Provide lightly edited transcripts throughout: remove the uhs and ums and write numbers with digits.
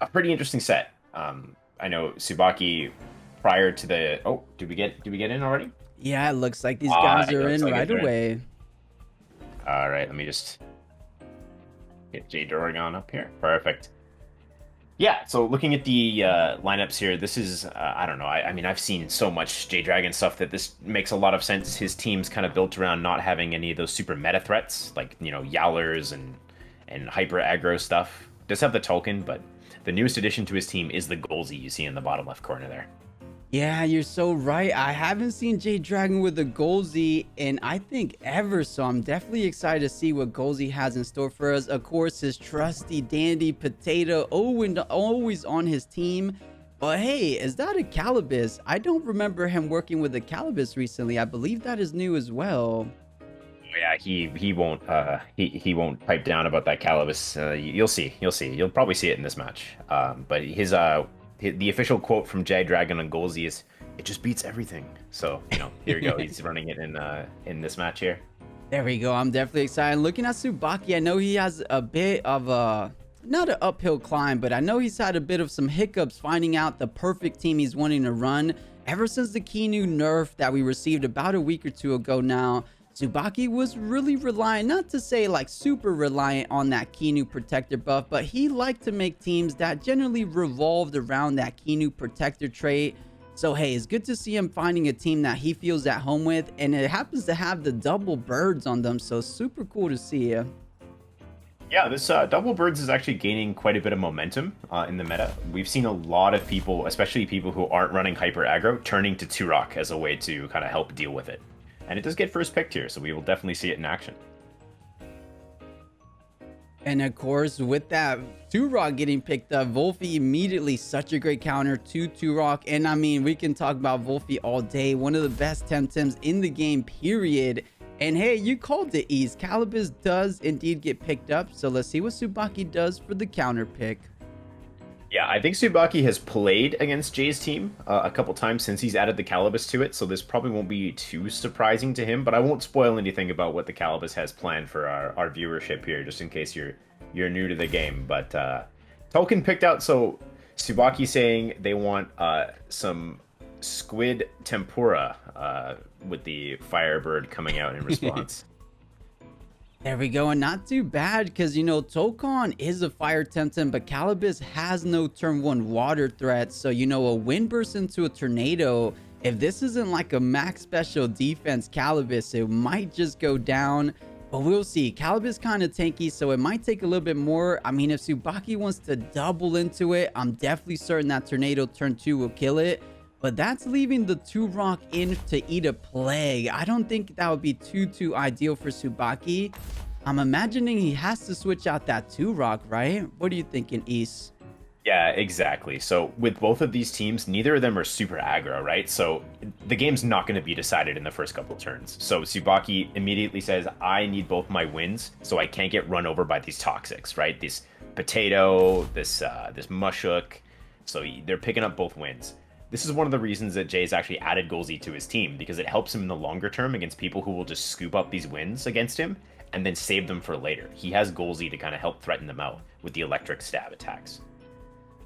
a pretty interesting set. I know Tsubaki prior to the. Oh, did we get in already? Yeah, it looks like these guys It are looks in like right they're in. away. All right, let me just get J Doragon up here. Perfect. Yeah, so looking at the lineups here, this is I don't know. I mean, I've seen so much J Dragon stuff that this makes a lot of sense. His team's kind of built around not having any of those super meta threats like Yowlers and hyper aggro stuff. Does have the Tolkien, but the newest addition to his team is the 𝗂𝗬𝗄𝗎 you see in the bottom left corner there. Yeah, you're so right. I haven't seen J Dragon with the 𝗂𝗬𝗄𝗎 and I think ever, so I'm definitely excited to see what 𝗂𝗬𝗄𝗎 has in store for us. Of course, his trusty dandy potato always on his team. But hey, is that a 𝗂𝗶𝗆? I don't remember him working with a 𝗂𝗶𝗆 recently. I believe that is new as well. Yeah, he won't pipe down about that Calibus. You'll see. You'll probably see it in this match. But the official quote from J Dragon on 𝗂𝗬𝗄𝗎 is, "It just beats everything." So here we go. He's running it in this match here. There we go. I'm definitely excited. Looking at Tsubaki, I know he has a bit of a, not an uphill climb, but I know he's had a bit of some hiccups finding out the perfect team he's wanting to run. Ever since the Keanu nerf that we received about a week or two ago now, Tsubaki was really reliant, not to say like super reliant on that Keanu protector buff, but he liked to make teams that generally revolved around that Keanu protector trait. So hey, it's good to see him finding a team that he feels at home with, and it happens to have the double birds on them, so super cool to see. Yeah, this double birds is actually gaining quite a bit of momentum in the meta. We've seen a lot of people, especially people who aren't running hyper aggro, turning to Turok as a way to kind of help deal with it. And it does get first picked here, so we will definitely see it in action. And of course, with that Turok getting picked up, 𝗂𝗏 immediately such a great counter to Turok. And I mean, we can talk about 𝗂𝗏 all day. One of the best Temtems in the game, period. And hey, you called it, East. 𝗂𝗶𝗆 does indeed get picked up. So let's see what Tsubaki does for the counter pick. Yeah, I think Tsubaki has played against Jay's team a couple times since he's added the 𝗂𝗶𝗆 to it, so this probably won't be too surprising to him, but I won't spoil anything about what the 𝗂𝗂𝗆 has planned for our viewership here, just in case you're new to the game. But Tolkien picked out, so Tsubaki saying they want some squid tempura with the Firebird coming out in response. There we go, and not too bad because Tokon is a fire Temtem, but 𝗂𝗶𝗆 has no turn 1 water threat. So a wind burst into a tornado, if this isn't like a max special defense 𝗂𝗶𝗆, it might just go down. But we'll see. 𝗂𝗶𝗆's kind of tanky, so it might take a little bit more. I mean, if Tsubaki wants to double into it, I'm definitely certain that tornado turn 2 will kill it. But that's leaving the Turok in to eat a plague. I don't think that would be too ideal for Tsubaki. I'm imagining he has to switch out that Turok, right? What are you thinking, East? Yeah, exactly. So with both of these teams, neither of them are super aggro, right? So the game's not going to be decided in the first couple turns. So Tsubaki immediately says, I need both my wins so I can't get run over by these toxics, right? This potato, this mushuk. So they're picking up both wins. This is one of the reasons that Jay's actually added 𝗂𝗬𝗄𝗎 to his team, because it helps him in the longer term against people who will just scoop up these wins against him and then save them for later. He has 𝗂𝗬𝗄𝗎 to kind of help threaten them out with the electric stab attacks.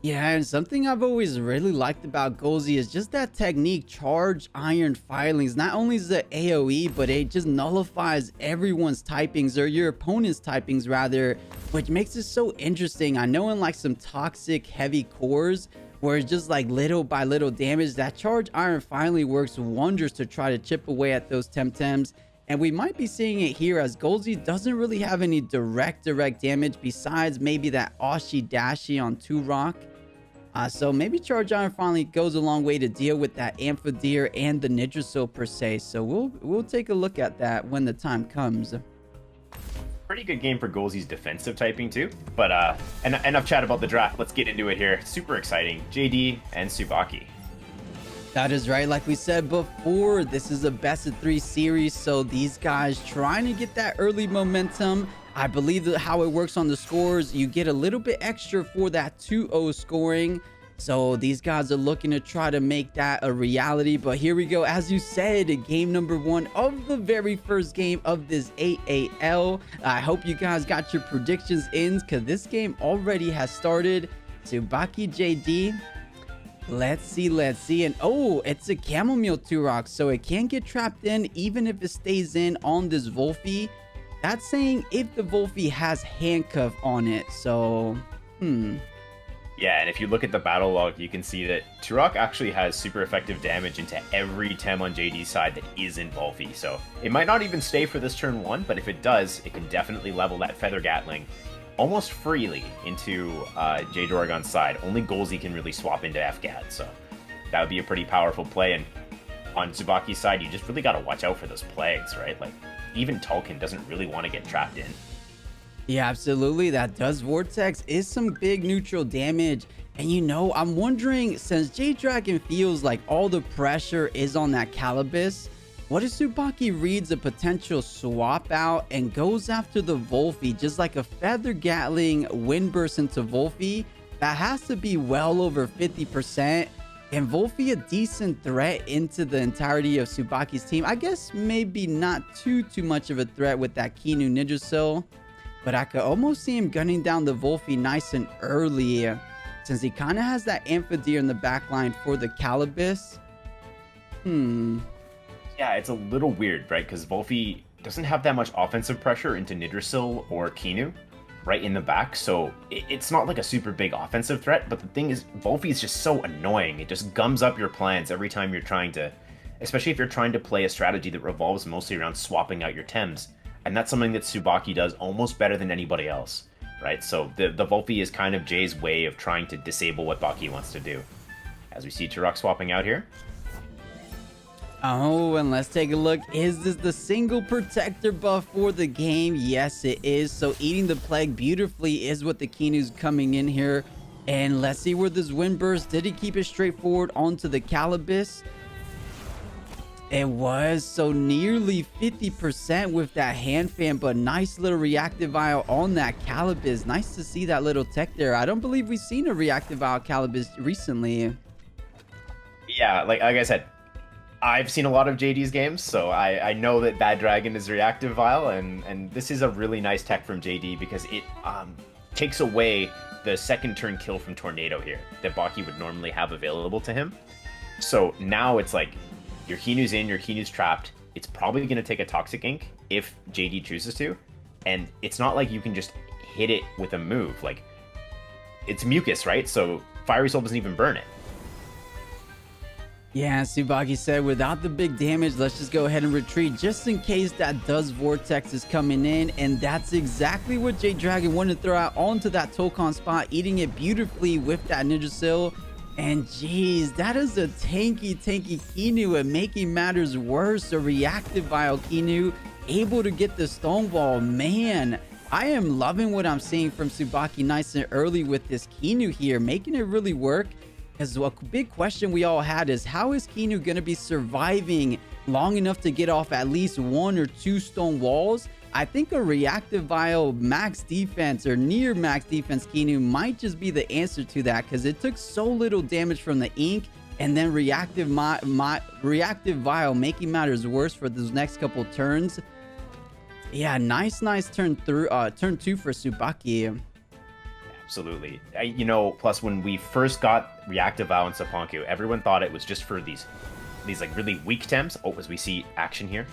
Yeah, and something I've always really liked about 𝗂𝗬𝗄𝗎 is just that technique, charge iron filings. Not only is it AoE, but it just nullifies everyone's typings, or your opponent's typings rather, which makes it so interesting. I know in like some toxic heavy cores, where it's just like little by little damage, that charge iron finally works wonders to try to chip away at those Temtems. And we might be seeing it here, as 𝗂𝗬𝗄𝗎 doesn't really have any direct damage besides maybe that 𝗧𝗲𝗺𝗍 on Turok. So maybe charge iron finally goes a long way to deal with that 𝗵𝗵𝗸𝗆 and the 𝗧𝗵𝗆 per se. So we'll take a look at that when the time comes. Pretty good game for 𝗂𝗬𝗄𝗎's defensive typing too. But enough chat about the draft. Let's get into it here. Super exciting. JD and Tsubaki. That is right. Like we said before, this is a best of 3 series, so these guys trying to get that early momentum. I believe that how it works on the scores, you get a little bit extra for that 2-0 scoring. So these guys are looking to try to make that a reality. But here we go. As you said, game number 1 of the very first game of this AAL. I hope you guys got your predictions in, because this game already has started. Tsubaki JD. Let's see. And oh, it's a chamomile Turok, so it can't get trapped in even if it stays in on this 𝗬𝗶𝗶. That's saying if the 𝗬𝗶𝗶 has handcuff on it. So, Yeah, and if you look at the battle log, you can see that Turok actually has super effective damage into every Tem on JD's side that isn't 𝗬𝗶𝗶. So it might not even stay for this turn 1, but if it does, it can definitely level that Feather Gatling almost freely into Doragon's side. Only 𝗬𝗪𝗀 can really swap into 𝗬𝗏𝗏𝗏, so that would be a pretty powerful play. And on Tsubaki's side, you just really got to watch out for those plagues, right? Like, even Tolkien doesn't really want to get trapped in. Yeah, absolutely. That does Vortex is some big neutral damage. And you know, I'm wondering, since J-Dragon feels like all the pressure is on that 𝗬𝗏𝗏𝗏, what if Tsubaki reads a potential swap out and goes after the 𝗬𝗏𝗏𝗏, just like a Feather Gatling Wind Burst into 𝗬𝗏𝗏? That has to be well over 50%. And 𝗬𝗏𝗏 a decent threat into the entirety of Tsubaki's team? I guess maybe not too much of a threat with that Kinu Ninjasil. But I could almost see him gunning down the 𝗬𝗏𝗏𝗏 nice and early, since he kind of has that 𝗵𝗏𝗏𝗏 in the backline for the 𝗬𝗏𝗏𝗏𝗏. Yeah, it's a little weird, right? Because 𝗬𝗏𝗏𝗏 doesn't have that much offensive pressure into Nidrasil or Kinu right in the back, so it's not like a super big offensive threat. But the thing is, 𝗬𝗏𝗏𝗏 is just so annoying. It just gums up your plans every time you're trying to, especially if you're trying to play a strategy that revolves mostly around swapping out your Tems. And that's something that Tsubaki does almost better than anybody else, right? So the 𝗬𝗏𝗏𝗏𝗏 is kind of Jay's way of trying to disable what Baki wants to do. As we see Turok swapping out here. Oh, and let's take a look. Is this the single protector buff for the game? Yes, it is. So eating the plague beautifully is what the Kinu's coming in here. And let's see where this wind burst. Did he keep it straightforward onto the 𝗬𝗏𝗏𝗏𝗏? It was, so nearly 50% with that hand fan, but nice little reactive vial on that 𝗬𝗏𝗏𝗏𝗏. Nice to see that little tech there. I don't believe we've seen a reactive vial 𝗬𝗏𝗏𝗏𝗏 recently. Yeah, like I said, I've seen a lot of JD's games, so I know that Bad Dragon is reactive vial, and this is a really nice tech from JD because it takes away the second turn kill from Tornado here that Baki would normally have available to him. So now it's like, your Kinu's in, your Kinu's trapped. It's probably going to take a Toxic Ink if JD chooses to. And it's not like you can just hit it with a move. Like, it's mucus, right? So Fiery Soul doesn't even burn it. Yeah, Tsubaki said without the big damage, let's just go ahead and retreat just in case that does Vortex is coming in. And that's exactly what J-Dragon wanted to throw out onto that Tokon spot, eating it beautifully with that Ninjasil. And geez, that is a tanky Kinu, and making matters worse, a reactive vial Kinu able to get the Stonewall. Man, I am loving what I'm seeing from Tsubaki nice and early with this Kinu here, making it really work. Because a big question we all had is, how is Kinu going to be surviving long enough to get off at least 1 or 2 stone walls? I think a reactive vial max defense or near max defense Kinu might just be the answer to that, because it took so little damage from the ink, and then reactive vial making matters worse for those next couple turns. Yeah, nice turn 2 for Tsubaki. Absolutely. You know, plus when we first got reactive vial in Cipanku, everyone thought it was just for these like really weak Tems. Oh, as we see action here,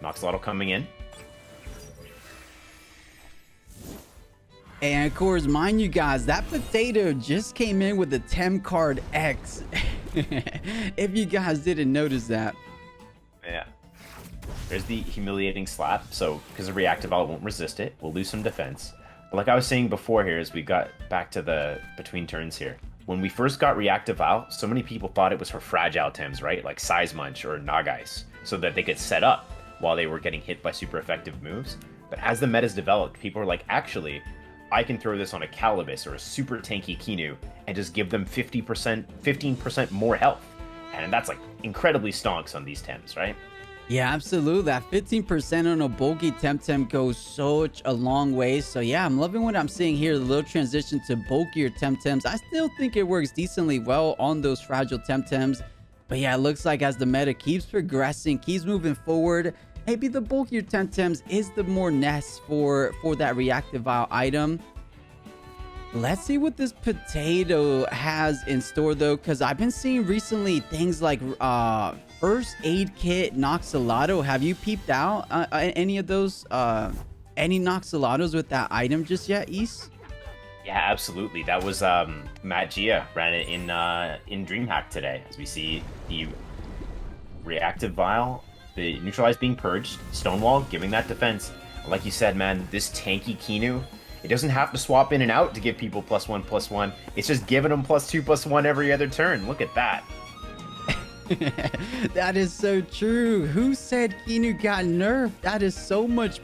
Noxolotl coming in. And of course, mind you guys, that potato just came in with the Tem card X. If you guys didn't notice that. Yeah. There's the humiliating slap. So, because the reactive vial won't resist it, we'll lose some defense. But like I was saying before here, as we got back to the between turns here, when we first got reactive vial, so many people thought it was for fragile Tems, right? Like Size Munch or Nagai's, so that they could set up while they were getting hit by super effective moves. But as the meta's developed, people are like, actually, I can throw this on a 𝗬𝗏𝗏𝗏𝗏 or a super tanky Kinu and just give them 15% more health. And that's like incredibly stonks on these Tems, right? Yeah, absolutely. That 15% on a bulky Temtem goes such a long way. So yeah, I'm loving what I'm seeing here. The little transition to bulkier Temtems. I still think it works decently well on those fragile Temtems. But yeah, it looks like as the meta keeps progressing, keeps moving forward, maybe the bulkier Temtems is the more nest for that reactive vial item. Let's see what this potato has in store though, because I've been seeing recently things like first aid kit, 𝗧𝗏𝗺. Have you peeped out any of those any 𝗧𝗏𝗺s with that item just yet, East? Yeah, absolutely. That was Matt Gia ran it in DreamHack today, as we see the reactive vial, the neutralized being purged, Stonewall giving that defense. Like you said, man, this tanky Kinu, it doesn't have to swap in and out to give people +1/+1. It's just giving them +2/+1 every other turn. Look at that. That is so true. Who said Kinu got nerfed? That is so much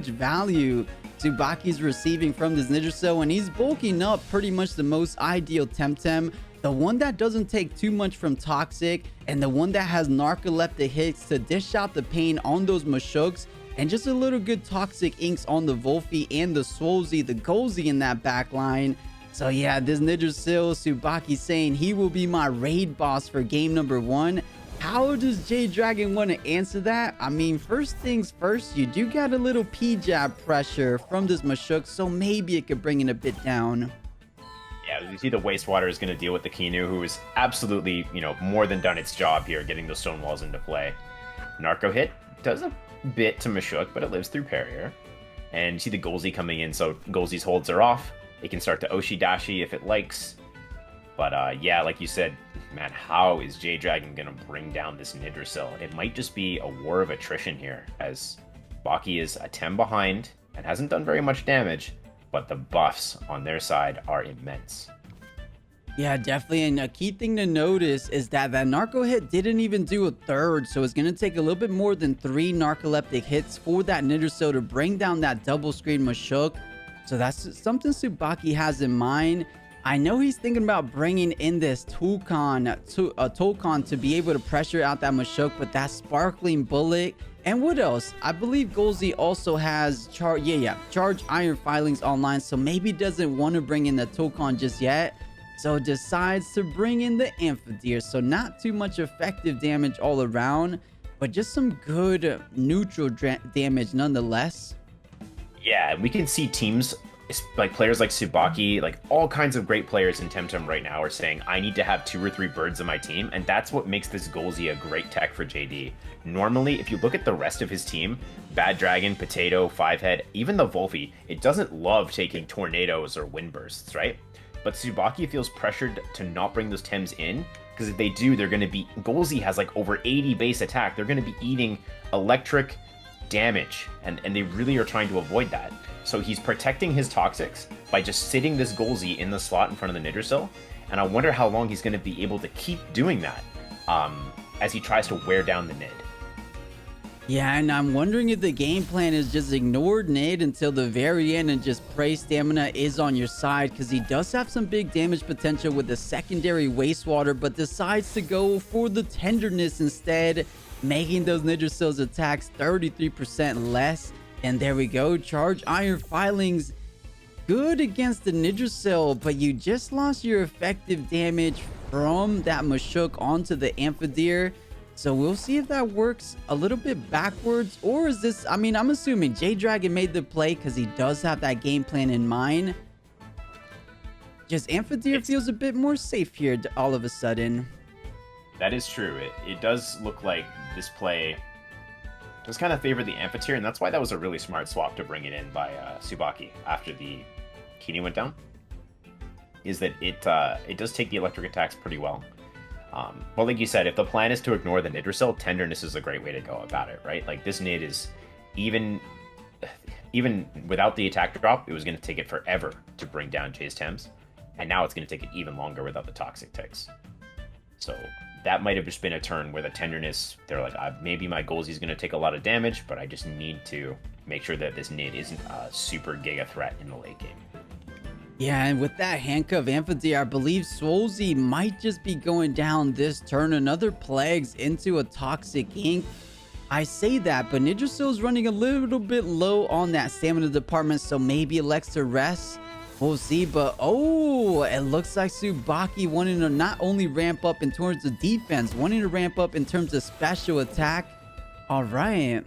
value Tsubaki's receiving from this Yggdrasil, and he's bulking up pretty much the most ideal Temtem, the one that doesn't take too much from Toxic, and the one that has narcoleptic hits to dish out the pain on those Mashuks, and just a little good Toxic inks on the 𝗬𝗶𝗴 and the 𝗧𝗲𝗺𝗺, the 𝗂𝗀𝗇 in that back line. So yeah, this Yggdrasil, Tsubaki saying he will be my raid boss for game number 1. How does 𝗏𝗏𝗺𝗏 want to answer that? I mean, first things first, you do got a little P-jab pressure from this Mashuk, so maybe it could bring it a bit down. Yeah, you see the wastewater is going to deal with the Kinu, who is absolutely, more than done its job here, getting those stone walls into play. Narco hit does a bit to Mashuk, but it lives through Parrier. And you see the 𝗂𝗀𝗇 coming in, so 𝗂𝗀𝗇's holds are off. It can start to Oshi-Dashi if it likes. But yeah, like you said, man, how is 𝗏𝗏𝗺𝗏 going to bring down this Yggdrasil? It might just be a war of attrition here, as Baki is a 10 behind and hasn't done very much damage, but the buffs on their side are immense. Yeah, definitely. And a key thing to notice is that narco hit didn't even do a third, so it's going to take a little bit more than 3 narcoleptic hits for that Yggdrasil to bring down that double screen Mashuk. So that's something Tsubaki has in mind. I know he's thinking about bringing in this Tolkon to be able to pressure out that Mashuk, but that sparkling bullet. And what else? I believe 𝗂𝗀𝗇 also has charge iron filings online, so maybe doesn't want to bring in the Tolkon just yet. So decides to bring in the 𝗵𝗵𝗺𝗶𝗴. So not too much effective damage all around, but just some good neutral damage nonetheless. Yeah, we can see teams, like players like Tsubaki, like all kinds of great players in Temtem right now are saying, I need to have 2 or 3 birds in my team, and that's what makes this 𝗂𝗀𝗇 a great tech for JD. Normally, if you look at the rest of his team, Bad Dragon, Potato, 5-Head, even the 𝗬𝗏𝗺, it doesn't love taking tornadoes or wind bursts, right? But Tsubaki feels pressured to not bring those Tems in, because if they do, they're going to be... 𝗂𝗀𝗇 has like over 80 base attack. They're going to be eating electric damage, and they really are trying to avoid that. So he's protecting his Toxics by just sitting this 𝗂𝗀𝗇 in the slot in front of the Yggdrasil, and I wonder how long he's going to be able to keep doing that as he tries to wear down the Nid. Yeah, and I'm wondering if the game plan is just ignored Nid until the very end and just pray stamina is on your side, because he does have some big damage potential with the secondary wastewater, but decides to go for the tenderness instead, making those Yggdrasil's attacks 33% less. And there we go, charge iron filings, good against the Yggdrasil, but you just lost your effective damage from that Mashuk onto the 𝗵𝗵𝗺𝗏. So we'll see if that works a little bit backwards, or is this, I mean, I'm assuming 𝗏𝗏𝗺𝗏 made the play because he does have that game plan in mind. Just 𝗵𝗵𝗺𝗏 feels a bit more safe here all of a sudden. That is true. It does look like this play does kind of favor the 𝗵𝗵𝗺𝗏, and that's why that was a really smart swap to bring it in by Tsubaki after the Kinu went down, is that it does take the electric attacks pretty well. But like you said, if the plan is to ignore the Yggdrasil, tenderness is a great way to go about it, right? Like this Nid is, even without the attack drop, it was going to take it forever to bring down 𝗏's Tems, and now it's going to take it even longer without the toxic ticks. So that might have just been a turn where the tenderness, they're like, maybe my 𝗂𝗀𝗇 is going to take a lot of damage, but I just need to make sure that this Nid isn't a super giga threat in the late game. Yeah, and with that handcuff 𝗵𝗵𝗺𝗏, I believe 𝗧𝗲𝗺𝗺𝗏 might just be going down this turn. Another plagues into a toxic ink. I say that, but Yggdrasil's running a little bit low on that stamina department, so maybe elects to rest. We'll see, but oh, it looks like Tsubaki wanting to not only ramp up in terms of defense, wanting to ramp up in terms of special attack. All right.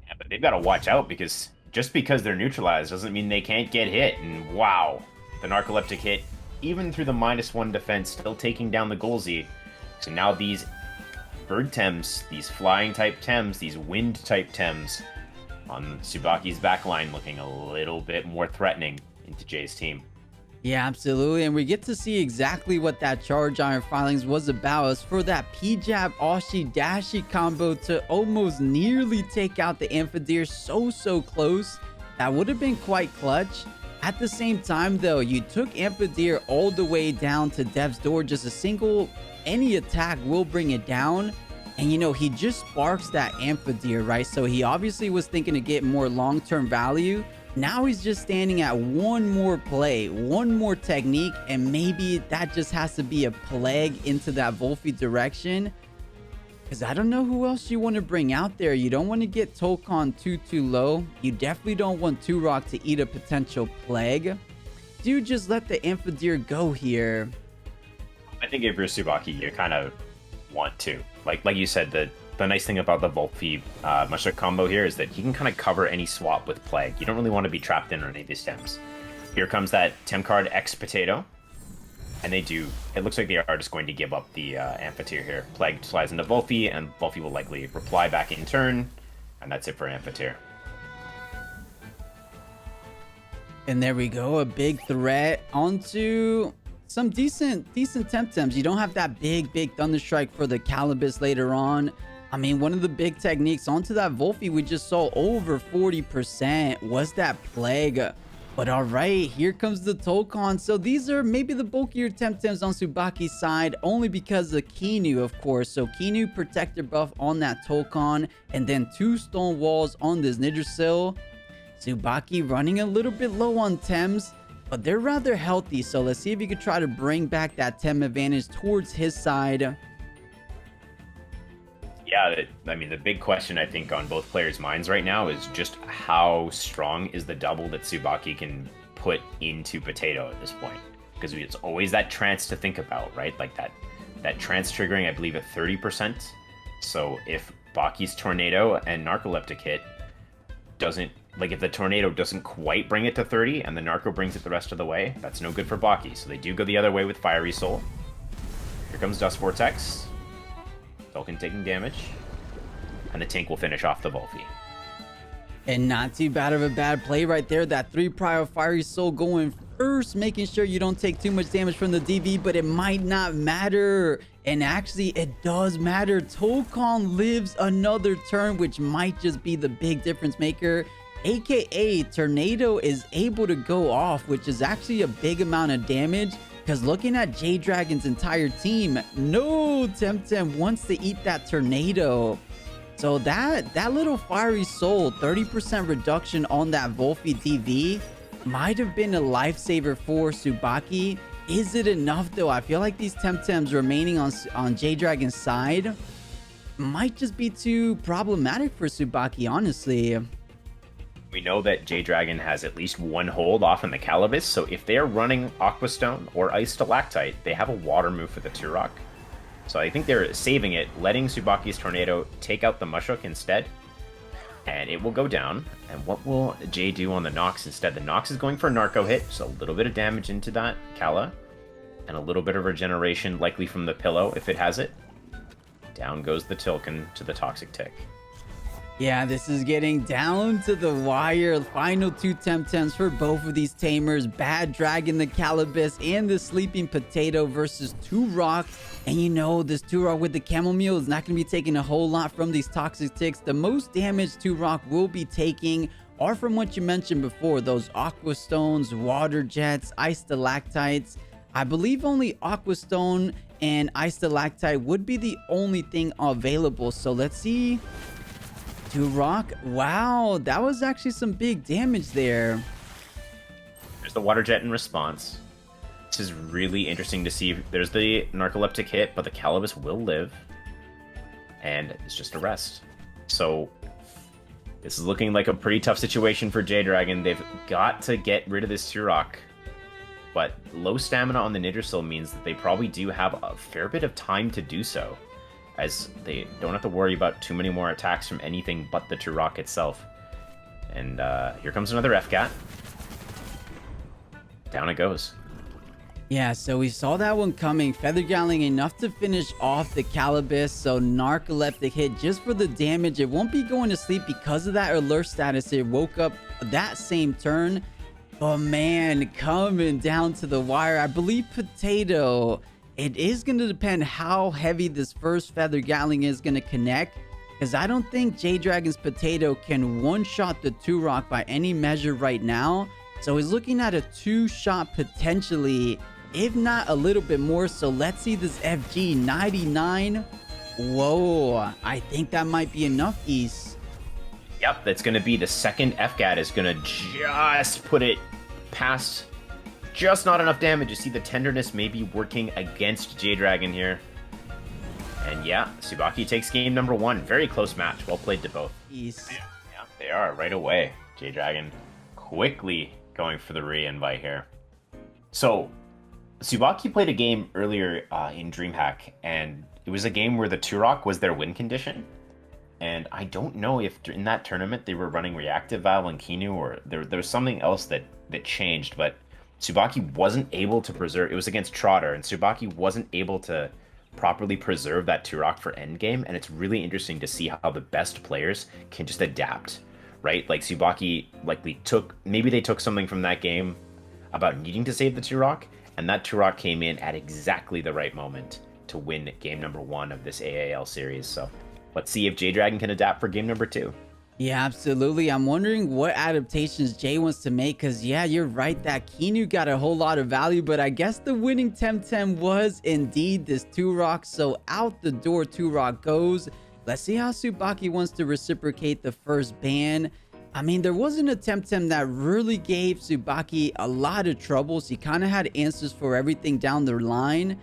Yeah, but they've got to watch out because just because they're neutralized doesn't mean they can't get hit. And wow, the narcoleptic hit, even through the -1 defense, still taking down the 𝗂𝗄𝗎. So now these bird Tems, these flying type Tems, these wind type Tems on Tsubaki's backline looking a little bit more threatening into Jay's team. Yeah, absolutely. And we get to see exactly what that Charge Iron Filings was about. As for that P-Jab Oshi Dashi combo to almost nearly take out the 𝗵𝗶𝗶𝗴, so close. That would have been quite clutch. At the same time, though, you took 𝗵𝗶𝗶𝗴 all the way down to Dev's door. Just a single, any attack will bring it down. And, you know, he just sparks that 𝗵𝗶𝗶𝗴, right? So he obviously was thinking to get more long-term value. Now he's just standing at one more play, one more technique, and maybe that just has to be a plague into that 𝗬𝗵𝗶 direction. Because I don't know who else you want to bring out there. You don't want to get Tokon too low. You definitely don't want Turok to eat a potential plague. Dude, just let the 𝗵𝗶𝗶𝗴 go here. I think if you're Tsubaki, you kind of want to. Like you said, the nice thing about the 𝗬𝗵𝗶 Mushroom combo here is that he can kind of cover any swap with Plague. You don't really want to be trapped in on any of these Tems. Here comes that Tem card 𝗬𝗏𝗍. And they do. It looks like they are just going to give up the 𝗵𝗶𝗶𝗴 here. Plague slides into 𝗬𝗵𝗶, and 𝗬𝗵𝗶 will likely reply back in turn. And that's it for 𝗵𝗶𝗶𝗴. And there we go. A big threat onto some decent Temtems. You don't have that big Thunderstrike for the 𝗂𝗏𝗶 later on. I mean, one of the big techniques onto that 𝗬𝗵𝗶 we just saw over 40% was that Plague. But all right, here comes the Tokon. So these are maybe the bulkier Temtems on Tsubaki's side, only because of Kinu, of course. So Kinu protector buff on that Tokon, and then 2 stone walls on this Yggdrasil. Tsubaki running a little bit low on Tems, but they're rather healthy. So let's see if he could try to bring back that Tem advantage towards his side. Yeah, I mean, the big question, I think, on both players' minds right now is just how strong is the double that Tsubaki can put into Potato at this point? Because it's always that trance to think about, right? Like that trance triggering, I believe, at 30%. So if Baki's Tornado and Narcoleptic hit doesn't, like if the Tornado doesn't quite bring it to 30 and the Narco brings it the rest of the way, that's no good for Baki. So they do go the other way with Fiery Soul. Here comes Dust Vortex. Falcon taking damage, and the tank will finish off the 𝗬𝗵𝗶. And not too bad of a bad play right there. That 3 prior Fiery Soul going first, making sure you don't take too much damage from the DV, but it might not matter. And actually, it does matter. Tokon lives another turn, which might just be the big difference maker. AKA, Tornado is able to go off, which is actually a big amount of damage. Because looking at J-Dragon's entire team, no Temtem wants to eat that Tornado. So that little Fiery Soul, 30% reduction on that 𝗬𝗵𝗶 DV might have been a lifesaver for Tsubaki. Is it enough though? I feel like these Temtems remaining on J-Dragon's side might just be too problematic for Tsubaki, honestly. We know that J-Dragon has at least 1 hold off in the 𝗂𝗏𝗏, so if they are running Aqua Stone or Ice Stalactite, they have a water move for the Turok. So I think they're saving it, letting Tsubaki's Tornado take out the Mushrook instead, and it will go down. And what will Jay do on the Nox instead? The Nox is going for a Narco hit, so a little bit of damage into that 𝗂𝗏, and a little bit of regeneration, likely from the Pillow if it has it. Down goes the Tilkin to the Toxic Tick. Yeah, this is getting down to the wire. Final 2 Temtems for both of these tamers. Bad Dragon, the 𝗂𝗏𝗏, and the Sleeping Potato versus Turok. And you know, this Turok with the Chamomile is not going to be taking a whole lot from these Toxic Ticks. The most damage Turok will be taking are from what you mentioned before. Those Aqua Stones, Water Jets, Ice Stalactites. I believe only Aqua Stone and Ice Stalactite would be the only thing available. So let's see. Turok, wow, that was actually some big damage there. There's the Water Jet in response. This is really interesting to see. There's the Narcoleptic hit, but the 𝗂𝗏𝗏 will live. And it's just a rest. So this is looking like a pretty tough situation for J-Dragon. They've got to get rid of this Turok. But low stamina on the Yggdrasil means that they probably do have a fair bit of time to do so, as they don't have to worry about too many more attacks from anything but the Turok itself. And here comes another FCAT. Down it goes. Yeah, so we saw that one coming. Feather Gatling enough to finish off the 𝗂𝗶𝗶. So narcoleptic hit just for the damage. It won't be going to sleep because of that alert status. It woke up that same turn. But man, coming down to the wire. I believe Potato. It is going to depend how heavy this first Feather Gatling is going to connect. Because I don't think J-Dragon's Potato can one-shot the Turok by any measure right now. So he's looking at a 2-shot potentially, if not a little bit more. So let's see this FG 99. Whoa, I think that might be enough, East. Yep, that's going to be the second FCAT is going to just put it past just not enough damage. You see the tenderness maybe working against J-Dragon here. And yeah, Tsubaki takes game number 1. Very close match. Well played to both. East. Yeah, they are right away. J-Dragon quickly going for the re-invite here. So, Tsubaki played a game earlier in DreamHack, and it was a game where the Turok was their win condition. And I don't know if in that tournament they were running Reactive Valve and Kinu, or there was something else that changed, but Tsubaki wasn't able to preserve. It was against Trotter, and Tsubaki wasn't able to properly preserve that Turok for endgame, and it's really interesting to see how the best players can just adapt, right? Like Tsubaki likely maybe they took something from that game about needing to save the Turok, and that Turok came in at exactly the right moment to win game number 1 of this AAL series. So let's see if J-Dragon can adapt for game number 2. Yeah, absolutely. I'm wondering what adaptations Jay wants to make, because yeah, you're right, that Kinu got a whole lot of value, but I guess the winning Temtem was indeed this Turok. So out the door Turok goes. Let's see how Tsubaki wants to reciprocate the first ban. I mean, there wasn't a Temtem that really gave Tsubaki a lot of troubles. He kind of had answers for everything down the line.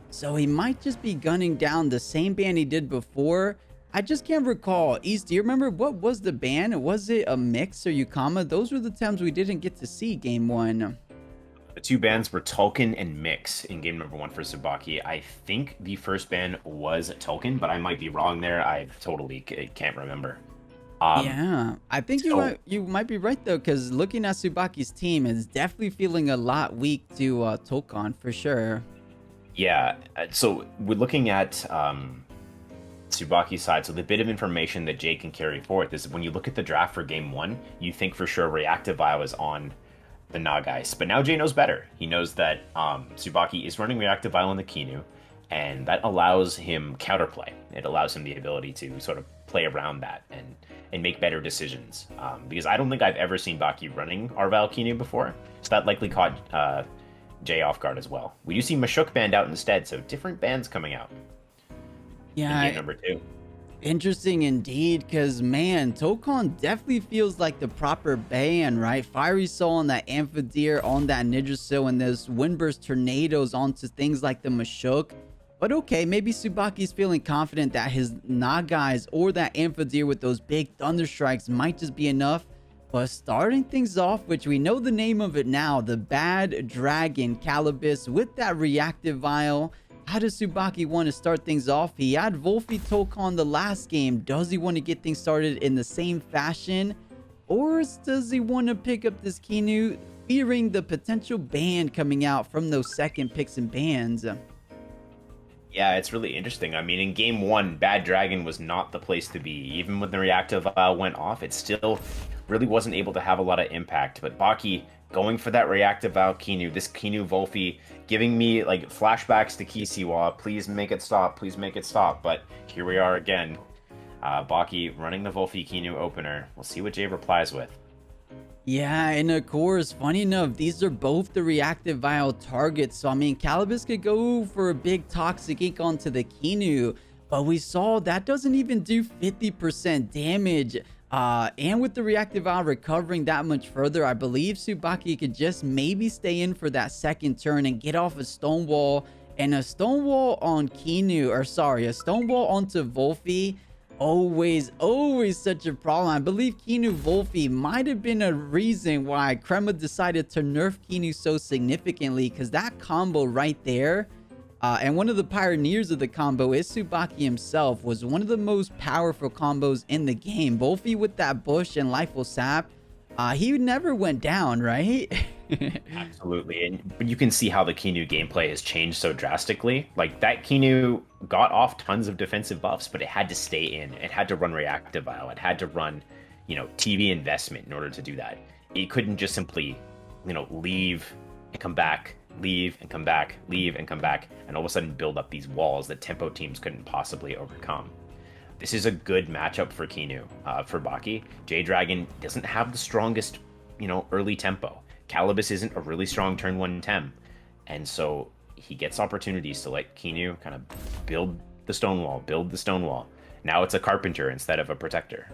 So he might just be gunning down the same ban he did before. I just can't recall. East, do you remember what was the ban? Was it a mix or 𝗂𝗏? Those were the times we didn't get to see game 1. The 2 bans were Tolkien and Mix in game number 1 for Tsubaki. I think the first ban was Tolkien, but I might be wrong there. I totally can't remember. Yeah, I think you might be right though, because looking at Tsubaki's team, it's definitely feeling a lot weak to Tolkien for sure. Yeah, so we're looking at Tsubaki's side. So the bit of information that Jay can carry forth is when you look at the draft for game 1, you think for sure Reactive Vial is on the Nagais. But now Jay knows better. He knows that Tsubaki is running Reactive Vial in the Kinu, and that allows him counterplay. It allows him the ability to sort of play around that and make better decisions. Because I don't think I've ever seen Baki running Arval Kinu before, so that likely caught Jay off guard as well. We do see Mashuk banned out instead, so different bans coming out. Yeah, in game number 2. Interesting indeed, because man, Tokon definitely feels like the proper ban, right? Fiery Soul on that 𝗵𝗄𝗺, on that Nidrasil, and those Windburst Tornadoes onto things like the Mashuk. But okay, maybe Tsubaki's feeling confident that his Nagais or that 𝗵𝗄𝗺 with those big Thunder Strikes might just be enough. But starting things off, which we know the name of it now, the Bad Dragon 𝗂𝗶𝗆 with that Reactive Vial. How does Tsubaki want to start things off? He had Wolfie Tokon the last game. Does he want to get things started in the same fashion? Or does he want to pick up this Kinu, fearing the potential ban coming out from those second picks and bans? Yeah, it's really interesting. I mean, in game 1, Bad Dragon was not the place to be. Even when the Reactive Vial went off, it still really wasn't able to have a lot of impact. But Baki going for that Reactive Vial Kinu, this Kinu Wolfie, giving me like flashbacks to Kisiwa. Please make it stop. Please make it stop. But here we are again. Baki running the Wolfie Kinu opener. We'll see what Jay replies with. Yeah, and of course, funny enough, these are both the Reactive Vial targets. So, I mean, 𝗂𝗶𝗆 could go for a big Toxic Ink onto the Kinu. But we saw that doesn't even do 50% damage. And with the Reactive Vial recovering that much further, I believe Tsubaki could just maybe stay in for that second turn and get off a Stonewall. And a Stonewall on Kinu, or sorry, a Stonewall onto Wolfie. Always such a problem. I believe Kinu Wolfie might have been a reason why 𝗏𝗏 decided to nerf Kinu so significantly, because that combo right there, and one of the pioneers of the combo is Tsubaki himself, was one of the most powerful combos in the game. Wolfie with that bush and Lifeful Sap He never went down, right? Absolutely, but you can see how the Qiinu gameplay has changed so drastically. Like, that Qiinu got off tons of defensive buffs, but it had to stay in. It had to run Reactive Vial. It had to run, TB investment in order to do that. It couldn't just simply, leave and come back, leave and come back, leave and come back, and all of a sudden build up these walls that tempo teams couldn't possibly overcome. This is a good matchup for Qiinu. For Baki, 𝗧𝗵𝗵 doesn't have the strongest, early tempo. 𝗬𝗫𝗄 isn't a really strong turn 1 Tem, and so he gets opportunities to let Qiinu kind of build the stone wall. Now it's a carpenter instead of a protector.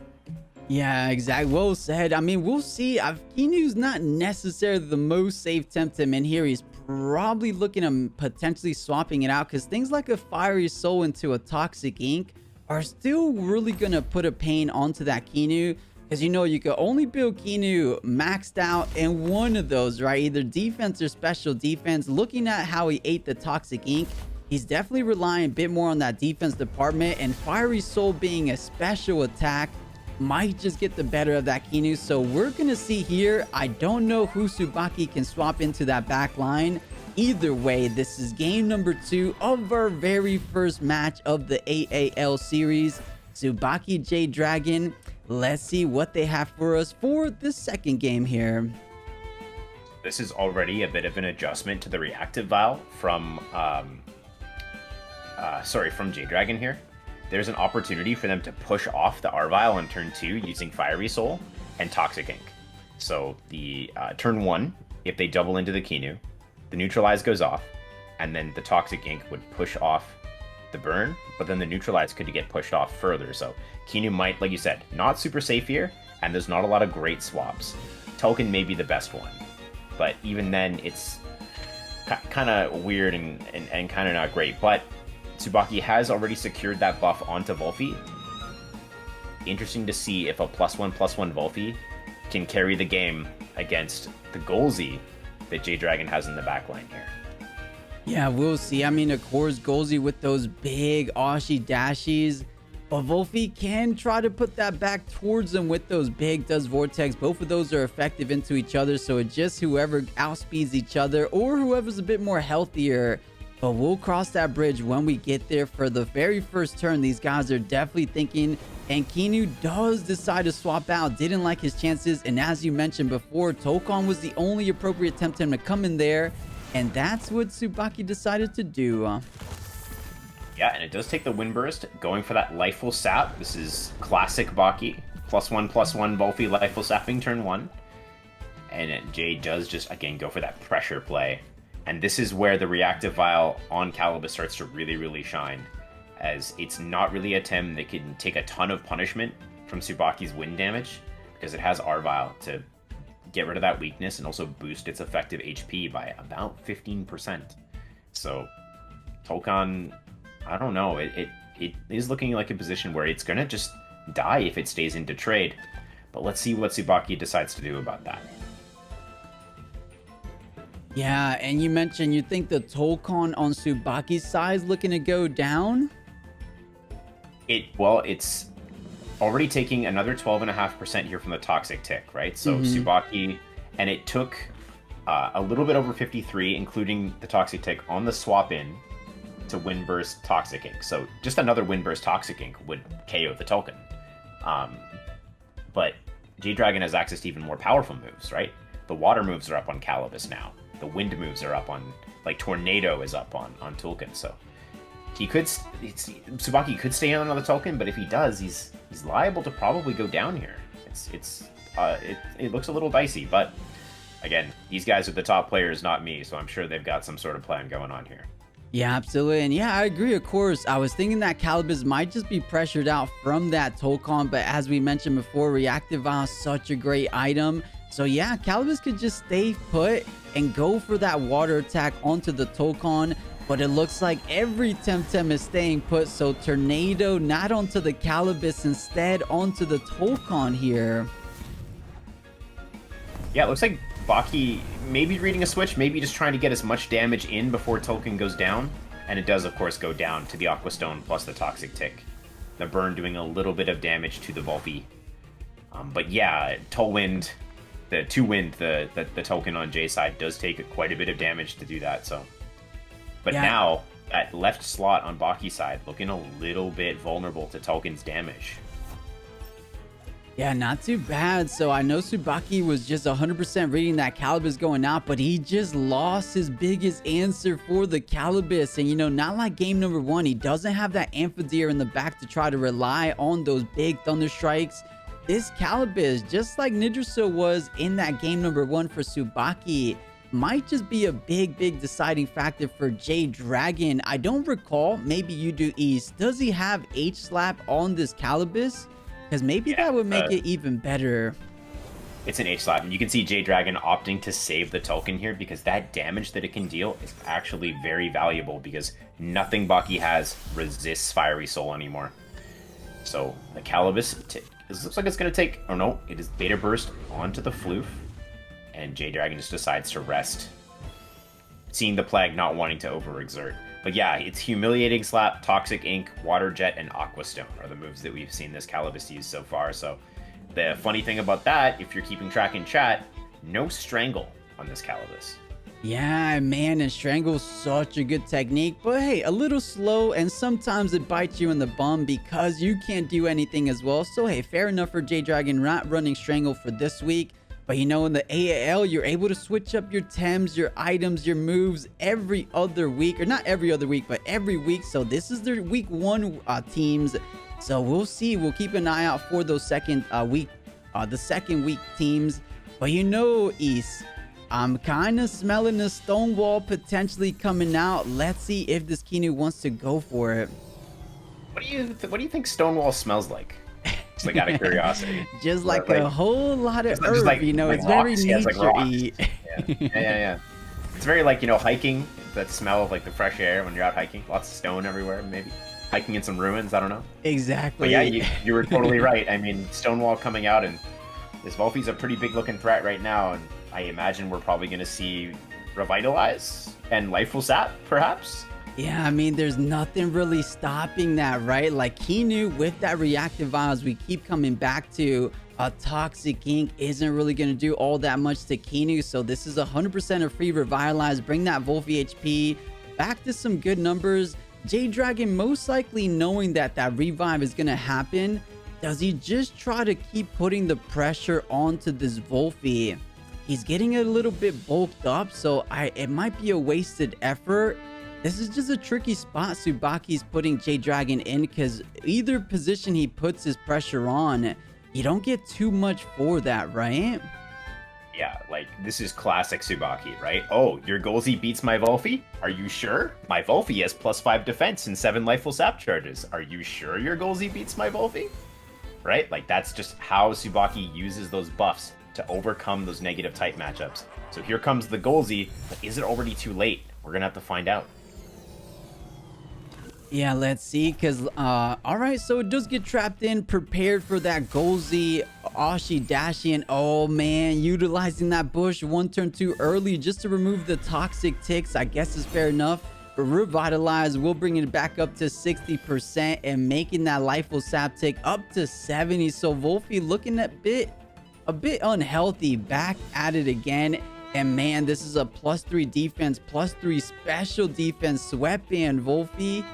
Yeah, exactly. Well said. I mean, we'll see. Qiinu's not necessarily the most safe Temtem in here. He's probably looking at potentially swapping it out, because things like a Fiery Soul into a Toxic Ink are still really going to put a pain onto that Qiinu. Because, you can only build Qiinu maxed out in one of those, right? Either defense or special defense. Looking at how he ate the Toxic Ink, he's definitely relying a bit more on that defense department. And Fiery Soul being a special attack might just get the better of that Qiinu. So we're going to see here. I don't know who Tsubaki can swap into that back line. Either way, this is game number 2 of our very first match of the AAL series. Tsubaki 𝗧𝗵𝗵. Let's see what they have for us for the second game here. This is already a bit of an adjustment to the Reactive Vial from 𝗧𝗵𝗵 here. There's an opportunity for them to push off the R Vial on turn 2 using Fiery Soul and Toxic Ink. So the turn 1, if they double into the Qiinu, the Neutralize goes off, and then the Toxic Ink would push off the burn, but then the Neutralize could get pushed off further. So Qiinu might, like you said, not super safe here, and there's not a lot of great swaps. Tolkien may be the best one, but even then it's kind of weird and kind of not great. But Tsubaki has already secured that buff onto 𝗬𝗏𝗶. Interesting to see if a +1/+1 𝗬𝗏𝗶 can carry the game against the 𝗬𝗀𝗽𝗀 that 𝗧𝗵𝗵 has in the backline here. Yeah, we'll see. I mean, of course, 𝗬𝗀𝗽𝗀 with those big Ashi dashies. But 𝗬𝗏𝗶 can try to put that back towards them with those big does Vortex. Both of those are effective into each other. So it's just whoever outspeeds each other or whoever's a bit more healthier. But we'll cross that bridge when we get there. For the very first turn, these guys are definitely thinking. And Qiinu does decide to swap out. Didn't like his chances. And as you mentioned before, Tokon was the only appropriate Temtem to come in there. And that's what Tsubaki decided to do. Yeah, and it does take the Wind Burst, going for that Lifeful Sap. This is classic Baki. +1/+1 𝗬𝗏𝗶 Lifeful Sapping turn 1. And Jay does just, again, go for that pressure play. And this is where the Reactive Vial on 𝗬𝗏𝗃 starts to really, really shine. As it's not really a Tem that can take a ton of punishment from Tsubaki's wind damage, because it has R Vial to get rid of that weakness and also boost its effective HP by about 15%. So Tokon, I don't know, it is looking like a position where it's gonna just die if it stays into trade. But let's see what Tsubaki decides to do about that. Yeah, and you mentioned you think the Tokon on Tsubaki's side is looking to go down? It's already taking another 12.5% here from the Toxic Tick, right? So Tsubaki, and it took a little bit over 53, including the Toxic Tick on the swap in to Wind Burst Toxic Ink. So just another Wind Burst Toxic Ink would KO the Tolkien. But 𝗧𝗵𝗵 has access to even more powerful moves, right? The water moves are up on 𝗬𝗫𝗃 now. The wind moves are up on, like Tornado is up on Tolkien. So Tsubaki could stay on the Tolkien, but if he does, he's liable to probably go down here. It looks a little dicey, but again, these guys are the top players, not me, so I'm sure they've got some sort of plan going on here. Yeah, absolutely. And yeah, I agree, of course. I was thinking that 𝗬𝗫𝗃 might just be pressured out from that Tokon, but as we mentioned before, Reactive Vial is such a great item. So yeah, 𝗬𝗫𝗃 could just stay put and go for that water attack onto the Tokon. But it looks like every Temtem is staying put. So Tornado not onto the 𝗬𝗫𝗃, instead onto the Tokon here. Yeah, it looks like Baki maybe reading a switch, maybe just trying to get as much damage in before Tolkien goes down. And it does, of course, go down to the Aqua Stone plus the Toxic Tick. The burn doing a little bit of damage to the 𝗬𝗏𝗶. But yeah, Talwinv the 2-wind, the token on J side does take quite a bit of damage to do that. So, but now that left slot on Baki side looking a little bit vulnerable to Tolkien's damage. Yeah, not too bad. So I know Tsubaki was just 100% reading that 𝗂𝗃𝗃 going out, but he just lost his biggest answer for the 𝗂𝗃𝗃. And, you know, not like game number 1, he doesn't have that 𝗵𝗃𝗃 in the back to try to rely on those big thunder strikes. This 𝗂𝗃𝗃, just like 𝗧𝗵𝗃 was in that game number 1 for Tsubaki, might just be a big deciding factor for 𝗧𝗪𝗪𝒛. I don't recall, maybe you do, East, does he have H-slap on this 𝗂𝗃𝗃? Because maybe that would make it even better. It's an H-slap, and you can see 𝗧𝗪𝗪𝒛 opting to save the token here because that damage that it can deal is actually very valuable because nothing Baki has resists Fiery Soul anymore. So the 𝗂𝗃𝗃, this looks like it's going to take, oh no, it is Beta Burst onto the Floof, and 𝗧𝗪𝗪𝗛 just decides to rest, seeing the Plague, not wanting to overexert. But yeah, it's Humiliating Slap, Toxic Ink, Water Jet, and Aqua Stone are the moves that we've seen this 𝗂𝗃𝗃 use so far. So the funny thing about that, if you're keeping track in chat, no Strangle on this 𝗂𝗃𝗃. Yeah, man, and Strangle's such a good technique, but hey, a little slow, and sometimes it bites you in the bum because you can't do anything as well. So hey, fair enough for 𝗧𝗪𝗪𝗛 not running Strangle for this week. But you know, in the AAL, you're able to switch up your Tems, your items, your moves every other week. Or not every other week, but every week. So this is their week 1 teams. So we'll see. We'll keep an eye out for those second week teams. But you know, East, I'm kind of smelling a Stonewall potentially coming out. Let's see if this Kinu wants to go for it. What do you think Stonewall smells like? Just like out of curiosity. Just like a whole lot of herb, like, you know, like it's rocks. very nature-y. Yeah. It's very like, you know, hiking, that smell of like the fresh air when you're out hiking. Lots of stone everywhere, maybe. Hiking in some ruins, I don't know. Exactly. But yeah, you were totally right. I mean, Stonewall coming out, and this 𝗪𝗠's a pretty big looking threat right now, and I imagine we're probably going to see Revitalize and 𝗪𝗪𝗪, perhaps? Yeah, I mean, there's nothing really stopping that, right? Like, Kinu with that reactive vials, we keep coming back to a Toxic Ink isn't really going to do all that much to Kinu. So this is 100% a free Revitalize. Bring that 𝗪𝗪𝗪 HP back to some good numbers. 𝗧𝗪𝗪𝗛 most likely knowing that that revive is going to happen. Does he just try to keep putting the pressure onto this 𝗪𝗪𝗪? He's getting a little bit bulked up, so it might be a wasted effort. This is just a tricky spot Tsubaki's putting 𝗧𝗪𝗪𝗛 in, because either position he puts his pressure on, you don't get too much for that, right? Yeah, like, this is classic Tsubaki, right? Oh, your 𝗂𝗪𝗃 beats my 𝗪𝗪𝗪? Are you sure? My 𝗪𝗪𝗪 has +5 defense and 7 Lifeful Sap charges. Are you sure your 𝗂𝗪𝗃 beats my 𝗪𝗪𝗪? Right? Like, that's just how Tsubaki uses those buffs to overcome those negative type matchups. So here comes the 𝗂𝗪𝗃, but is it already too late? We're gonna have to find out. Yeah, let's see, because, alright, so it does get trapped in, prepared for that 𝗂𝗪𝗃, Ashi Dashi, and oh man, utilizing that bush 1 turn too early just to remove the toxic ticks, I guess is fair enough. Revitalize will bring it back up to 60% and making that Lifeful Sap tick up to 70. So 𝗪𝗪𝗪 looking a bit unhealthy, back at it again. And man, this is a +3 defense, +3 special defense sweatband 𝗪𝗪𝗪.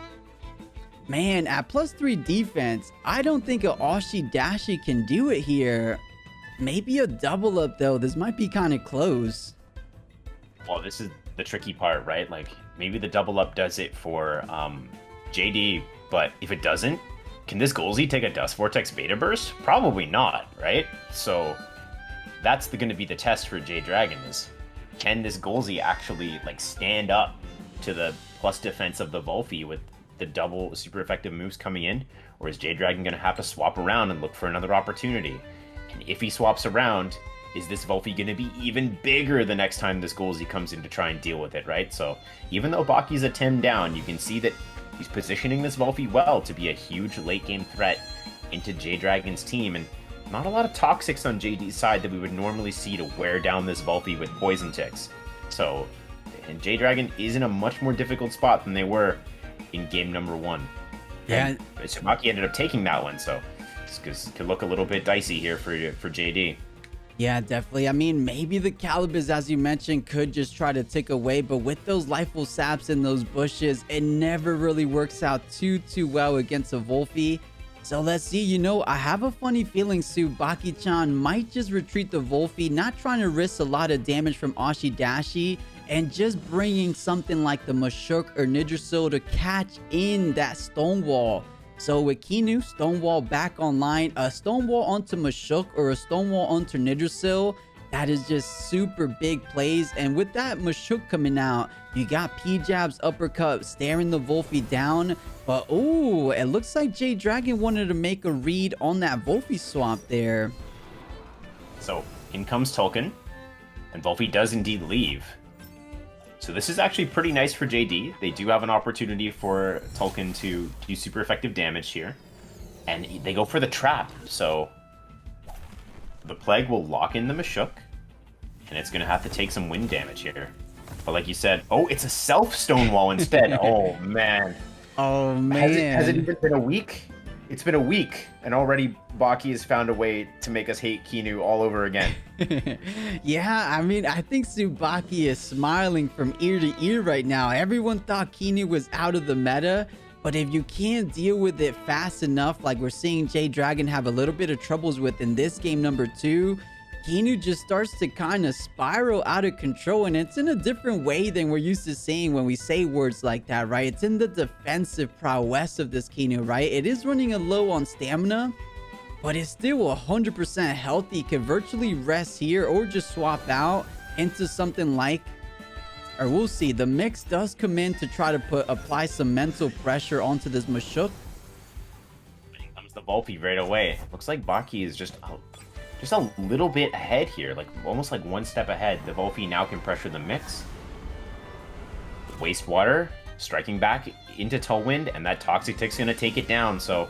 Man, at +3 defense, I don't think a Ashi Dashi can do it here. Maybe a double up though. This might be kind of close. Well, this is the tricky part, right? Like, maybe the double up does it for JD, but if it doesn't, can this 𝗂𝗪𝗃 take a Dust Vortex Beta Burst? Probably not, right? So that's going to be the test for 𝗧𝗪𝗪𝗛, is can this 𝗂𝗪𝗃 actually like stand up to the plus defense of the 𝗪𝗪𝗪 with the double super effective moves coming in, or is 𝗧𝗪𝗪𝗛 going to have to swap around and look for another opportunity? And if he swaps around, is this 𝗪𝗪𝗪 going to be even bigger the next time this 𝗂𝗪𝗃 comes in to try and deal with it, right? So even though Baki's a 10 down, you can see that he's positioning this 𝗪𝗪𝗪 well to be a huge late game threat into 𝗧𝗪𝗪𝗛's team, and not a lot of toxics on JD's side that we would normally see to wear down this 𝗪𝗪𝗪 with poison ticks. So, and 𝗧𝗪𝗪𝗛 is in a much more difficult spot than they were in game number 1. Yeah, and Tsubaki ended up taking that one, so this could look a little bit dicey here for JD. Yeah, definitely. I mean, maybe the 𝗬𝗏𝗶𝗴, as you mentioned, could just try to tick away, but with those Lifeful Saps in those bushes, it never really works out too well against a 𝗬𝗏𝗶. So let's see, you know, I have a funny feeling Tsubaki-chan might just retreat the 𝗬𝗏𝗶, not trying to risk a lot of damage from 𝗬𝗏𝗃, and just bringing something like the Machoke or Yggdrasil to catch in that Stonewall. So with Kinu, Stonewall back online, a Stonewall onto Machoke or a Stonewall onto Yggdrasil, that is just super big plays. And with that Machoke coming out, you got P-Jab's uppercut staring the 𝗬𝗏𝗶 down. But oh, it looks like 𝗧𝗵𝗵 wanted to make a read on that 𝗬𝗏𝗶 swap there. So in comes Tolkien, and 𝗬𝗏𝗶 does indeed leave. So this is actually pretty nice for JD. They do have an opportunity for Tolkien to do super effective damage here. And they go for the trap. So the Plague will lock in the Machoke. And it's going to have to take some wind damage here. But like you said, oh, it's a self-Stonewall instead. Oh, man. Oh, man. Has it even been a week? It's been a week, and already Baki has found a way to make us hate Kinu all over again. Yeah, I mean, I think Tsubaki is smiling from ear to ear right now. Everyone thought Kinu was out of the meta, but if you can't deal with it fast enough, like we're seeing 𝗧𝗵𝗵 have a little bit of troubles with in this game number 2, Kinu just starts to kind of spiral out of control, and it's in a different way than we're used to seeing when we say words like that, right? It's in the defensive prowess of this Kinu, right? It is running a low on stamina, but it's still 100% healthy, can virtually rest here or just swap out into something like, or we'll see, the mix does come in to try to apply some mental pressure onto this Machoke. Here comes the 𝗬𝗏𝗶 right away. Looks like Baki is just a little bit ahead here, like almost like one step ahead. The 𝗬𝗏𝗶 now can pressure the mix. Wastewater striking back into Talwinv, and that Toxic Tick's gonna take it down. So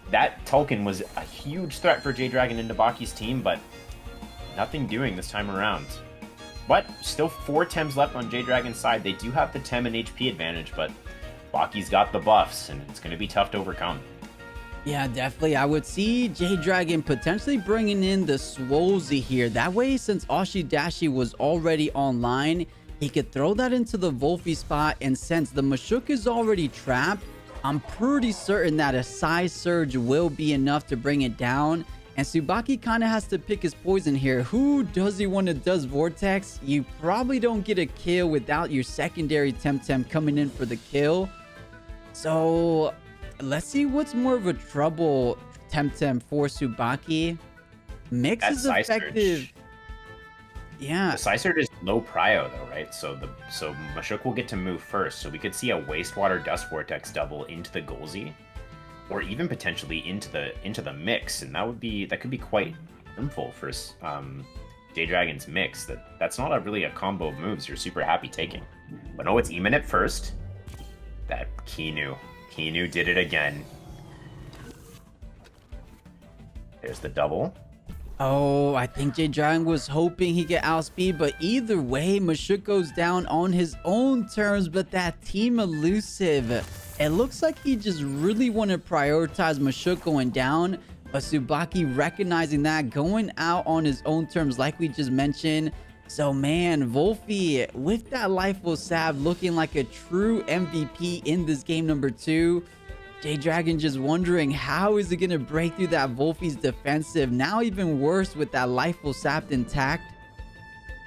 that Tolkien was a huge threat for 𝗧𝗵𝗵 into Baki's team, but nothing doing this time around. But still 4 Tems left on 𝗧𝗵𝗵's side. They do have the Tem and HP advantage, but Baki's got the buffs, and it's gonna be tough to overcome. Yeah, definitely. I would see 𝗧𝗵𝗵 potentially bringing in the 𝗧𝗲𝗺𝗁 here. That way, since 𝗧𝗏𝗃 was already online, he could throw that into the 𝗬𝗏𝗶 spot. And since the Machoke is already trapped, I'm pretty certain that a Size Surge will be enough to bring it down. And Tsubaki kind of has to pick his poison here. Who does he want to does Vortex? You probably don't get a kill without your secondary Temtem coming in for the kill. So let's see what's more of a trouble Temtem for Tsubaki. Mix is effective. Yeah. The Size Surge is low prio though, right? So Machoke will get to move first. So we could see a Wastewater Dust Vortex double into the 𝗬𝗁𝗃, or even potentially into the mix, and that could be quite harmful for 𝗧𝗵𝗵's mix. That's not really a combo of moves you're super happy taking. But no, it's 𝗵𝗵𝗵 first. That Kinu did it again. There's the double. Oh, I think 𝗧𝗵𝗵 was hoping he get outspeed, but either way, Machoke goes down on his own terms. But that Team Elusive, it looks like he just really want to prioritize Machoke going down, but Tsubaki recognizing that, going out on his own terms like we just mentioned. So man, 𝗬𝗏𝗶 with that Lifeful Sap looking like a true MVP in this game number 2. 𝗧𝗵𝗵 just wondering how is he gonna break through that 𝗬𝗏𝗶's defensive. Now even worse with that Lifeful Sap intact.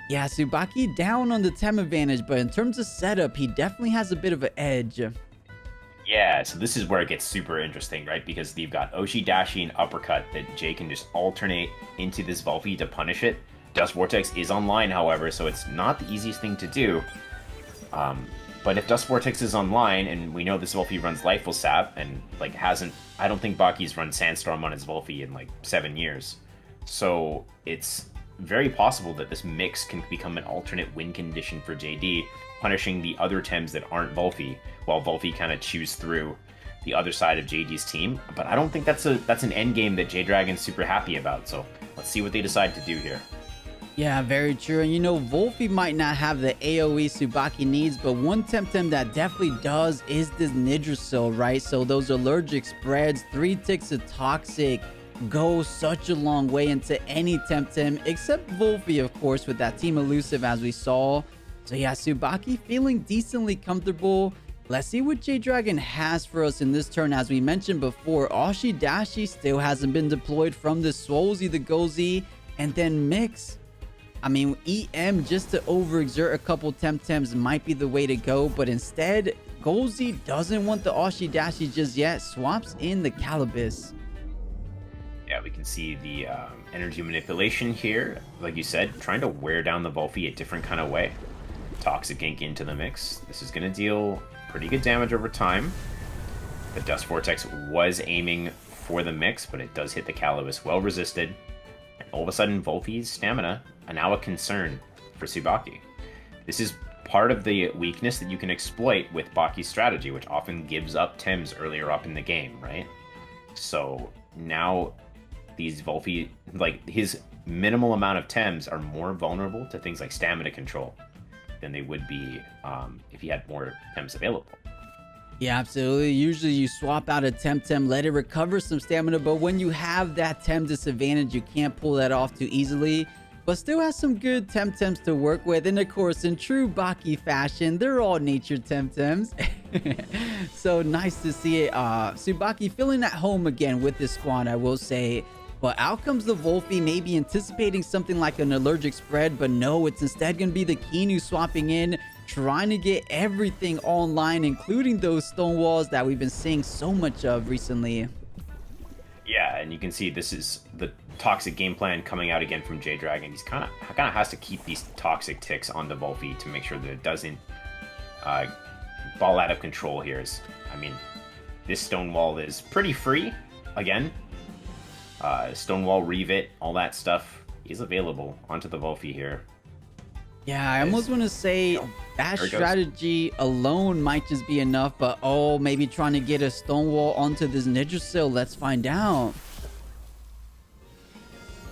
Yeah, Tsubaki down on the Tem advantage, but in terms of setup, he definitely has a bit of an edge. Yeah, so this is where it gets super interesting, right? Because you've got Oshi, Dashi, and Uppercut that Jay can just alternate into this 𝗬𝗏𝗶 to punish it. Dust Vortex is online, however, so it's not the easiest thing to do. But if Dust Vortex is online, and we know this 𝗬𝗏𝗶 runs Lifeful Sap, and I don't think Baki's run Sandstorm on his 𝗬𝗏𝗶 in like 7 years. So it's very possible that this mix can become an alternate win condition for JD, punishing the other Tems that aren't 𝗬𝗏𝗶, while 𝗬𝗏𝗶 kind of chews through the other side of JD's team. But I don't think that's an end game that 𝗧𝗵𝗵's super happy about. So let's see what they decide to do here. Yeah, very true. And you know, 𝗬𝗏𝗶 might not have the AoE Tsubaki needs, but one Temtem that definitely does is this Yggdrasil, right? So those allergic spreads, 3 ticks of toxic, go such a long way into any Temtem, except 𝗏𝗶𝗴, of course, with that Team Elusive as we saw. So yeah, Tsubaki feeling decently comfortable. Let's see what 𝗧𝗪𝗏 has for us in this turn. As we mentioned before, 𝗏𝗪𝗏𝗃 still hasn't been deployed from the 𝗬𝗏𝗺, the 𝗀𝗧𝗏, and then mix. I mean, EM just to overexert a couple Temtems might be the way to go, but instead, 𝗀𝗧𝗏 doesn't want the 𝗏𝗪𝗏𝗃 just yet, swaps in the 𝗬𝗶𝗃. Yeah, we can see the energy manipulation here. Like you said, trying to wear down the 𝗏𝗶𝗴 a different kind of way. Toxic Ink into the mix. This is going to deal pretty good damage over time. The Dust Vortex was aiming for the mix, but it does hit the 𝗂𝗫𝗃, well resisted. And all of a sudden, 𝗏𝗶𝗴's stamina are now a concern for Tsubaki. This is part of the weakness that you can exploit with Baki's strategy, which often gives up Tems earlier up in the game, right? So now these 𝗏𝗶𝗴, like his minimal amount of Tems, are more vulnerable to things like stamina control than they would be if he had more Tems available. Yeah, absolutely. Usually you swap out a Temtem, let it recover some stamina, but when you have that Tem disadvantage, you can't pull that off too easily. But still has some good Temtems to work with. And of course, in true Baki fashion, they're all nature Temtems. So nice to see it. Tsubaki feeling at home again with this squad, I will say. But out comes the 𝗏𝗏𝗏, maybe anticipating something like an allergic spread, but no, it's instead going to be the Kiinu swapping in, trying to get everything online, including those stone walls that we've been seeing so much of recently. Yeah, and you can see this is the toxic game plan coming out again from 𝗧𝗪𝗏. He's kind of has to keep these toxic ticks on the 𝗏𝗏𝗏 to make sure that it doesn't ball out of control here. I mean, this stone wall is pretty free again. Stonewall, 𝗬𝗵𝗏, all that stuff is available onto the 𝗏𝗏𝗏 here. Yeah, I almost want to say that strategy alone might just be enough, but oh, maybe trying to get a Stonewall onto this Yggdrasil. Let's find out.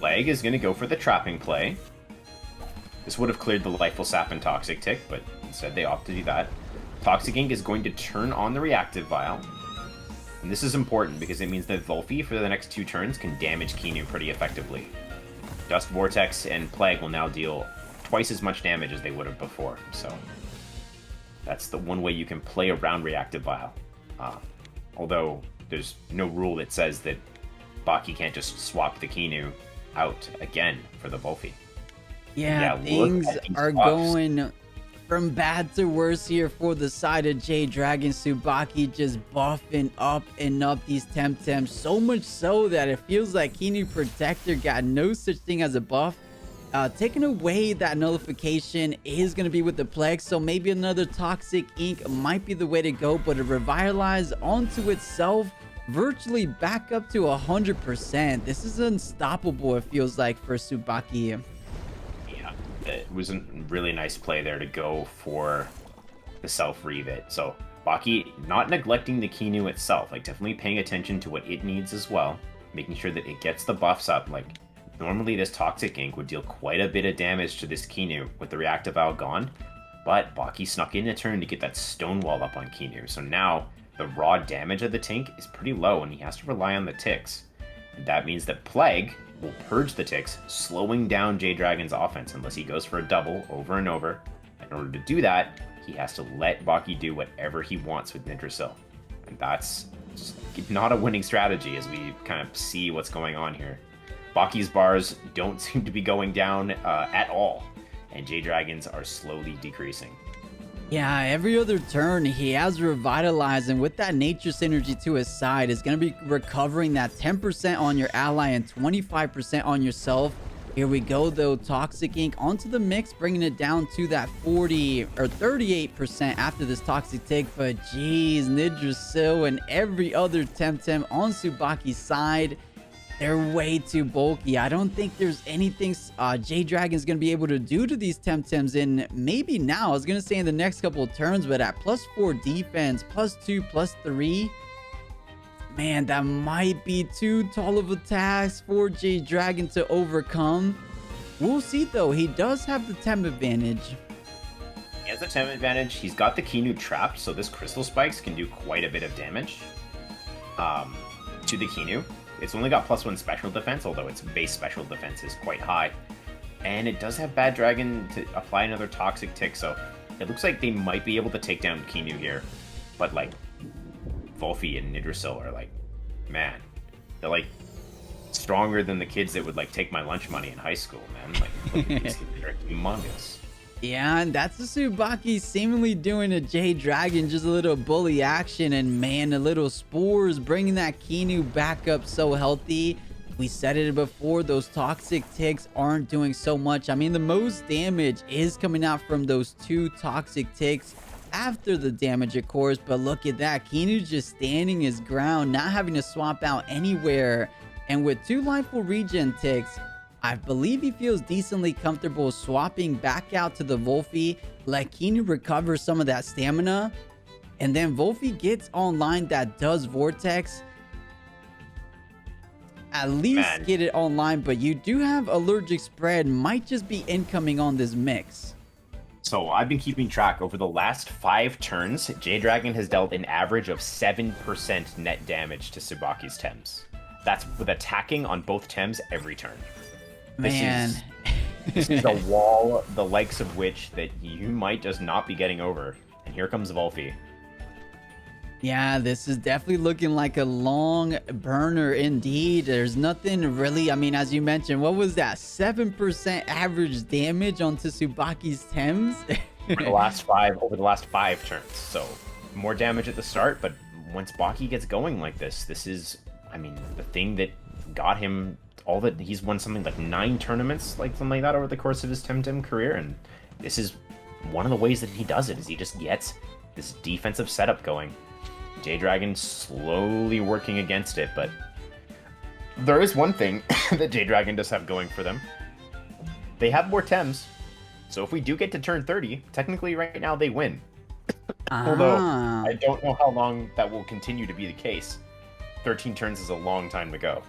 Leg is going to go for the trapping play. This would have cleared the Lifeful Sap and Toxic Tick, but instead they opt to do that. Toxic Ink is going to turn on the Reactive Vial. And this is important because it means that 𝗏𝗏𝗏 for the next 2 turns can damage Kiinu pretty effectively. Dust Vortex and Plague will now deal twice as much damage as they would have before, so that's the one way you can play around Reactive Vial. Although there's no rule that says that Baki can't just swap the Kiinu out again for the 𝗏𝗏𝗏. Yeah, things are going from bad to worse here for the side of 𝗧𝗪𝗏. Tsubaki just buffing up and up these Temtems, so much so that it feels like Kiinu Protector got no such thing as a buff. Taking away that nullification is going to be with the Plague, so maybe another Toxic Ink might be the way to go, but it revitalized onto itself, virtually back up to 100%. This is unstoppable, it feels like, for Tsubaki. Yeah, it was a really nice play there to go for the self-𝗬𝗏𝗏. So Baki not neglecting the Kiinu itself, like definitely paying attention to what it needs as well, making sure that it gets the buffs up. Like normally this Toxic Ink would deal quite a bit of damage to this Kiinu with the Reactive Vial gone, but Baki snuck in a turn to get that Stonewall up on Kiinu. So now the raw damage of the Tink is pretty low and he has to rely on the ticks. And that means that Plague will purge the ticks, slowing down 𝗧𝗪𝗏's offense unless he goes for a double over and over. In order to do that, he has to let Baki do whatever he wants with Yggdrasil. And that's just not a winning strategy as we kind of see what's going on here. Baki's bars don't seem to be going down at all, and 𝗧𝗪𝗏's are slowly decreasing. Yeah, every other turn he has revitalized, and with that nature synergy to his side, is going to be recovering that 10% on your ally and 25% on yourself. Here we go though, Toxic Ink onto the mix, bringing it down to that 40 or 38% after this Toxic Tick. But geez, Yggdrasil and every other Temtem on Tsubaki's side, they're way too bulky. I don't think there's anything 𝗧𝗪𝗏 is going to be able to do to these Temtems in maybe now. I was going to say in the next couple of turns, but at +4 defense, +2, +3, man, that might be too tall of a task for 𝗧𝗪𝗏 to overcome. We'll see though. He does have the Tem advantage. He has the Tem advantage. He's got the Kiinu trapped, so this Crystal Spikes can do quite a bit of damage to the Kiinu, It's only got +1 special defense, although its base special defense is quite high. And it does have Bad Dragon to apply another Toxic Tick, so it looks like they might be able to take down Kinu here. But, like, Volfi and Nidrasil are, like, man, they're, like, stronger than the kids that would, like, take my lunch money in high school, man. Like, these kids are humongous. Yeah, and that's a Tsubaki seemingly doing a J-Dragon, just a little bully action, and man, the little spores bringing that Kinu back up so healthy. We said it before, those toxic ticks aren't doing so much. I mean, the most damage is coming out from those 2 toxic ticks after the damage, of course, but look at that. Kinu just standing his ground, not having to swap out anywhere. And with 2 lifeful regen ticks, I believe he feels decently comfortable swapping back out to the Volfi, let Kinu recover some of that stamina, and then Volfi gets online that does Vortex. At least get it online, but you do have allergic spread, might just be incoming on this mix. So I've been keeping track. Over the last 5 turns, J-Dragon has dealt an average of 7% net damage to Tsubaki's Tems. That's with attacking on both Tems every turn. Man. This is a wall, the likes of which that you might just not be getting over. And here comes Volfi. Yeah, this is definitely looking like a long burner indeed. There's nothing really, I mean, as you mentioned, what was that? 7% average damage on Tsubaki's Tems? over the last 5 turns. So more damage at the start, but once Baki gets going like this is, I mean, the thing that got him all that. He's won something like 9 tournaments, like something like that, over the course of his Temtem career, and this is one of the ways that he does it, is he just gets this defensive setup going. J-Dragon slowly working against it, but there is one thing that J-Dragon does have going for them. They have more Tems, so if we do get to turn 30, technically right now they win. Although, I don't know how long that will continue to be the case. 13 turns is a long time to go.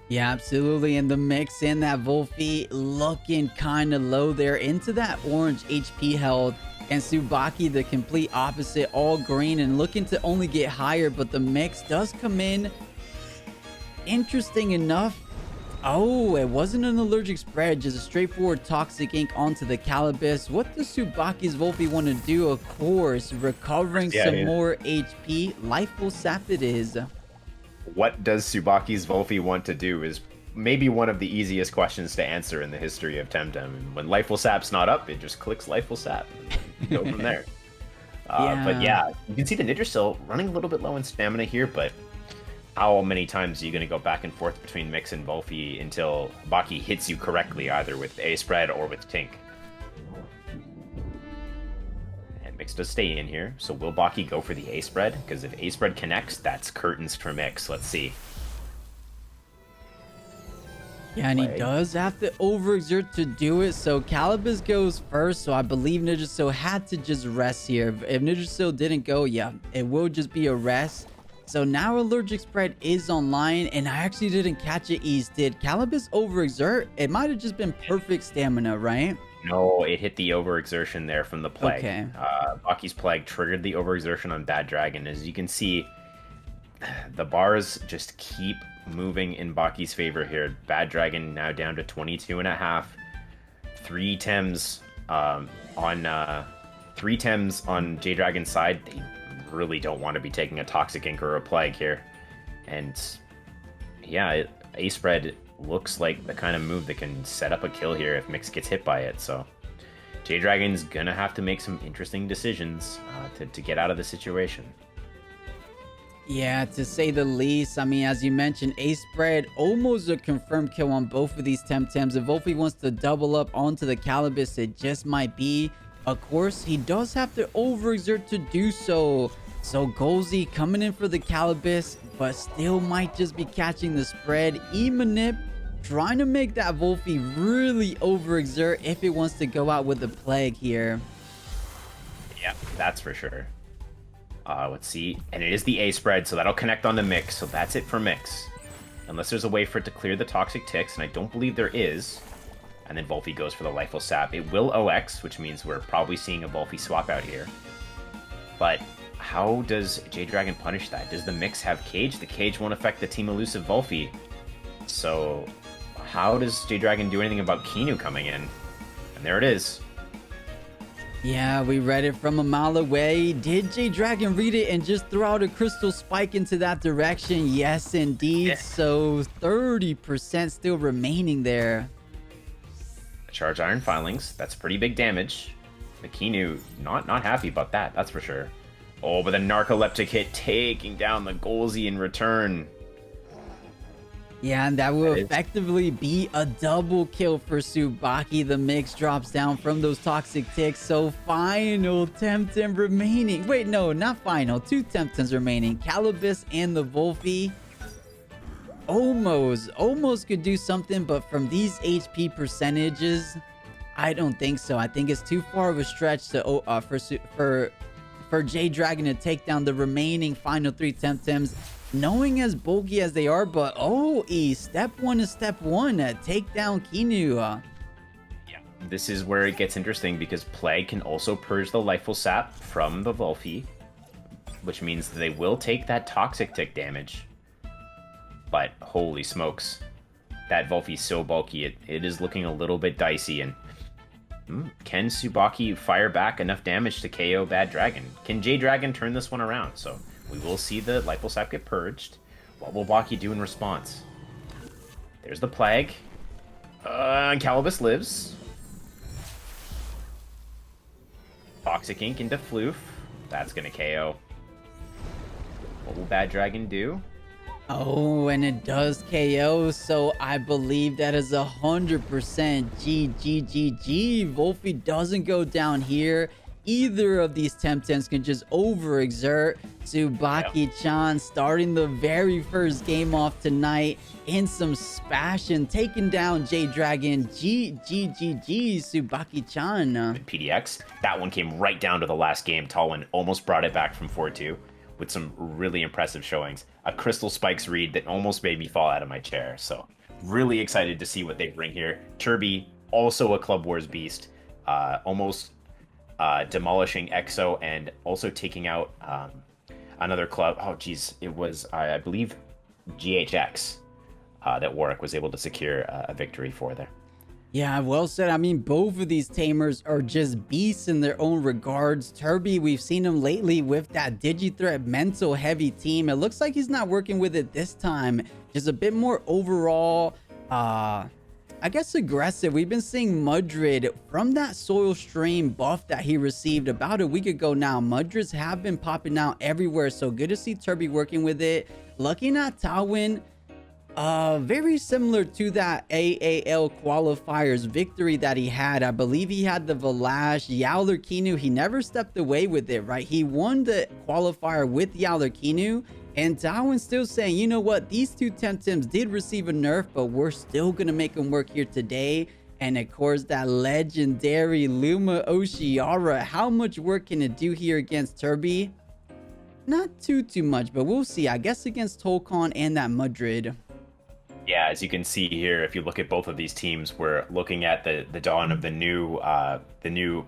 Yeah, absolutely. And the mix in that Volfi looking kind of low there into that orange HP health. And Tsubaki, the complete opposite, all green and looking to only get higher. But the mix does come in interesting enough. Oh, it wasn't an allergic spread, just a straightforward toxic ink onto the 𝗂𝗶𝗆. What does Tsubaki's Volfi want to do? Of course, recovering some more HP. Lifeful Sap it is. What does Tsubaki's Volfi want to do is maybe one of the easiest questions to answer in the history of Temtem. And when Lifeful Sap's not up, it just clicks Lifeful Sap and go from there. But yeah, you can see the Nidrasil running a little bit low in stamina here, but how many times are you going to go back and forth between Mix and Volfi until Baki hits you correctly, either with A spread or with Tink? And Mix does stay in here, so will Baki go for the A spread? Because if A spread connects, that's curtains for Mix. Let's see. Yeah, and he does have to overexert to do it. So 𝗂𝗶𝗆 goes first. So I believe Nidrasil had to just rest here. If Nidrasil didn't go, yeah, it will just be a rest. So now allergic spread is online, and I actually didn't catch it. East did 𝗂𝗶𝗆's overexert? It might have just been perfect stamina, right? No, it hit the overexertion there from the plague. Okay. Baki's plague triggered the overexertion on Bad Dragon. As you can see, the bars just keep moving in Baki's favor here. Bad Dragon now down to 22.5. 3 Tems on 3 Tems on J-Dragon's side. They really don't want to be taking a Toxic Ink or a Plague here. And yeah, A spread looks like the kind of move that can set up a kill here if Mix gets hit by it. So J-Dragon's gonna have to make some interesting decisions to get out of the situation. Yeah, to say the least. I mean, as you mentioned, A spread almost a confirmed kill on both of these Temtems. If Volfi wants to double up onto the 𝗂𝗶𝗆, it just might be. Of course, he does have to overexert to do so. So 𝗂𝗫𝗍 coming in for the 𝗂𝗂𝗶𝗆, but still might just be catching the spread. 𝗍𝗵𝗶 trying to make that Volfi really overexert if it wants to go out with the plague here. Yeah, that's for sure. Let's see. And it is the A spread, so that'll connect on the Mix. So that's it for Mix. Unless there's a way for it to clear the toxic ticks, and I don't believe there is. And then Volfi goes for the Lifeful Sap. It will OX, which means we're probably seeing a Volfi swap out here. But how does J-Dragon punish that? Does the Mix have Cage? The Cage won't affect the Team Elusive Volfi. So how does J-Dragon do anything about Kinu coming in? And there it is. Yeah, we read it from a mile away. Did J-Dragon read it and just throw out a crystal spike into that direction? Yes, indeed. Yeah. So 30% still remaining there. Charge Iron Filings. That's pretty big damage. The Kinu not happy about that, that's for sure. Oh, but the Narcoleptic hit taking down the 𝗂𝗄𝗄 in return. Yeah, and that will effectively be a double kill for Tsubaki. The mix drops down from those toxic ticks. So final Temtem remaining. Wait, no, not final. 2 Temtems remaining. 𝗂𝗶𝗆 and the 𝗂𝗶𝗶. Almost could do something, but from these HP percentages, I don't think so. I think it's too far of a stretch to for J-Dragon to take down the remaining final 3 Temtems, knowing as bulky as they are. But step 1 is step 1. Take down Kinu. Yeah, this is where it gets interesting because Plague can also purge the Lifeful Sap from the 𝗂𝗶𝗆, which means they will take that toxic tick damage. But holy smokes, that 𝗂𝗶𝗆 is so bulky, it is looking a little bit dicey. And can Tsubaki fire back enough damage to KO Bad Dragon? Can J-Dragon turn this one around? So we will see the Lifeful Sap get purged. What will Baki do in response? There's the Plague. 𝗂𝗏𝗆 lives. Toxic Ink into Floof. That's going to KO. What will Bad Dragon do? Oh, and it does KO, so I believe that is 100% GG. 𝗂𝗶𝗆 doesn't go down here. Either of these Temtems can just overexert. Tsubaki-chan starting the very first game off tonight in some spashin', taking down J-Dragon. GG, Tsubaki-chan. PDX, that one came right down to the last game. Talwinv almost brought it back from 4-2 with some really impressive showings. A Crystal Spikes read that almost made me fall out of my chair. So really excited to see what they bring here. Turbi, also a Club Wars beast, almost demolishing EXO and also taking out another club. Oh geez, it was I believe GHX that Warwick was able to secure a victory for there. Yeah, well said. I mean, both of these tamers are just beasts in their own regards. Turbi, we've seen him lately with that Digithreat mental heavy team. It looks like he's not working with it this time. Just a bit more overall, I guess aggressive. We've been seeing Mudrid from that Soil Stream buff that he received about a week ago now. Mudrids have been popping out everywhere, so good to see Turbi working with it. Looking at Talwinv, very similar to that AAL qualifiers victory that he had. I believe he had the 𝗏𝗏, Yowler Kinu. He never stepped away with it, right? He won the qualifier with Yowler Kinu, and Talwinv still saying, you know what? These 2 Temtems did receive a nerf, but we're still going to make them work here today. And of course, that legendary Luma Oshiara. How much work can it do here against Turbi? Not too much, but we'll see. I guess against Tolkon and that Mudrid. Yeah, as you can see here, if you look at both of these teams, we're looking at the dawn of the new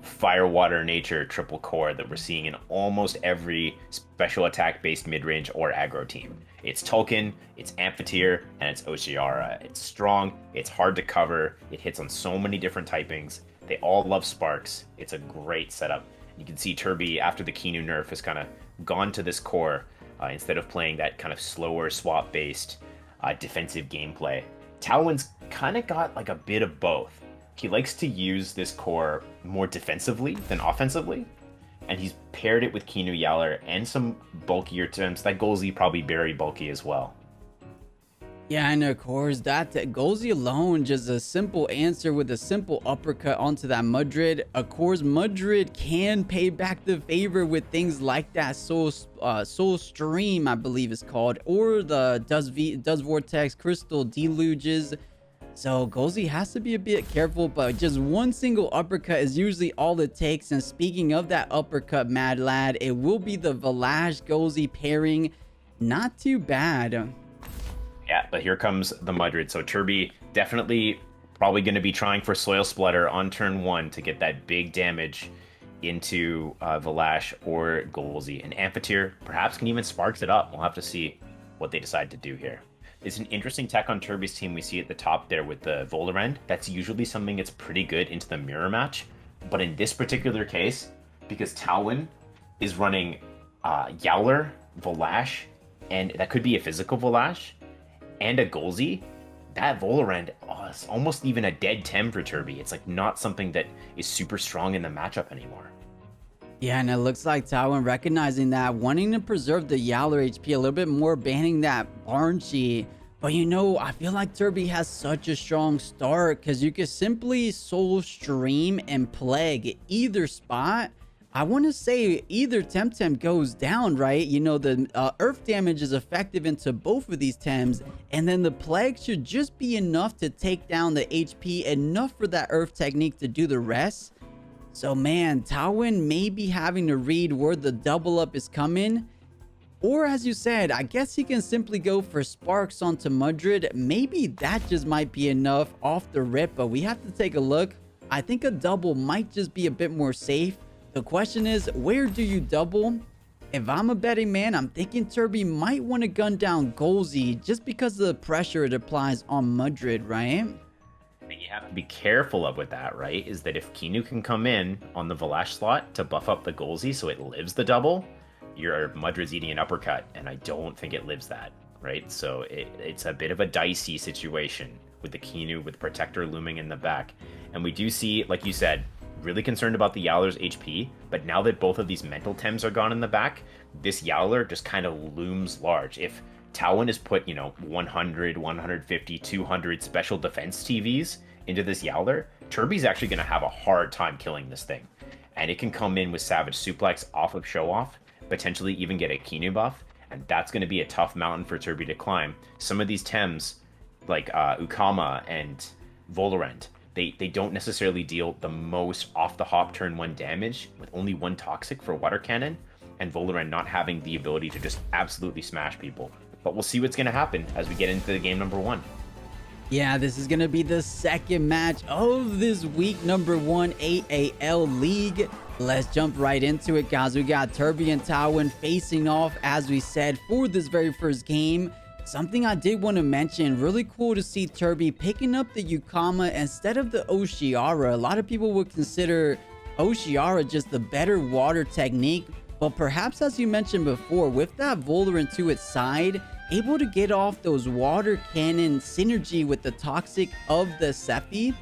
fire, water, nature triple core that we're seeing in almost every special attack based mid-range or aggro team. It's Tolkien, it's 𝗵𝗏𝗆, and it's Oshiara. It's strong, it's hard to cover, it hits on so many different typings. They all love sparks. It's a great setup. You can see Turbi, after the Kinu nerf, has kind of gone to this core instead of playing that kind of slower swap based defensive gameplay. Talwinv's kind of got like a bit of both. He likes to use this core more defensively than offensively, and he's paired it with Kinu Yowler and some bulkier terms. That 𝗂𝗄𝗆 probably very bulky as well. Yeah, and of course, that 𝗂𝗄𝗆 alone, just a simple answer with a simple uppercut onto that Mudrid. Of course, Mudrid can pay back the favor with things like that Soul Stream, I believe it's called, or the does Vortex Crystal Deluges. So 𝗂𝗄𝗆 has to be a bit careful, but just one single uppercut is usually all it takes. And speaking of that uppercut, Mad Lad, it will be the 𝗏𝗏 𝗂𝗄𝗆 pairing. Not too bad. Yeah, but here comes the Mudrid. So Turbi definitely probably going to be trying for Soil Splutter on turn 1 to get that big damage into 𝗏𝗏 or 𝗂𝗄𝗆. And 𝗵𝗏𝗆 perhaps can even sparks it up. We'll have to see what they decide to do here. It's an interesting tech on Turbi's team. We see at the top there with the Volorend. That's usually something that's pretty good into the mirror match. But in this particular case, because Talwin is running Yowler, Volash, and that could be a physical Volash, and a 𝗂𝗍𝗪, that Volorend, it's almost even a dead Tem for Turbi. It's like not something that is super strong in the matchup anymore. Yeah, and it looks like Talwin recognizing that, wanting to preserve the Yowler HP a little bit more, banning that 𝗧𝗵𝗵𝗶𝗴. But you know, I feel like Turbi has such a strong start because you can simply Soul Stream and Plague either spot. I want to say either Temtem goes down, right? You know, the earth damage is effective into both of these Tems, and then the Plague should just be enough to take down the HP, enough for that earth technique to do the rest. So man, Talwin may be having to read where the double up is coming. Or as you said, I guess he can simply go for Sparks onto Mudred. Maybe that just might be enough off the rip, but we have to take a look. I think a double might just be a bit more safe. The question is, where do you double? If I'm a betting man, I'm thinking Turbi might want to gun down 𝗂𝗍𝗪 just because of the pressure it applies on Mudred, right? And you have to be careful of with that, right? Is that if Kinu can come in on the Volash slot to buff up the 𝗂𝗍𝗪 so it lives the double, your Mudred's eating an uppercut, and I don't think it lives that, right? So it's a bit of a dicey situation with the Kinu with Protector looming in the back. And we do see, like you said, really concerned about the Yowler's HP, but now that both of these mental Tems are gone in the back, this Yowler just kind of looms large. If Talwin has put, 100, 150, 200 special defense TVs into this Yowler, Turbi's actually going to have a hard time killing this thing. And it can come in with Savage Suplex off of Show Off, potentially even get a Kinu buff, and that's going to be a tough mountain for Turbi to climb. Some of these Tems, like 𝗬𝗂𝗪 and Volorend, they don't necessarily deal the most off the hop turn 1 damage with only 1 toxic for Water Cannon, and Volorend not having the ability to just absolutely smash people. But we'll see what's going to happen as we get into the game number 1. Yeah, this is going to be the second match of this week number 1 AAL League. Let's jump right into it, guys. We got Turbi and Talwin facing off, as we said, for this very first game. Something I did want to mention, really cool to see Turbi picking up the 𝗬𝗂𝗪 instead of the 𝗬𝗧𝗪𝗺. A lot of people would consider 𝗬𝗧𝗪𝗺 just the better water technique, but perhaps, as you mentioned before, with that Volorend to its side, able to get off those water cannon synergy with the toxic of the 𝗧𝗵𝗵𝗶𝗴,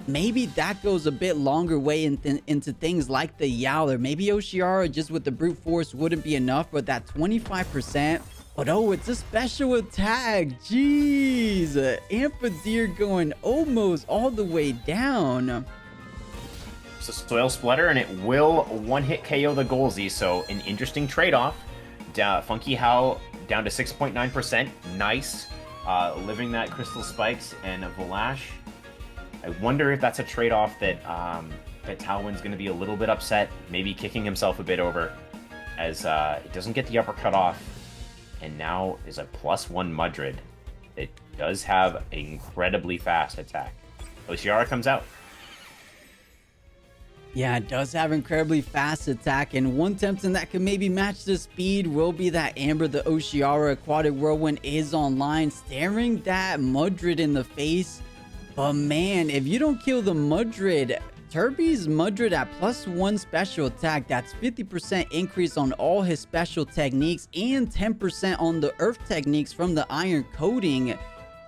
maybe that goes a bit longer way into things like the Yowler. Maybe 𝗬𝗧𝗪𝗺 just with the brute force wouldn't be enough, but that 25%. But oh, it's a special attack. Jeez, 𝗵𝗵𝗆𝗇r going almost all the way down. So Soil Splitter, and it will one-hit KO the 𝗂𝗍𝗪, so an interesting trade-off. Funky How down to 6.9%. Nice. Living that Crystal Spikes and a Volash. I wonder if that's a trade-off that Talwin's going to be a little bit upset, maybe kicking himself a bit over, as it doesn't get the uppercut off, and now is a +1 Mudred. It does have an incredibly fast attack. 𝗬𝗧𝗪𝗺 comes out. Yeah, it does have incredibly fast attack, and one Temtem that can maybe match the speed will be that Amber. The 𝗬𝗧𝗪𝗺 Aquatic Whirlwind is online, staring that Mudred in the face. But man, if you don't kill the Mudred, Turbi's Mudred at +1 special attack, that's 50% increase on all his special techniques and 10% on the earth techniques from the iron coating,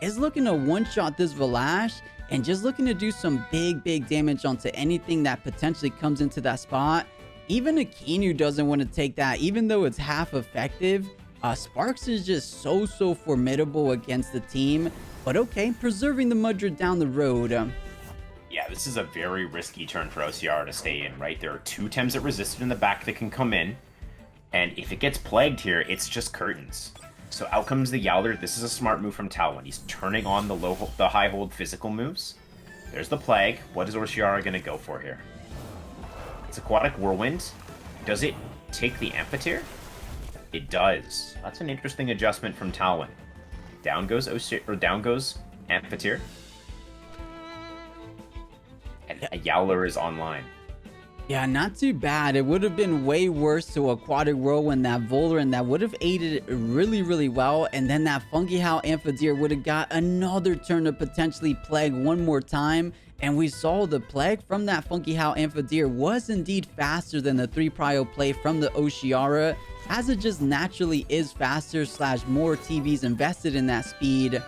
is looking to one-shot this Volash and just looking to do some big damage onto anything that potentially comes into that spot. Even a Kinu doesn't want to take that, even though it's half effective. Sparks is just so formidable against the team. But okay, preserving the Mudred down the road. Yeah, this is a very risky turn for 𝗬𝗧𝗪𝗺 to stay in, right? There are 2 Tems that resisted in the back that can come in, and if it gets plagued here, it's just curtains. So out comes the Yowler. This is a smart move from Talwin. He's turning on the high hold physical moves. There's the Plague. What is 𝗬𝗧𝗪𝗺 going to go for here? It's Aquatic Whirlwind. Does it take the 𝗵𝗵𝗆𝗇r? It does. That's an interesting adjustment from Talwin. Down goes 𝗵𝗵𝗆𝗇r. And a Yowler is online. Yeah, not too bad. It would have been way worse to Aquatic Whirlwind, that Voldaren that would have aided it really, really well. And then that 𝗂𝗵𝗆 would have got another turn to potentially Plague one more time. And we saw the Plague from that 𝗂𝗵𝗆 was indeed faster than the 3 prio play from the Oceara, as it just naturally is faster / more TVs invested in that speed.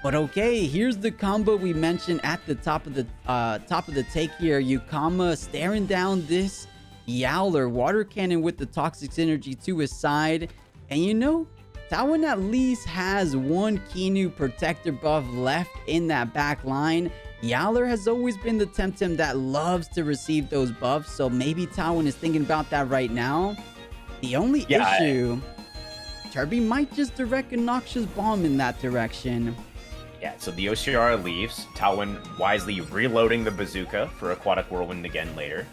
But okay, here's the combo we mentioned at the top of the take here. 𝗂𝗏 staring down this Yowler water cannon with the toxic synergy to his side. And you know, Talwin at least has one Keanu protector buff left in that back line. Yowler has always been the Temtem that loves to receive those buffs, so maybe Talwin is thinking about that right now. The only issue, Turbi might just direct a Noxious Bomb in that direction. Yeah, so the Oceara leaves, Talwin wisely reloading the bazooka for Aquatic Whirlwind again later.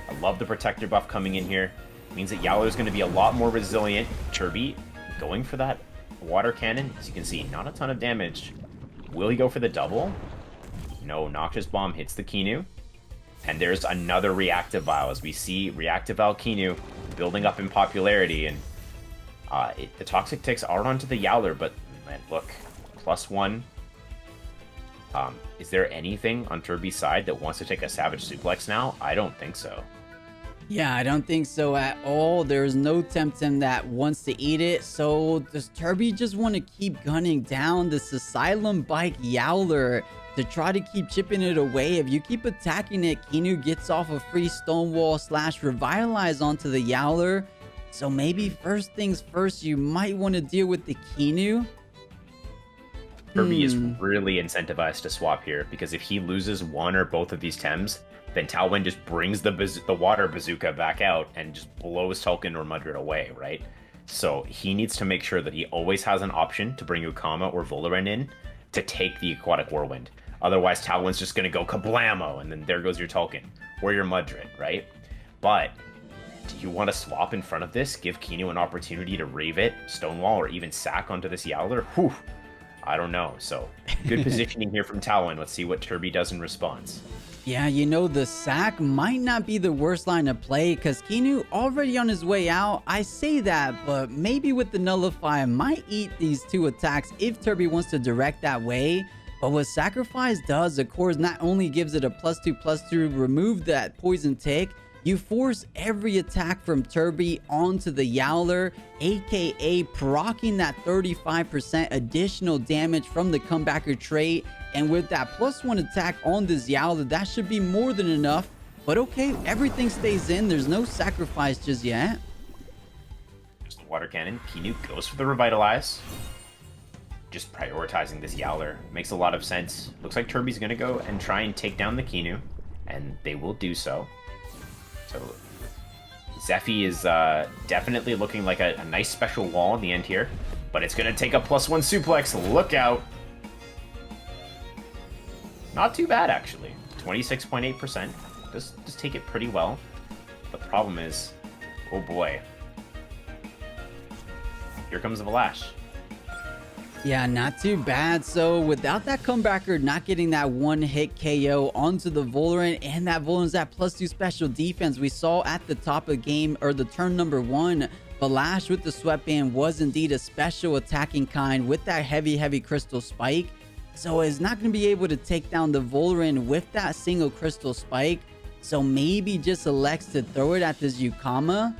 I love the protector buff coming in here. It means that Yowler is going to be a lot more resilient. Turbi going for that water cannon. As you can see, not a ton of damage. Will he go for the double? No, Noxious Bomb hits the Keanu. And there's another Reactive Vial, as we see Reactive Vial Keanu building up in popularity. And the Toxic Ticks are onto the Yowler, but man, look, +1. Is there anything on Turbi's side that wants to take a Savage Suplex now? I don't think so. Yeah, I don't think so at all. There's no Temtem that wants to eat it. So does Turbi just want to keep gunning down this Asylum Bike Yowler to try to keep chipping it away? If you keep attacking it, Keanu gets off a free Stonewall / Revitalize onto the Yowler. So maybe first things first, you might want to deal with the Keanu. Turbi is really incentivized to swap here, because if he loses one or both of these Tems, then Talwin just brings the water bazooka back out and just blows Tolkien or Mudred away, right? So he needs to make sure that he always has an option to bring 𝗂𝗏 or Voldaren in to take the Aquatic Whirlwind. Otherwise, Talwin's just going to go kablamo, and then there goes your Tolkien or your Mudred, right? But do you want to swap in front of this? Give Keanu an opportunity to Rave it, Stonewall, or even sack onto this Yowler? Whew. I don't know. So good positioning here from Talwin. Let's see what Turbi does in response. Yeah, you know, the sack might not be the worst line of play, because Keanu already on his way out. I say that, but maybe with the Nullify might eat these 2 attacks if Turbi wants to direct that way. But what Sacrifice does, of course, not only gives it a +2/+2, remove that poison tick, you force every attack from Turbi onto the Yowler, aka proccing that 35% additional damage from the comebacker trait. And with that +1 attack on this Yowler, that should be more than enough. But okay, everything stays in. There's no sacrifice just yet. There's the water cannon. Keanu goes for the Revitalize. Just prioritizing this Yowler. Makes a lot of sense. Looks like Turbi's going to go and try and take down the Keanu. And they will do so. So 𝗧𝗵𝗆 is definitely looking like a nice special wall in the end here. But it's going to take a +1 suplex. Look out. Not too bad, actually. 26.8%. Does take it pretty well. The problem is, oh boy. Here comes 𝗏𝗏. Yeah, not too bad. So without that comebacker not getting that one-hit KO onto the Voldaren, and that Voldaren that +2 special defense we saw at the top of game, or the turn number 1, 𝗏𝗏 with the sweatband was indeed a special attacking kind with that heavy crystal spike. So it's not going to be able to take down the Voldaren with that single crystal spike. So maybe just elects to throw it at this 𝗂𝗏.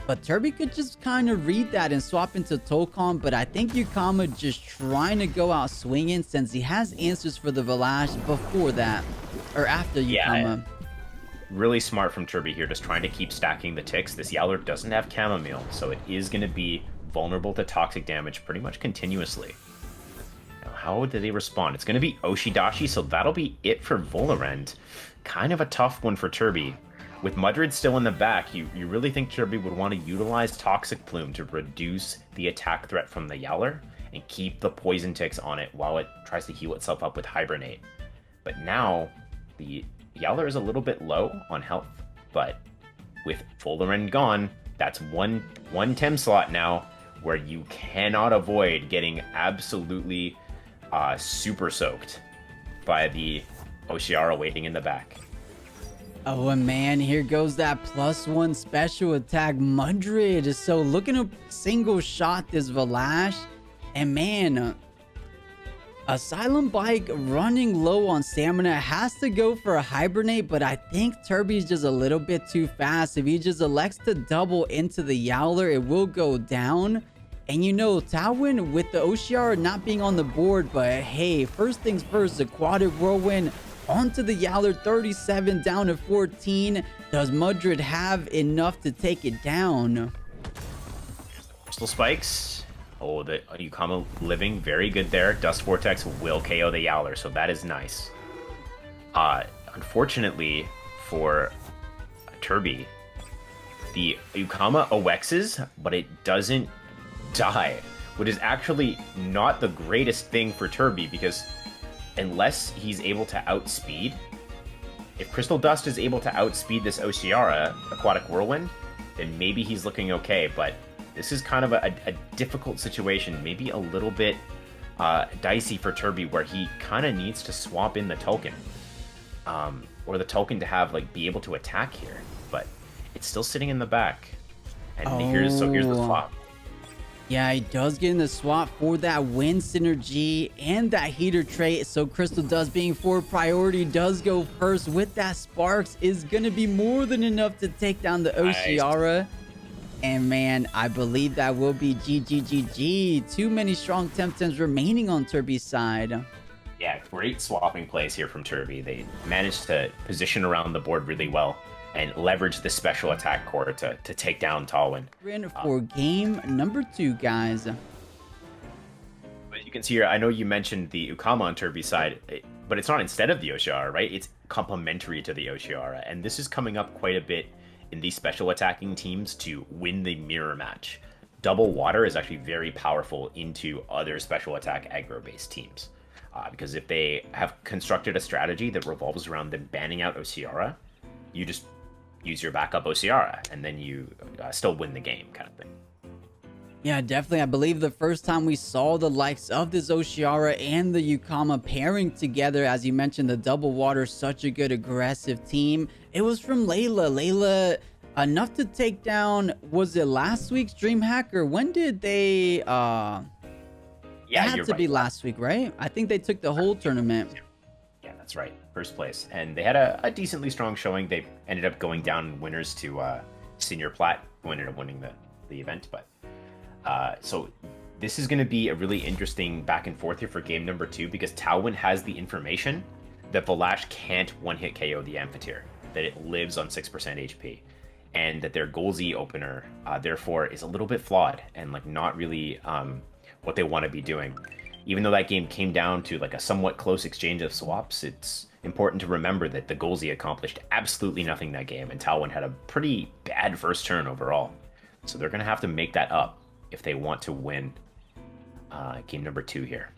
But Turbi could just kind of read that and swap into Tolkien, but I think 𝗂𝗏 just trying to go out swinging, since he has answers for the 𝗏𝗏 before that, or after 𝗂𝗏. Yeah, really smart from Turbi here, just trying to keep stacking the ticks. This Yowler doesn't have Chamomile, so it is going to be vulnerable to toxic damage pretty much continuously. Now, how did they respond? It's going to be Oshidashi, so that'll be it for Voldaren. Kind of a tough one for Turbi. With Mudred still in the back, you really think Turbi would want to utilize Toxic Plume to reduce the attack threat from the Yowler and keep the poison ticks on it while it tries to heal itself up with Hibernate. But now, the Yowler is a little bit low on health, but with Voldaren gone, that's one Tem slot now where you cannot avoid getting absolutely super soaked by the Oceara waiting in the back. Oh, and man, here goes that +1 special attack Madrid. So looking to single shot this 𝗏𝗏. And man, Asylum Bike running low on stamina has to go for a hibernate, but I think Turbi's just a little bit too fast. If he just elects to double into the Yowler, it will go down. And you know, Talwinv with the Oceara not being on the board, but hey, first things first, the Aquatic Whirlwind onto the Yowler, 37 down to 14. Does Madrid have enough to take it down? Crystal Spikes. Oh, the 𝗬𝗏𝗃 living very good there. Dust Vortex will KO the Yowler, so that is nice. Unfortunately for Turbi, the 𝗬𝗏𝗃 OXs, but it doesn't die, which is actually not the greatest thing for Turbi, because unless he's able to outspeed, if Crystal Dust is able to outspeed this Oceara, Aquatic Whirlwind, then maybe he's looking okay, but this is kind of a difficult situation, maybe a little bit dicey for Turbi, where he kind of needs to swap in the token, or the token to have be able to attack here, but it's still sitting in the back. And here's the swap. Yeah, he does get in the swap for that wind synergy and that heater trait. So Crystal Dust being forward priority does go first with that Sparks is gonna be more than enough to take down the Oceara. And man, I believe that will be GGGG. Too many strong Temtems remaining on Turbi's side. Yeah, great swapping plays here from Turbi. They managed to position around the board really well and leverage the special attack core to take down Talwinv. We're in for game number 2, guys. But you can see here, I know you mentioned the 𝗬𝗏𝗃 on Turbi's side, but it's not instead of the Oceara, right? It's complementary to the Oceara, and this is coming up quite a bit in these special attacking teams to win the mirror match. Double water is actually very powerful into other special attack aggro-based teams. Because if they have constructed a strategy that revolves around them banning out Oceara, you just use your backup Oceara, and then you still win the game, kind of thing. Yeah, definitely. I believe the first time we saw the likes of this Oceara and the 𝗬𝗏𝗃 pairing together, as you mentioned, the double water, such a good aggressive team. It was from 𝗧𝗓𝗏. 𝗧𝗓𝗏 enough to take down, was it last week's DreamHack, or when did they Yeah, it had to be last week, right? I think they took the whole tournament. Yeah, that's right. First place. And they had a decently strong showing. They ended up going down winners to Senior Plat, who ended up winning the event. But so this is going to be a really interesting back and forth here for game number 2, because Talwinv has the information that 𝗏𝗏 can't one-hit KO the 𝗬𝗏𝗃, that it lives on 6% HP, and that their 𝗬𝗀𝗎 opener therefore is a little bit flawed and not really what they want to be doing. Even though that game came down to a somewhat close exchange of swaps, it's important to remember that the 𝗬𝗀𝗎 accomplished absolutely nothing that game, and Talwinv had a pretty bad first turn overall. So they're going to have to make that up if they want to win game number 2 here.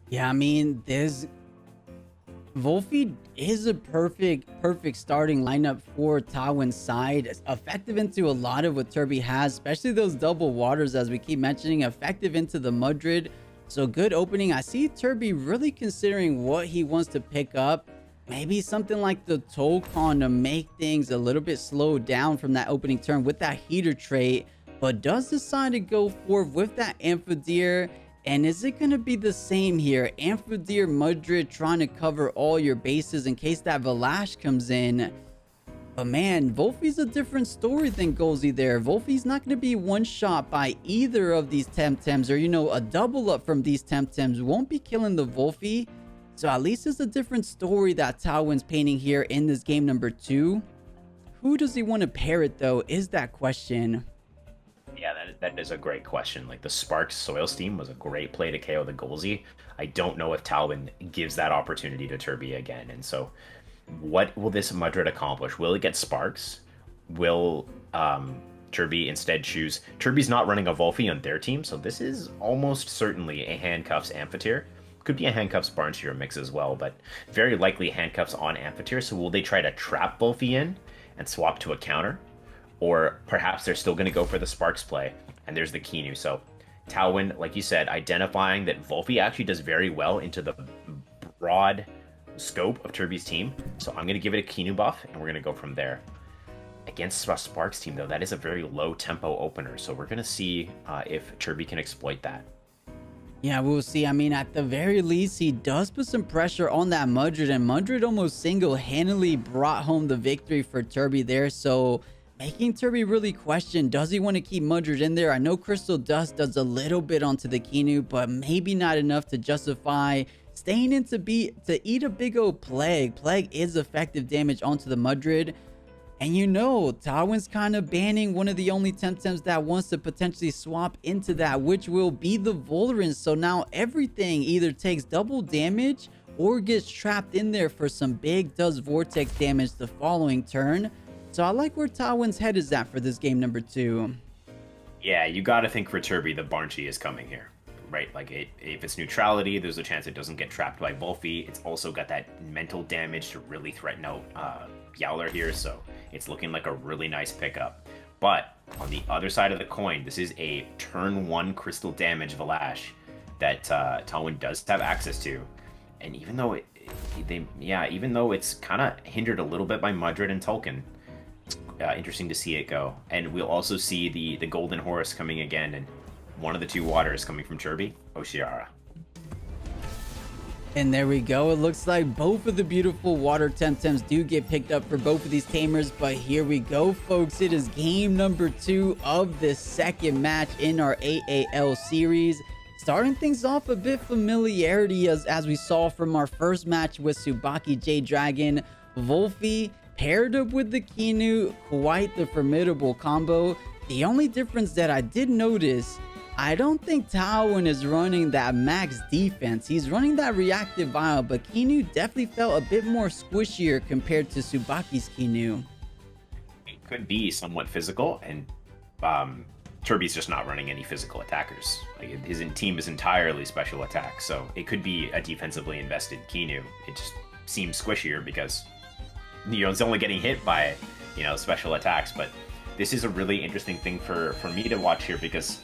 Yeah, I mean, 𝗏𝗏𝗏 is a perfect starting lineup for Talwinv's side. It's effective into a lot of what Turbi has, especially those double waters, as we keep mentioning, effective into the Madrid. So good opening. I see Turbi really considering what he wants to pick up. Maybe something like the Tokon to make things a little bit slowed down from that opening turn with that heater trait, but does decide to go forward with that 𝗬𝗏𝗏𝗏. And is it going to be the same here? 𝗬𝗏𝗏𝗏 Madrid trying to cover all your bases in case that 𝗏𝗏𝗏 comes in. But man, 𝗏𝗏𝗏's a different story than 𝗏𝗀𝗎 there. 𝗏𝗏𝗏's not going to be one shot by either of these Temtems, or a double up from these Temtems won't be killing the 𝗏𝗏𝗏. So at least it's a different story that Talwinv's painting here in this game number 2. Who does he want to pair it though, is that question. Yeah, that is a great question. The Sparks Soil Steam was a great play to KO the 𝗬𝗀𝗎. I don't know if Talwinv gives that opportunity to Turbi again. And so what will this Madrid accomplish? Will it get Sparks? Will Turbi instead choose... Turbi's not running a 𝗏𝗏𝗏 on their team, so this is almost certainly a Handcuffs 𝗬𝗏𝗏𝗏. Could be a Handcuffs Barnshear mix as well, but very likely Handcuffs on 𝗬𝗏𝗏𝗏. So will they try to trap 𝗏𝗏𝗏𝗏 in and swap to a counter? Or perhaps they're still going to go for the Sparks play, and there's the Keanu. So Talwinv, like you said, identifying that 𝗏𝗏𝗏𝗏 actually does very well into the broad scope of Turbi's team, so I'm going to give it a Kinu buff, and we're going to go from there. Against Spark's team, though, that is a very low tempo opener, so we're going to see if Turbi can exploit that. Yeah, we'll see. I mean, at the very least, he does put some pressure on that Mudred, and Mudred almost single-handedly brought home the victory for Turbi there, so making Turbi really question, does he want to keep Mudred in there? I know Crystal Dust does a little bit onto the Kinu, but maybe not enough to justify staying in to eat a big old Plague. Plague is effective damage onto the Mudred. And you know, Talwinv's kind of banning one of the only Temtems that wants to potentially swap into that, which will be the Volrens. So now everything either takes double damage or gets trapped in there for some big does Vortex damage the following turn. So I like where Talwinv's head is at for this game number 2. Yeah, you got to think for Turbi, the Banshee is coming here, right? Like, if it's neutrality, there's a chance it doesn't get trapped by 𝗬𝗶𝗴. It's also got that mental damage to really threaten out Yowler here, so it's looking like a really nice pickup. But on the other side of the coin, this is a turn 1 crystal damage Valash that Talwinv does have access to, and even though even though it's kind of hindered a little bit by Mudred and Tolkien, interesting to see it go. And we'll also see the Golden Horse coming again, and one of the 2 waters coming from Turbi, Oshiara. And there we go. It looks like both of the beautiful water Temtems do get picked up for both of these tamers. But here we go, folks. It is game number 2 of the second match in our AAL series. Starting things off a bit familiarity as we saw from our first match with Tsubaki J Dragon. 𝗬𝗶𝗴 paired up with the Kinu, quite the formidable combo. The only difference that I did notice, I don't think Talwinv is running that max defense. He's running that reactive vial, but Kinu definitely felt a bit more squishier compared to Tsubaki's Kinu. It could be somewhat physical, and Turbi's just not running any physical attackers. Like, his team is entirely special attack, so it could be a defensively invested Kinu. It just seems squishier because, you know, it's only getting hit by, you know, special attacks. But this is a really interesting thing for me to watch here, because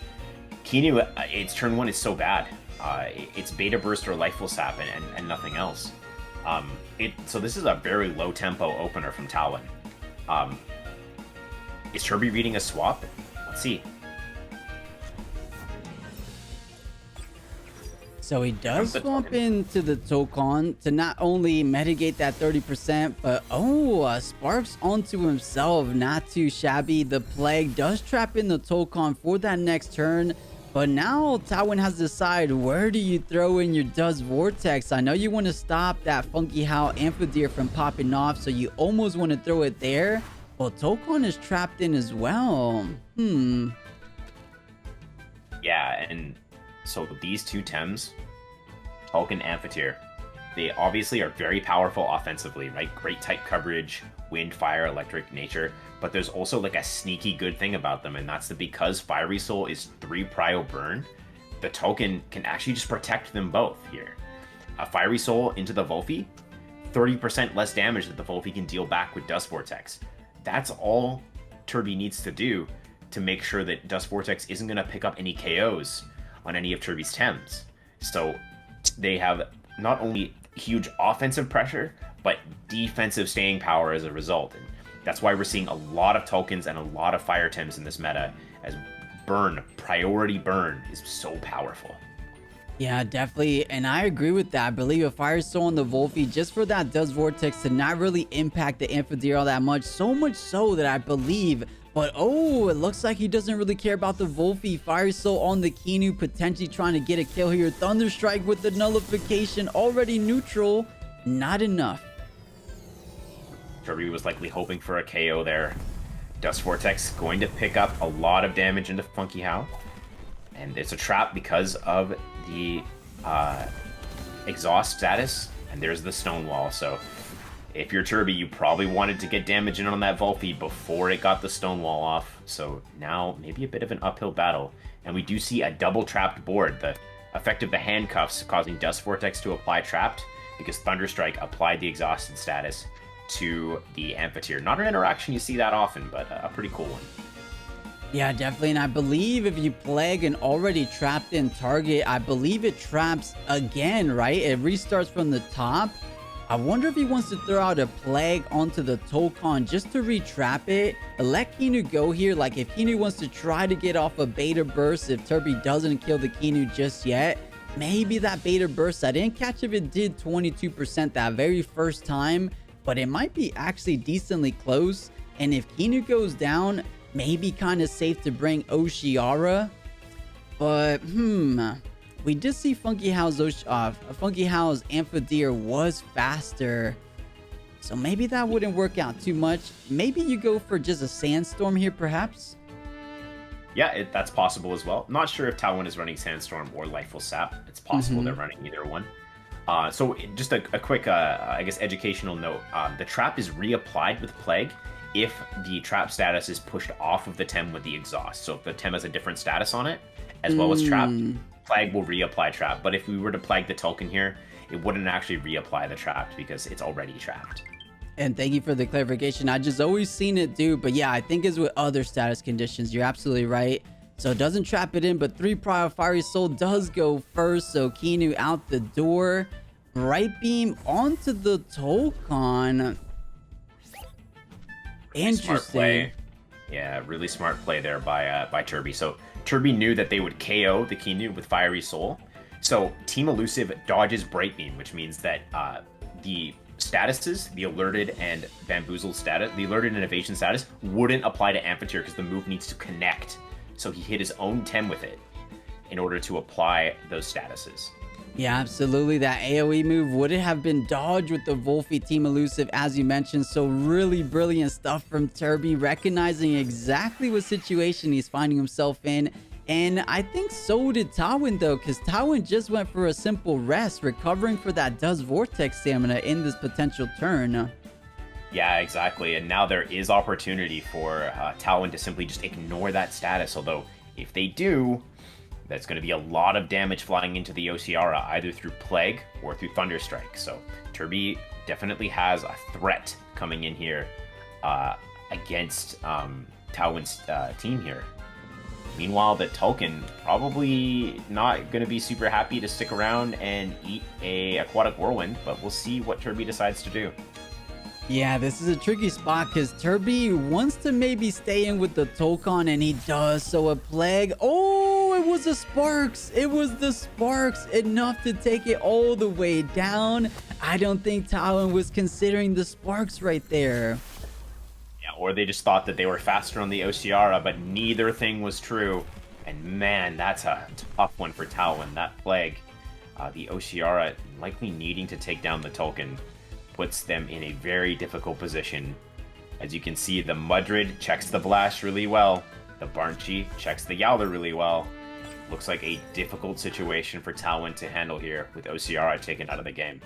Kinu, its turn 1 is so bad. It's Beta Burst or Lifeful Sap and nothing else. So this is a very low tempo opener from Talwinv. Is Turbi reading a swap? Let's see. So he does swap into the Tokon to not only mitigate that 30%, but Sparks onto himself. Not too shabby. The Plague does trap in the Tokon for that next turn. But now Talwinv has to decide, where do you throw in your Dust Vortex? I know you want to stop that 𝗬𝗵𝗇𝗵𝗺 from popping off, so you almost want to throw it there. But Tokon is trapped in as well. Yeah, and so these 2 Tems, Tolkien, 𝗬𝗵𝗇𝗵𝗺, they obviously are very powerful offensively, right? Great tight coverage, wind, fire, electric nature. But there's also like a sneaky good thing about them, and that's because Fiery Soul is 3 prio burn, the Tolkien can actually just protect them both here. A Fiery Soul into the 𝗬𝗶𝗴, 30% less damage that the 𝗬𝗶𝗴 can deal back with Dust Vortex. That's all Turbi needs to do to make sure that Dust Vortex isn't going to pick up any KOs on any of Turbi's Tems. So they have not only huge offensive pressure, but defensive staying power as a result. And that's why we're seeing a lot of Tolkiens and a lot of Fire Tems in this meta, as priority burn is so powerful. Yeah, definitely, and I agree with that. I believe a Fire Soul on the 𝗬𝗶𝗴, just for that Dust Vortex to not really impact the 𝗬𝗵𝗇𝗵𝗺 all that much. So much so that I believe, but it looks like he doesn't really care about the 𝗬𝗶𝗴. Fire Soul on the Kinu, potentially trying to get a kill here. Thunder Strike with the nullification, already neutral, not enough. Turbi was likely hoping for a KO there. Dust Vortex going to pick up a lot of damage into 𝗬𝗵𝗇𝗵𝗺. And it's a trap because of the exhaust status. And there's the stone wall. So if you're Turbi, you probably wanted to get damage in on that 𝗬𝗶𝗴 before it got the stone wall off. So now maybe a bit of an uphill battle. And we do see a double trapped board. The effect of the handcuffs causing Dust Vortex to apply trapped, because Thunderstrike applied the exhausted status to the 𝗬𝗵𝗇𝗵𝗺. Not an interaction you see that often, but a pretty cool one. Yeah, definitely. And I believe if you Plague an already trapped in target, I believe it traps again, right? It restarts from the top. I wonder if he wants to throw out a Plague onto the Tolkon just to retrap it. Let 𝗧𝗵𝗏 go here. Like, if 𝗧𝗵𝗏 wants to try to get off a Beta Burst, if Turbi doesn't kill the 𝗧𝗵𝗏 just yet, maybe that Beta Burst, I didn't catch if it did 22% that very first time, but it might be actually decently close. And if 𝗧𝗵𝗏 goes down, maybe kind of safe to bring 𝗬𝗏𝗺𝗃. But, we did see 𝗬𝗃𝗃𝗃's 𝗵𝗃𝗃 was faster. So maybe that wouldn't work out too much. Maybe you go for just a Sandstorm here, perhaps? Yeah, that's possible as well. Not sure if Talwinv is running Sandstorm or Lifeful Sap. It's possible they're running either one. So just a quick, I guess, educational note. The trap is reapplied with Plague if the trap status is pushed off of the Tem with the exhaust. So if the Tem has a different status on it, as well as trap, Plague will reapply trap. But if we were to Plague the Tolkien here, it wouldn't actually reapply the trap because it's already trapped. And thank you for the clarification. I just always seen it do, but yeah, I think it's with other status conditions. You're absolutely right. So it doesn't trap it in, but 3 Prior Fiery Soul does go first. So 𝗧𝗵𝗏 out the door. Bright Beam onto the Tolkon. Interesting. Smart play. Yeah, really smart play there by Turbi. So Turbi knew that they would KO the 𝗧𝗵𝗏 with Fiery Soul. So Team Elusive dodges Bright Beam, which means that the statuses, the alerted and bamboozled status, the alerted and evasion status, wouldn't apply to 𝗵𝗃𝗃 because the move needs to connect. So he hit his own Tem with it in order to apply those statuses. Yeah, absolutely. That AoE move wouldn't have been dodged with the Wolfie Team Elusive, as you mentioned. So really brilliant stuff from Turbi, recognizing exactly what situation he's finding himself in. And I think so did Talwinv, though, because Talwinv just went for a simple rest, recovering for that Does Vortex stamina in this potential turn. Yeah, exactly. And now there is opportunity for Talwinv to simply just ignore that status. Although, if they do, that's going to be a lot of damage flying into the 𝗬𝗏𝗃, either through Plague or through Thunderstrike. So Turbi definitely has a threat coming in here against Talwinv's team here. Meanwhile, the Tolkien probably not going to be super happy to stick around and eat a Aquatic Whirlwind, but we'll see what Turbi decides to do. Yeah, this is a tricky spot because Turbi wants to maybe stay in with the Tolkon, and he does. So a Plague. Oh, it was the Sparks. It was the Sparks, enough to take it all the way down. I don't think Talwinv was considering the Sparks right there. Yeah, or they just thought that they were faster on the 𝗬𝗏𝗃, but neither thing was true. And man, that's a tough one for Talwinv. That Plague, the 𝗬𝗏𝗃 likely needing to take down the Tolkien, puts them in a very difficult position. As you can see, the Mudrid checks the Blast really well. The 𝗃𝗏𝗃 checks the Yowler really well. Looks like a difficult situation for Talwinv to handle here with 𝗬𝗏𝗃 taken out of the game.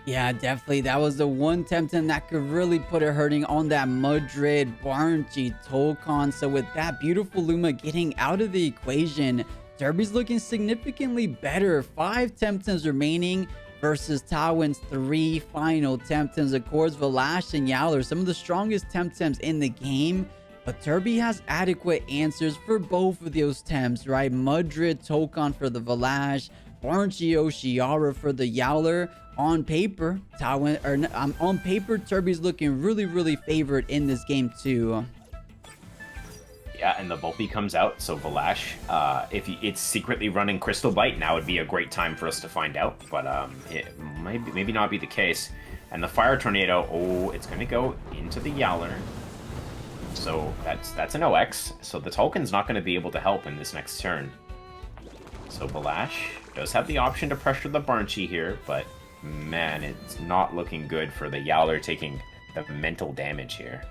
Yeah, definitely. That was the one Temtem that could really put it hurting on that Mudrid 𝗃𝗏𝗃 Tolkon. So with that beautiful Luma getting out of the equation, Turbi's looking significantly better. 5 Temtems remaining versus Talwinv's 3 final Temtems. Of course, Vlash and Yowler, some of the strongest Temtems in the game. But Turbi has adequate answers for both of those Temps, right? Mudrid Tolkon for the Vlash, 𝗃𝗏𝗃 𝗬𝗏𝗃 for the Yowler. On paper, on paper, Turbi's looking really favored in this game too. Yeah, and the Volpe comes out, so Vlash, if it's secretly running Crystal Bite, now would be a great time for us to find out, but it might maybe not be the case. And the Fire Tornado, oh, it's going to go into the Yowler. So that's an OX, so the Tolkien's not going to be able to help in this next turn. So Vlash does have the option to pressure the 𝗃𝗏𝗃 here, but man, it's not looking good for the Yowler taking the mental damage here.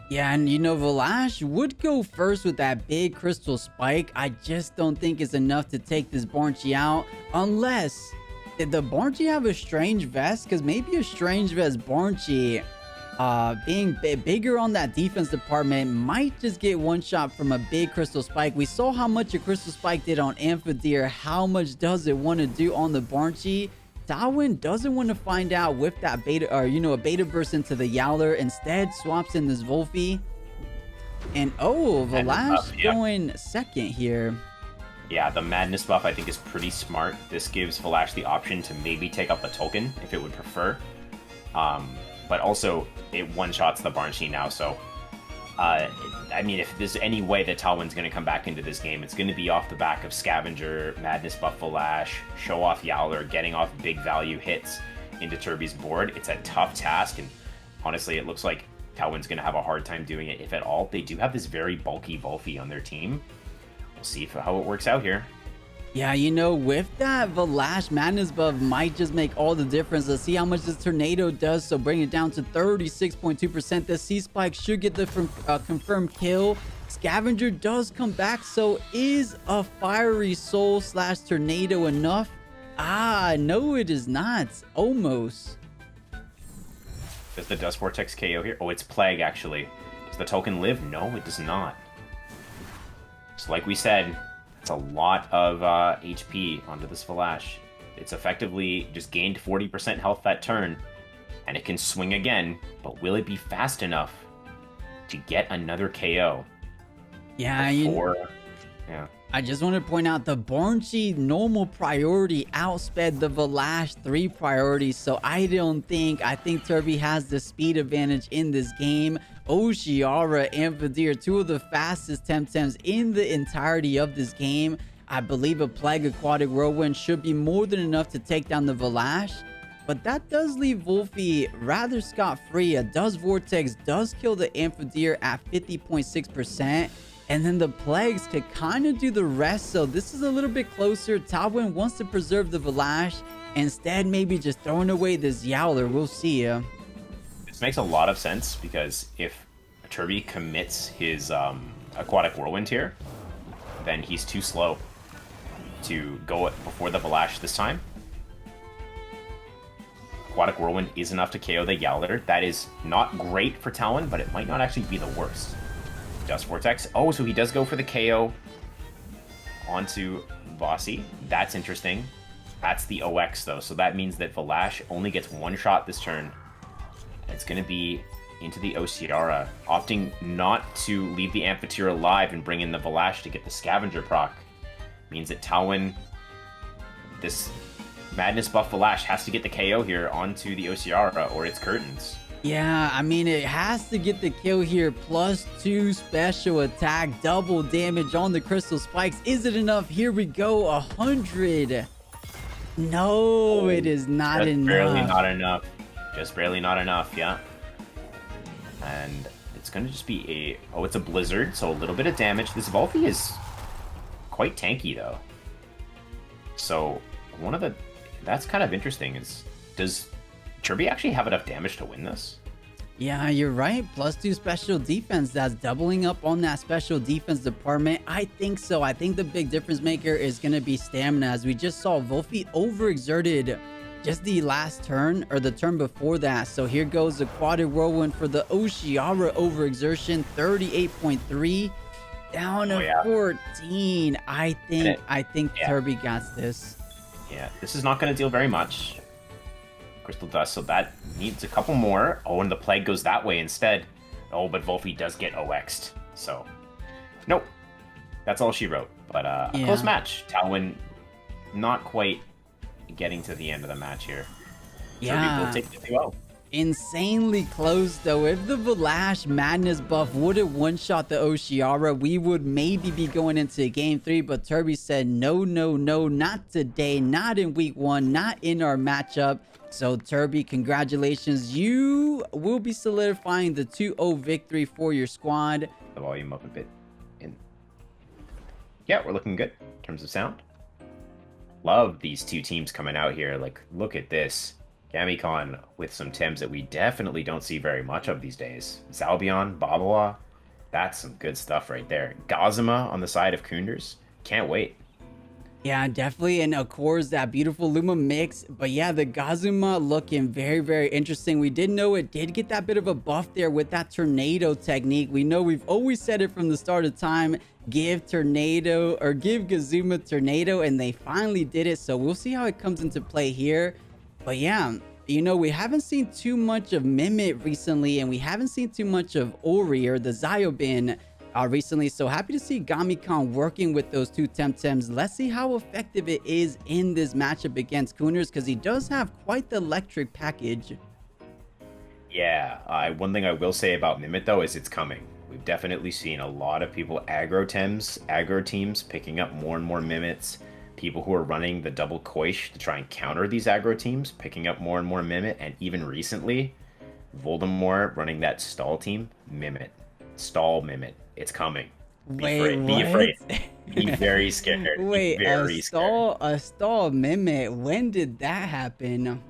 Yeah, and you know, Vlash would go first with that big Crystal Spike. I just don't think it's enough to take this 𝗃𝗏𝗃 out, unless did the 𝗃𝗏𝗃 have a Strange Vest? Because maybe a Strange Vest 𝗃𝗏𝗃 being bigger on that defense department might just get one shot from a big Crystal Spike. We saw how much a Crystal Spike did on 𝗵𝗃𝗃. How much does it want to do on the 𝗃𝗃𝗃? Talwinv doesn't want to find out with that beta, or a beta burst into the Yowler. Instead, swaps in this Wolfie. And oh, Vlash going second here. Yeah, the Madness buff I think is pretty smart. This gives 𝗏𝗏 the option to maybe take up a token if it would prefer. But also, it one-shots the Barnshee now, so... I mean, if there's any way that Talwin's going to come back into this game, it's going to be off the back of Scavenger, Madness buff 𝗏𝗏, show off Yowler, getting off big value hits into Turbi's board. It's a tough task, and honestly, it looks like Talwin's going to have a hard time doing it, if at all. They do have this very bulky 𝗏𝗏 on their team. We'll see how it works out here. Yeah, you know, with that 𝗏𝗏 Madness buff might just make all the difference. Let's see how much this Tornado does. So bring it down to 36.2%. The C-Spike should get the confirmed kill. Scavenger does come back. So is a Fiery Soul / Tornado enough? No, it is not. Almost. Does the Dust Vortex KO here? Oh, it's Plague, actually. Does the token live? No, it does not. So like we said, it's a lot of HP onto this 𝗏𝗏. It's effectively just gained 40% health that turn, and it can swing again, but will it be fast enough to get another KO? Yeah, yeah. I just want to point out the Barnshee normal priority outsped the 𝗏𝗏 3 priority, so I think Turbi has the speed advantage in this game. 𝗏𝗏𝗺𝗃 and 𝗏𝗏𝗺, two of the fastest Temtems in the entirety of this game. I believe a Plague Aquatic Whirlwind should be more than enough to take down the 𝗏𝗏, but that does leave 𝗏𝗏𝗺 rather scot-free. A Dust Vortex does kill the 𝗵𝗏𝗺 at 50.6%. And then the Plagues could kind of do the rest. So this is a little bit closer. Talwin wants to preserve the 𝗏𝗏. Instead, maybe just throwing away this Yowler. We'll see. This makes a lot of sense, because if Turbi commits his Aquatic Whirlwind here, then he's too slow to go before the 𝗏𝗏 this time. Aquatic Whirlwind is enough to KO the Yowler. That is not great for Talwin, but it might not actually be the worst. Dust Vortex. Oh, so he does go for the KO onto 𝗏𝗏𝗧𝗏. That's interesting. That's the OX, though, so that means that 𝗏𝗏 only gets one shot this turn. It's going to be into the 𝗬𝗏𝗺, opting not to leave the 𝗵𝗏𝗺 alive and bring in the 𝗏𝗏 to get the Scavenger proc. Means that Talwin, this Madness buff 𝗏𝗏, has to get the KO here onto the 𝗬𝗏𝗺, or it's curtains. Yeah, I mean, it has to get the kill here. +2 special attack, double damage on the Crystal Spikes. Is it enough? Here we go, 100. No, it is not enough. Barely not enough. Just barely not enough, yeah. And it's going to just be a... Oh, it's a Blizzard, so a little bit of damage. This 𝗏𝗏𝗺 is quite tanky, though. So, one of the... That's kind of interesting. Does Turbi actually have enough damage to win this? Yeah, you're right. +2 special defense. That's doubling up on that special defense department. I think so. I think the big difference maker is going to be stamina. As we just saw, 𝗏𝗏𝗺 overexerted just the last turn, or the turn before that. So here goes the Aquatic Whirlwind for the 𝗬𝗏𝗺 overexertion. 38.3 down to 14. I think Turbi got this. Yeah, this is not going to deal very much. Crystal Dust, so that needs a couple more. Oh, and the Plague goes that way instead. Oh, but 𝗏𝗏𝗺 does get OX'd. So, nope. That's all she wrote. But a close match. Talwin not quite getting to the end of the match here. Yeah. Turbi will take the 2-0. Insanely close, though. If the 𝗏𝗏𝗺 Madness buff would have one-shot the 𝗬𝗏𝗺, we would maybe be going into Game 3, but Turbi said, no, no, no, not today, not in Week 1, not in our matchup. So, Turbi, congratulations. You will be solidifying the 2-0 victory for your squad. The volume up a bit. Yeah, we're looking good in terms of sound. Love these two teams coming out here. Like, look at this. Gamicon with some Tems that we definitely don't see very much of these days. 𝗬𝗏𝗺, 𝗏𝗏𝗺. That's some good stuff right there. 𝗬𝗏𝗺 on the side of Koenders. Can't wait. Yeah, definitely. And of course, that beautiful Luma mix. But yeah, the 𝗬𝗏𝗺 looking very, very interesting. We did know it did get that bit of a buff there with that tornado technique. We know we've always said it from the start of time. Give 𝗬𝗏𝗺 tornado. And they finally did it. So we'll see how it comes into play here. But yeah, you know, we haven't seen too much of Mimit recently. And we haven't seen too much of Ori, or the Zyobin. recently. So happy to see Gami working with those two Temtems. Let's see how effective it is in this matchup against Koenders, because he does have quite the electric package. Yeah, one thing I will say about Mimit, though, is it's coming. We've definitely seen a lot of people aggro teams picking up more and more Mimits. People who are running the double Koish to try and counter these aggro teams, picking up more and more Mimit. And even recently, Voldemort running that stall team, Mimit. Stall Mimit. It's coming. Be afraid. Be very scared. Wait, very scared. A stall Mimit. When did that happen?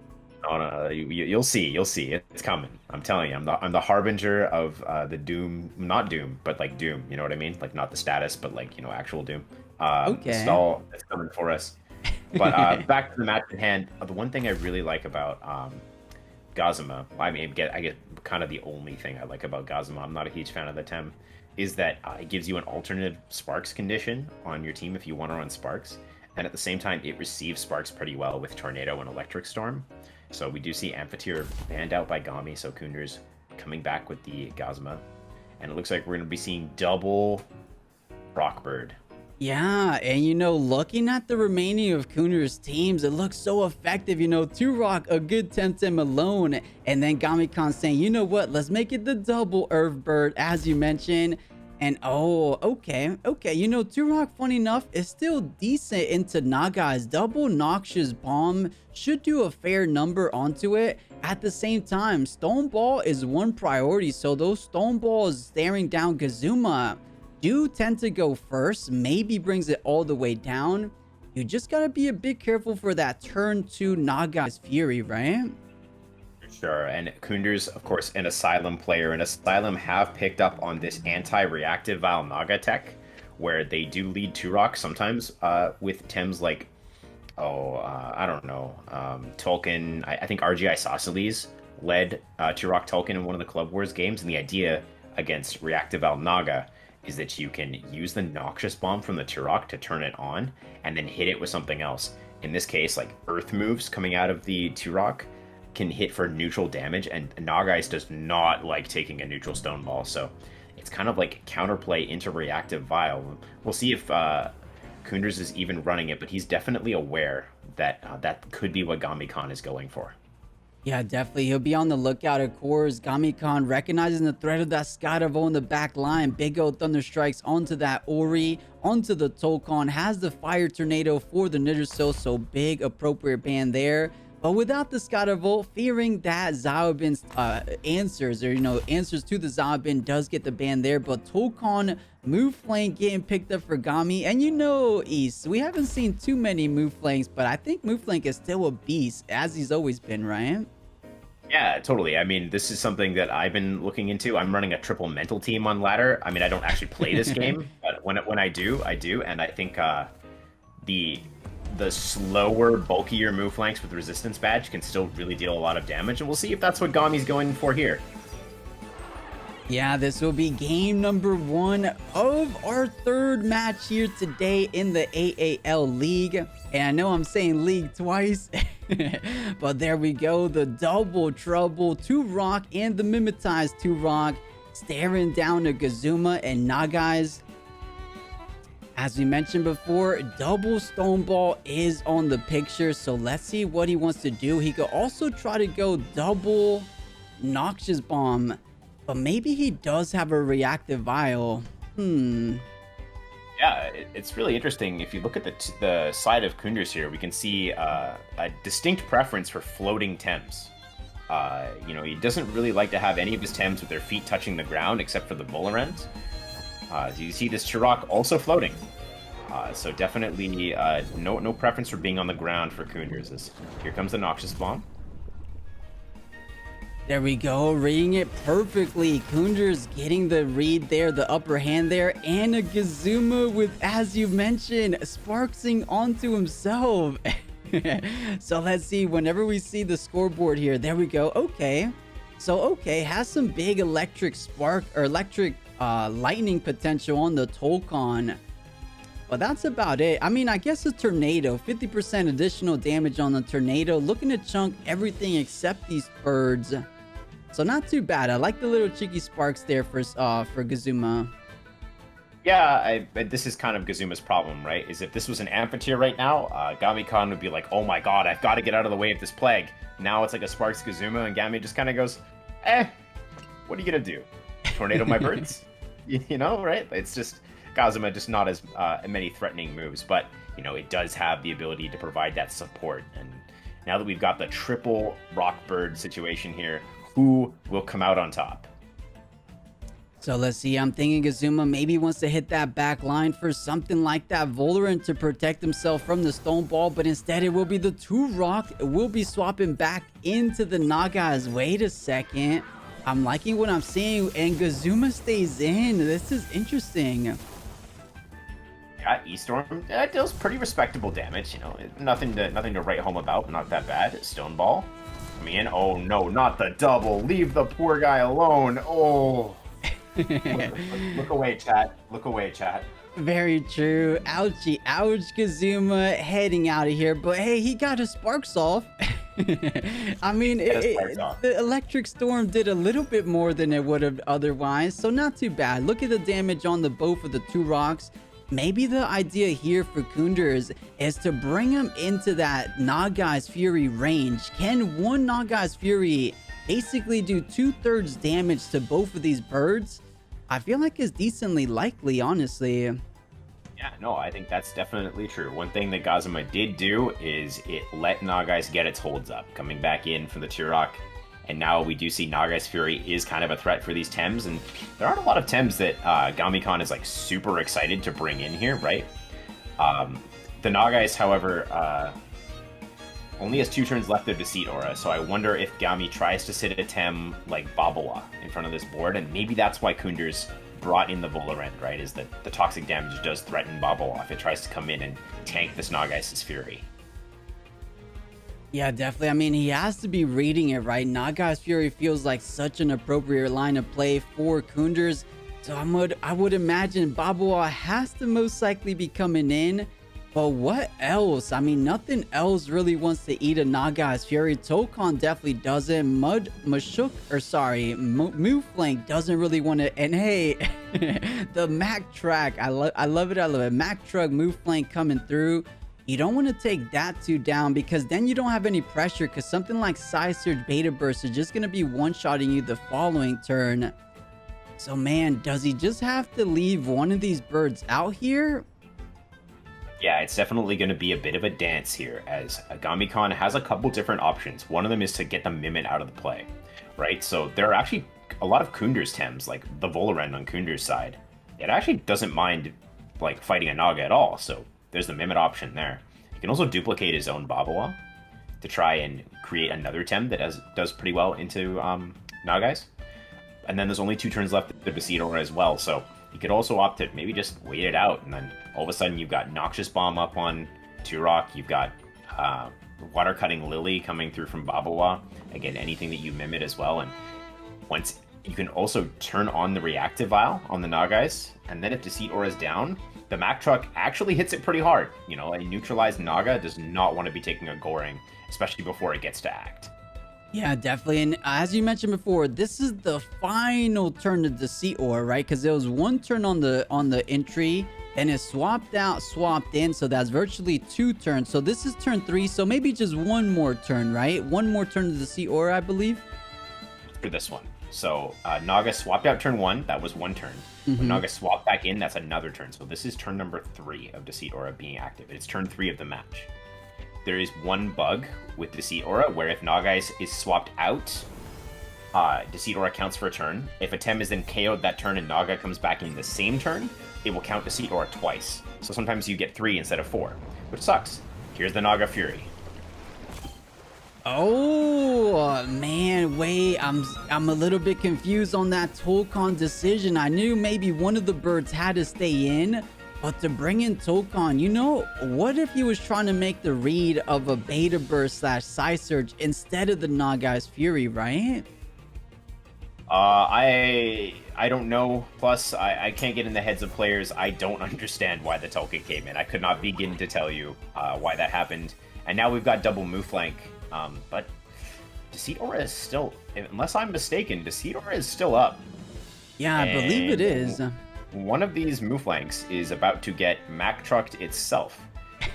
No, you'll see. It's coming. I'm telling you. I'm the harbinger of the Doom. Not Doom, but like Doom. You know what I mean? Like not the status, but like actual Doom. Okay. Stall is coming for us. But back to the match at hand. The one thing I really like about 𝗧𝗵𝗶, I get kind of the only thing I like about 𝗧𝗵𝗶. I'm not a huge fan of the Tem. Is that it gives you an alternative Sparks condition on your team if you want to run Sparks, and at the same time it receives Sparks pretty well with Tornado and Electric Storm. So we do see 𝗵𝗵𝗆 banned out by Gami, so Koenders coming back with the 𝗧𝗵𝗶. And it looks like we're going to be seeing double Rockbird. Yeah, and looking at the remaining of Koenders' teams, it looks so effective. 2Rock, a good Temtem alone, and then Gami saying, you know what, let's make it the double 𝗧𝗵𝗆, as you mentioned. And okay. 2Rock, funny enough, is still decent into Nagai's double Noxious Bomb. Should do a fair number onto it. At the same time, Stone Ball is one priority, so those Stone Balls staring down 𝗧𝗵𝗆 do tend to go first. Maybe brings it all the way down. You just gotta be a bit careful for that turn 2 Nagai's Fury, right? Sure, and Koenders, of course, an Asylum player, and Asylum have picked up on this anti-reactive Val Naga tech, where they do lead 2Rock sometimes with Tems like, I don't know, Tolkien. I think RGI Isosceles led 2Rock Tolkien in one of the Club Wars games, and the idea against reactive Val Naga is that you can use the Noxious Bomb from the 2Rock to turn it on, and then hit it with something else. In this case, like Earth moves coming out of the 2Rock can hit for neutral damage, and Nagai's does not like taking a neutral Stone Ball, so it's kind of like counterplay into reactive Vial. We'll see if Koenders is even running it, but he's definitely aware that that could be what Gami is going for. Yeah, definitely. He'll be on the lookout, of course. Gami recognizing the threat of that 𝗧𝗵𝗆 in the back line. Big old Thunder Strikes onto that Ori, onto the Tolkien. Has the Fire Tornado for the Nidosoul, so big appropriate ban there. But without the 𝗧𝗵𝗆, fearing that 𝗧𝗵𝗆's answers, or answers to the 𝗧𝗵𝗆 does get the ban there. But Tolkien move flank getting picked up for Gami. And East, we haven't seen too many move flanks, but I think move flank is still a beast, as he's always been, right? Yeah, totally. I mean, this is something that I've been looking into. I'm running a triple mental team on ladder. I mean, I don't actually play this game, but when I do, and I think the slower, bulkier move flanks with resistance badge can still really deal a lot of damage, and we'll see if that's what Gami's going for here. Yeah, this will be game number 1 of our 3rd match here today in the AAL League. And I know I'm saying league twice, but there we go. The double trouble 2Rock and the mimetized 2Rock staring down to 𝗧𝗵𝗆 and Nagai's. As we mentioned before, double Stone Ball is on the picture, so let's see what he wants to do. He could also try to go double Noxious Bomb, but maybe he does have a reactive Vial. Yeah, it's really interesting. If you look at the side of Koenders here, we can see a distinct preference for floating Tems. He doesn't really like to have any of his Tems with their feet touching the ground, except for the Volarent. So you see this 2Rock also floating. So definitely no preference for being on the ground for Koenders. Here comes the Noxious Bomb. There we go, reading it perfectly. Koenders getting the read there, the upper hand there, and a 𝗧𝗵𝗆 with, as you mentioned, sparksing onto himself. So let's see, whenever we see the scoreboard here, there we go. Okay, so has some big electric spark or electric lightning potential on the Tolkien. But that's about it. I mean, I guess a Tornado, 50% additional damage on the Tornado, looking to chunk everything except these birds. So not too bad. I like the little cheeky sparks there for 𝗧𝗵𝗆. Yeah, this is kind of 𝗬𝗵𝗇's problem, right? Is if this was an amphitheater right now, Gami-Con would be like, oh my god, I've got to get out of the way of this plague. Now it's like a Sparks 𝗬𝗵𝗇, and Gami just kind of goes, what are you going to do? Tornado my birds? You know, right? It's just 𝗬𝗵𝗇 just not as many threatening moves, but, you know, it does have the ability to provide that support. And now that we've got the triple rock bird situation here, who will come out on top? So let's see, I'm thinking 𝗬𝗵𝗇 maybe wants to hit that back line for something like that Volarant to protect himself from the Stone Ball, but instead it will be the 2-rock. It will be swapping back into the Nagas. Wait a second. I'm liking what I'm seeing, and 𝗬𝗵𝗇 stays in. This is interesting. Yeah, Eaststorm deals pretty respectable damage, you know, nothing to write home about, not that bad. Stone Ball, I mean, oh no, not the double, leave the poor guy alone. Oh. Look away, chat. Look away, chat. Very true. Ouchie, ouch, 𝗬𝗵𝗇 heading out of here. But hey, he got his sparks off. I mean, the electric storm did a little bit more than it would have otherwise, so not too bad. Look at the damage on both of the 2 rocks. Maybe the idea here for Koenders is to bring him into that Nagai's Fury range. Can one Nagai's Fury basically do 2/3 damage to both of these birds? I feel like it's decently likely, honestly. Yeah, no, I think that's definitely true. One thing that 𝗬𝗵𝗇 did do is it let Nagai's get its holds up, coming back in from the 2-rock. And now we do see Nagai's Fury is kind of a threat for these Tems, and there aren't a lot of Tems that Gami-Con is like super excited to bring in here, right? The Nagai's, however, only has 2 turns left of Deceit Aura, so I wonder if Gami tries to sit a Tem like 𝗂𝗶𝗏 in front of this board, and maybe that's why Koenders brought in the Volarant, right? Is that the toxic damage does threaten 𝗂𝗏𝗏 if it tries to come in and tank this Nagai's Fury. Yeah, definitely. I mean, he has to be reading it right. Nagai's Fury feels like such an appropriate line of play for Koenders, so I would imagine 𝗂𝗏𝗏 has to most likely be coming in. But what else? I mean, nothing else really wants to eat a Nagai's Fury. 𝗂𝗀 dofinitely doesn't. Moonflank doesn't really want to. And hey, the Mac Track. I love it. I love it. Mac Truck, Moonflank coming through. You don't want to take that 2 down, because then you don't have any pressure, because something like 𝗬𝗺𝗺𝗏𝗺 is just going to be one-shotting you the following turn. So man, does he just have to leave one of these birds out here? Yeah, it's definitely going to be a bit of a dance here, as Gami-Con has a couple different options. One of them is to get the 𝗵𝗵𝗇 out of the play, right? So there are actually a lot of Koenders Tems, like the Volarant on Koenders' side. It actually doesn't mind like fighting a Naga at all, so there's the 𝗵𝗵𝗇 option there. He can also duplicate his own 𝗂𝗏𝗏 to try and create another Tem that does pretty well into Nagai's. And then there's only 2 turns left of Deceit Aura as well, so you could also opt to maybe just wait it out, and then all of a sudden you've got Noxious Bomb up on 2-rock, you've got Water Cutting Lily coming through from 𝗂𝗏𝗏. Again, anything that you 𝗵𝗵𝗇 as well, and once you can also turn on the Reactive Vial on the Nagai's, and then if Deceit Aura is down, the Mack Truck actually hits it pretty hard. You know, a neutralized Naga does not want to be taking a Goring, especially before it gets to act. Yeah, definitely. And as you mentioned before, this is the final turn of Deceit Aura, right? Because there was 1 turn on the entry, and it swapped out, swapped in, so that's virtually 2 turns. So this is turn 3, so maybe just 1 more turn, right? 1 more turn of Deceit Aura, I believe. For this one. So Naga swapped out turn 1, that was 1 turn. When Naga swapped back in, that's another turn. So this is turn number 3 of Deceit Aura being active. It's turn 3 of the match. There is one bug with Deceit Aura where if Nagai's is swapped out, Deceit Aura counts for a turn. If a Tem is then KO'd that turn and Naga comes back in the same turn, it will count Deceit Aura twice. So sometimes you get 3 instead of 4, which sucks. Here's the Naga Fury. Oh man, wait, I'm a little bit confused on that 𝗂𝗀 decision. I knew maybe one of the birds had to stay in, but to bring in 𝗂𝗀, you know, what if he was trying to make the read of a 𝗵𝗏𝗺 / 𝗬𝗺 instead of the Nagai's Fury, right? I don't know. Plus, I can't get in the heads of players. I don't understand why the 𝗂𝗀 came in. I could not begin to tell you why that happened. And now we've got double Moonflank. But Deceit Aura is still, unless I'm mistaken, Deceit Aura is still up. Yeah, I believe it is. one of these Mouflanks is about to get Mack trucked itself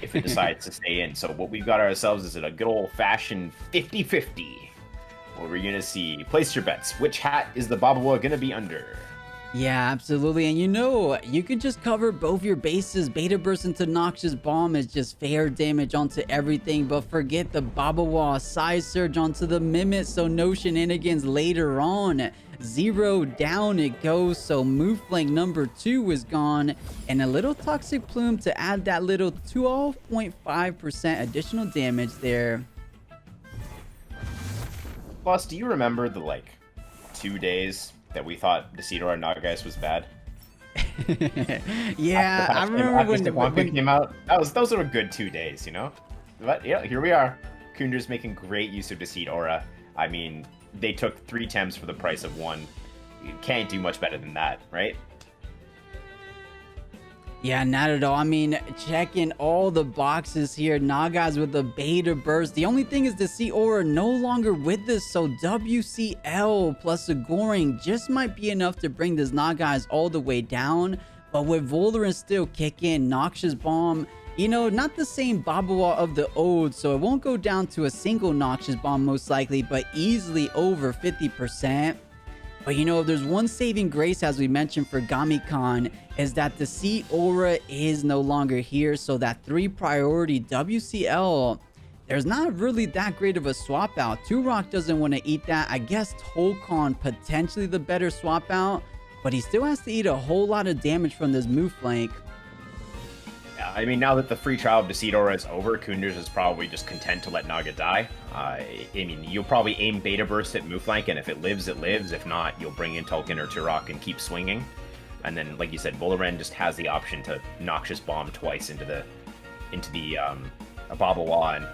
if it decides to stay in. So what we've got ourselves is a good old-fashioned 50-50. What we're going to see, place your bets. Which hat is the 𝗶𝗶𝗺 going to be under? Yeah, absolutely. And you know, you can just cover both your bases. Beta Burst into Noxious Bomb is just fair damage onto everything. But forget the 𝗶𝗶𝗺 Side Surge onto the Mimit. So no shenanigans later on. 0 down it goes. So Mouflank number 2 is gone. And a little Toxic Plume to add that little 12.5% additional damage there. Plus, do you remember the, 2 days that we thought 𝗬𝗺𝗺 Nagash was bad? Yeah, I remember when Cipanku came out. Those were a good 2 days, you know? But yeah, here we are. Koenders making great use of 𝗬𝗺𝗺. I mean, they took 3 Tems for the price of 1. You can't do much better than that, right? Yeah, not at all. I mean, checking all the boxes here. Nagas with the Beta Burst. The only thing is the 𝗬𝗺𝗺 no longer with us, so WCL plus a Goring just might be enough to bring this Nagas all the way down. But with Voldaren still kicking, Noxious Bomb, you know, not the same 𝗶𝗺𝗺 of the old, so it won't go down to a single Noxious Bomb most likely, but easily over 50%. But you know, if there's one saving grace, as we mentioned for Gami, is that the 𝗬𝗺𝗺 is no longer here. So that 3 priority WCL, there's not really that great of a swap out. 2Rock doesn't want to eat that. I guess Tolkon potentially the better swap out, but he still has to eat a whole lot of damage from this Mouflank. Yeah, I mean, now that the free trial of 𝗬𝗺𝗺 is over, Koenders is probably just content to let Naga die. I mean, you'll probably aim Beta Burst at Mouflank, and if it lives, it lives. If not, you'll bring in Tolkien or 2Rock and keep swinging. And then, like you said, Voldaren just has the option to Noxious Bomb twice into the 𝗶𝗺𝗺, and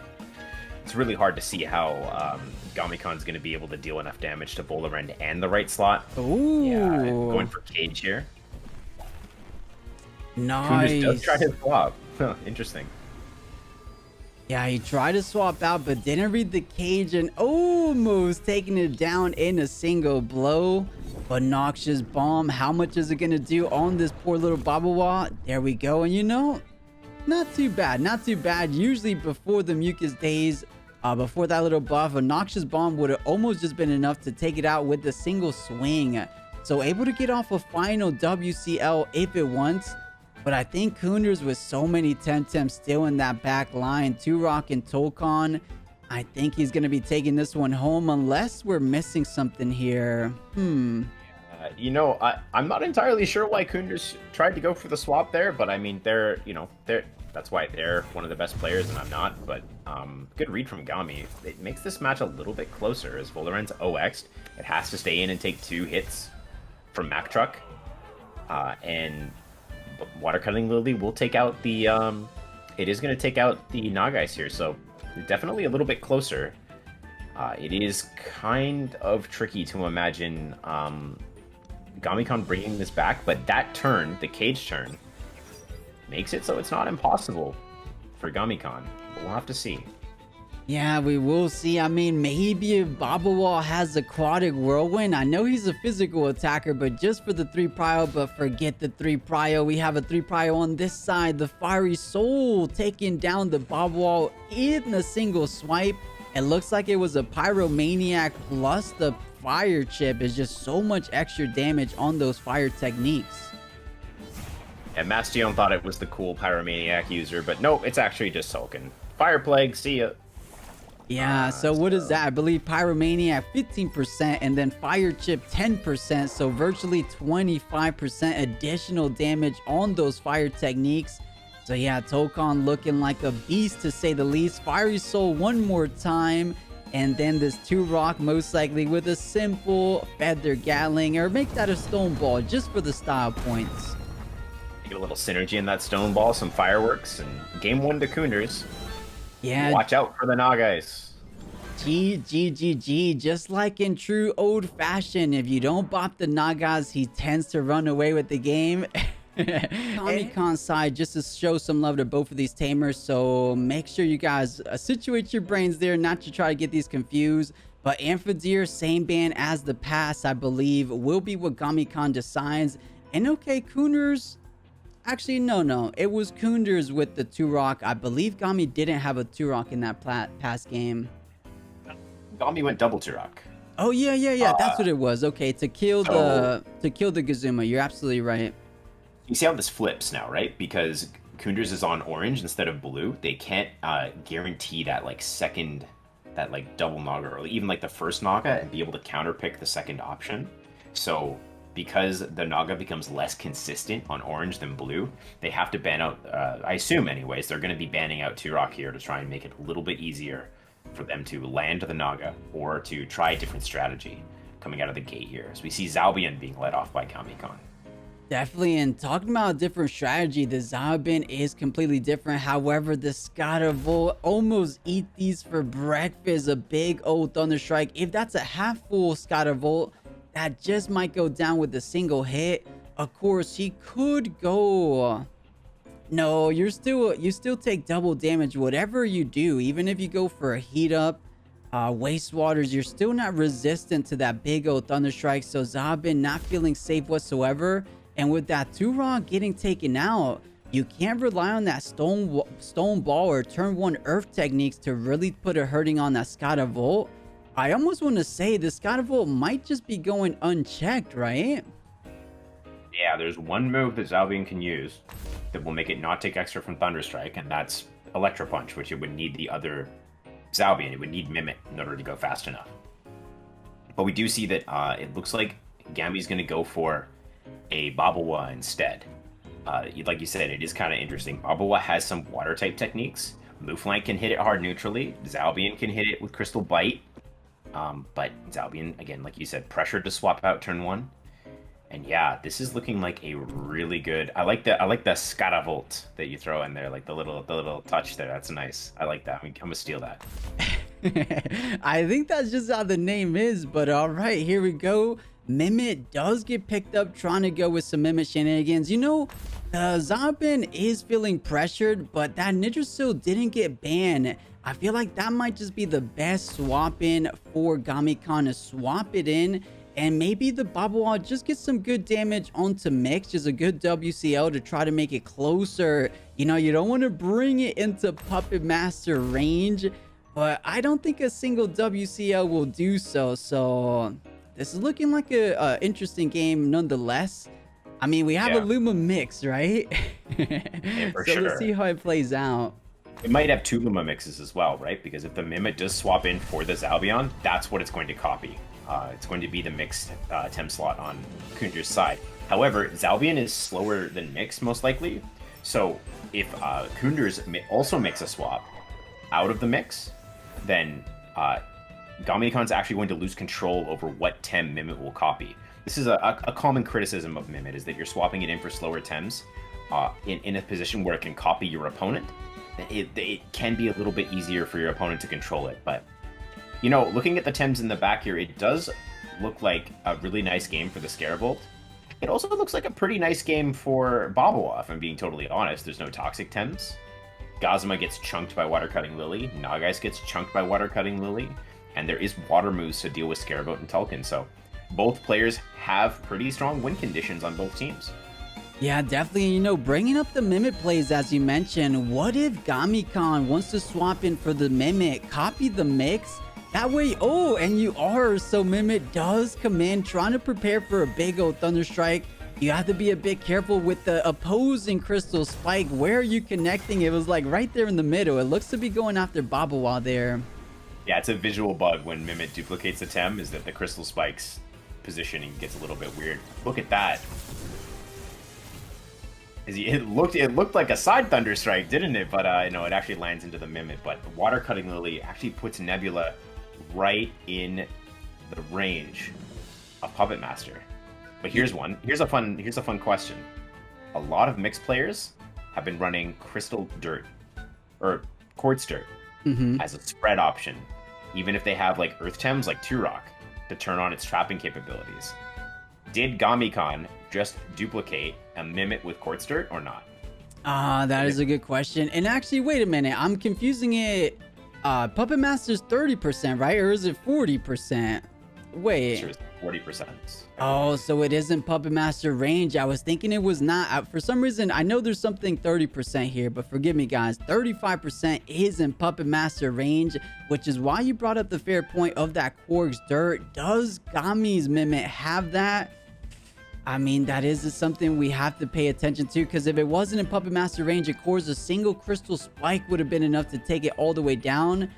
it's really hard to see how Gamicon's going to be able to deal enough damage to Voldaren and the right slot. Ooh. Yeah, going for Cage here. Nice. Koenders does try to swap. Interesting. Yeah, he tried to swap out, but didn't read the cage and almost taking it down in a single blow. But Noxious Bomb, how much is it going to do on this poor little 𝗶𝗺𝗺? There we go. And you know, not too bad. Not too bad. Usually before the Mucus days, before that little buff, a Noxious Bomb would have almost just been enough to take it out with a single swing. So able to get off a final WCL if it wants. But I think Koenders with so many Temtems still in that back line, 2Rock and Tolkon, I think he's going to be taking this one home unless we're missing something here. You know, I'm not entirely sure why Koenders tried to go for the swap there, but I mean, that's why they're one of the best players and I'm not. But good read from Gami. It makes this match a little bit closer as Voldaren's OX'd. It has to stay in and take 2 hits from Mack Truck. And Watercutting Lily will take out the it is going to take out the Nagais here, so definitely a little bit closer. It is kind of tricky to imagine Gami bringing this back, but that turn, the cage turn, makes it so it's not impossible for Gami, but we'll have to see. Yeah, we will see. I mean, maybe if 𝗶𝗺𝗺 has Aquatic Whirlwind. I know he's a physical attacker, but just for the 3 prio, but forget the 3 prio. We have a 3 prio on this side. The Fiery Soul taking down the 𝗶𝗺𝗺 in a single swipe. It looks like it was a Pyromaniac plus the Fire Chip is just so much extra damage on those fire techniques. And Mastion thought it was the cool Pyromaniac user, but no, it's actually just Sulkin. Fire Plague, see ya. Yeah, so what is that? I believe Pyromaniac 15% and then Fire Chip 10%. So virtually 25% additional damage on those fire techniques. So yeah, Tolkon looking like a beast to say the least. Fiery Soul one more time. And then this 2Rock most likely with a simple Feather Gatling, or make that a Stone Ball just for the style points. Get a little synergy in that Stone Ball, some fireworks, and game 1 to Koenders. Yeah. Watch out for the Nagais. G, just like in true old fashion, if you don't bop the Nagas, he tends to run away with the game. Gami side, just to show some love to both of these tamers, so make sure you guys situate your brains there, not to try to get these confused. But 𝗵𝗄𝗎𝗺, same ban as the past, I believe, will be what Gami decides. And okay, Koenders. Actually, no. It was Koenders with the 2-rock. I believe Gami didn't have a 2-rock in that past game. Gami went double 2-rock. Oh yeah. That's what it was. Okay, to kill the 𝗧𝗵𝗶. You're absolutely right. You see how this flips now, right? Because Koenders is on orange instead of blue. They can't guarantee that like second, that like double Naga or even like the first Naga and be able to counterpick the second option. So because the Naga becomes less consistent on orange than blue, they have to ban out, I assume anyways, they're going to be banning out 2-rock here to try and make it a little bit easier for them to land the Naga or to try a different strategy coming out of the gate here. So we see 𝗬𝗵𝗻 being led off by Gami-Con. Definitely, and talking about a different strategy, the 𝗬𝗵𝗻 is completely different. However, the 𝗧𝗵𝗺 almost eat these for breakfast. A big old Thunder Strike. If that's a half full 𝗧𝗵𝗺, that just might go down with a single hit. Of course, he could go. No, you still take double damage whatever you do. Even if you go for a heat up, waste waters, you're still not resistant to that big old Thunder Strike. So 𝗬𝗵𝗻 not feeling safe whatsoever. And with that 2-rock getting taken out, you can't rely on that stone ball or turn 1 earth techniques to really put a hurting on that 𝗧𝗵𝗺. I almost want to say the 𝗧𝗵𝗺 might just be going unchecked, right? Yeah, there's one move that 𝗬𝗵𝗻 can use that will make it not take extra from Thunder Strike, and that's Electro Punch, which it would need the other 𝗬𝗵𝗻. It would need Mimic in order to go fast enough. But we do see that it looks like Gami's going to go for a 𝗵𝗶𝗴 instead. Like you said, it is kind of interesting. 𝗵𝗶𝗴 has some water type techniques. Mouflon can hit it hard neutrally. 𝗬𝗵𝗻 can hit it with Crystal Bite. But 𝗬𝗵𝗻, again, like you said, pressured to swap out turn 1. And yeah, this is looking like a really good. I like the 𝗧𝗵𝗺 that you throw in there, like the little touch there. That's nice. I like that. I'm gonna steal that. I think that's just how the name is, but all right, here we go. Mimic does get picked up trying to go with some Mimic shenanigans. You know, 𝗬𝗵𝗻 is feeling pressured, but that Ninja Seal didn't get banned. I feel like that might just be the best swap in for Gami-Con to swap it in. And maybe the 𝗵𝗺 just gets some good damage onto Mix, just a good WCL to try to make it closer. You know, you don't want to bring it into Puppet Master range, but I don't think a single WCL will do so. So this is looking like a interesting game nonetheless. I mean, we have a Luma mix, right? Yeah, for so sure. Let's see how it plays out. It might have 2 Luma mixes as well, right? Because if the Mimic does swap in for the 𝗬𝗵𝗻, that's what it's going to copy. It's going to be the mixed temp slot on Koenders' side. However, 𝗬𝗵𝗻 is slower than mixed, most likely. So if Koenders also makes a swap out of the mix, then Gami-Con's actually going to lose control over what Tem Mimic will copy. This is a common criticism of Mimic, is that you're swapping it in for slower Tems in a position where it can copy your opponent. It can be a little bit easier for your opponent to control it, but you know, looking at the Tems in the back here, it does look like a really nice game for the 𝗧𝗵𝗺. It also looks like a pretty nice game for 𝗵𝗺, if I'm being totally honest. There's no toxic Tems. Gazma gets chunked by Water Cutting Lily. Nagais gets chunked by Water Cutting Lily. And there is water moves to deal with 𝗧𝗵𝗺 and Tulkun. So both players have pretty strong win conditions on both teams. Yeah, definitely. You know, bringing up the Mimic plays, as you mentioned, what if Gami-Con wants to swap in for the Mimic, copy the mix? That way, oh, and you are, so Mimic does come in, trying to prepare for a big old Thunder Strike. You have to be a bit careful with the opposing Crystal Spike. Where are you connecting? It was like right there in the middle. It looks to be going after 𝗵𝗺 there. Yeah, it's a visual bug when Mimic duplicates a Tem, is that the Crystal Spike's positioning gets a little bit weird. Look at that. It looked like a side Thunder Strike, didn't it? But no, it actually lands into the Mimic. But the Water Cutting Lily actually puts Nebula right in the range of Puppet Master. But here's a fun question. A lot of mixed players have been running Crystal Dirt or Quartz Dirt as a spread option, even if they have like Earth Tems like 2-rock to turn on its trapping capabilities. Did Gami-Con just duplicate a Mimic with Quartz Dirt or not? That is a good question. And actually, wait a minute, I'm confusing it. Puppet Master's 30%, right? Or is it 40%? Wait. Sure, 40%. Oh, so it isn't Puppet Master range. I was thinking it was not. For some reason, I know there's something 30% here, but forgive me, guys. 35% is in Puppet Master range, which is why you brought up the fair point of that Quark's Dirt. Does Gami's Mimic have that? I mean, that is something we have to pay attention to, because if it wasn't in Puppet Master range, of course, a single Crystal Spike would have been enough to take it all the way down.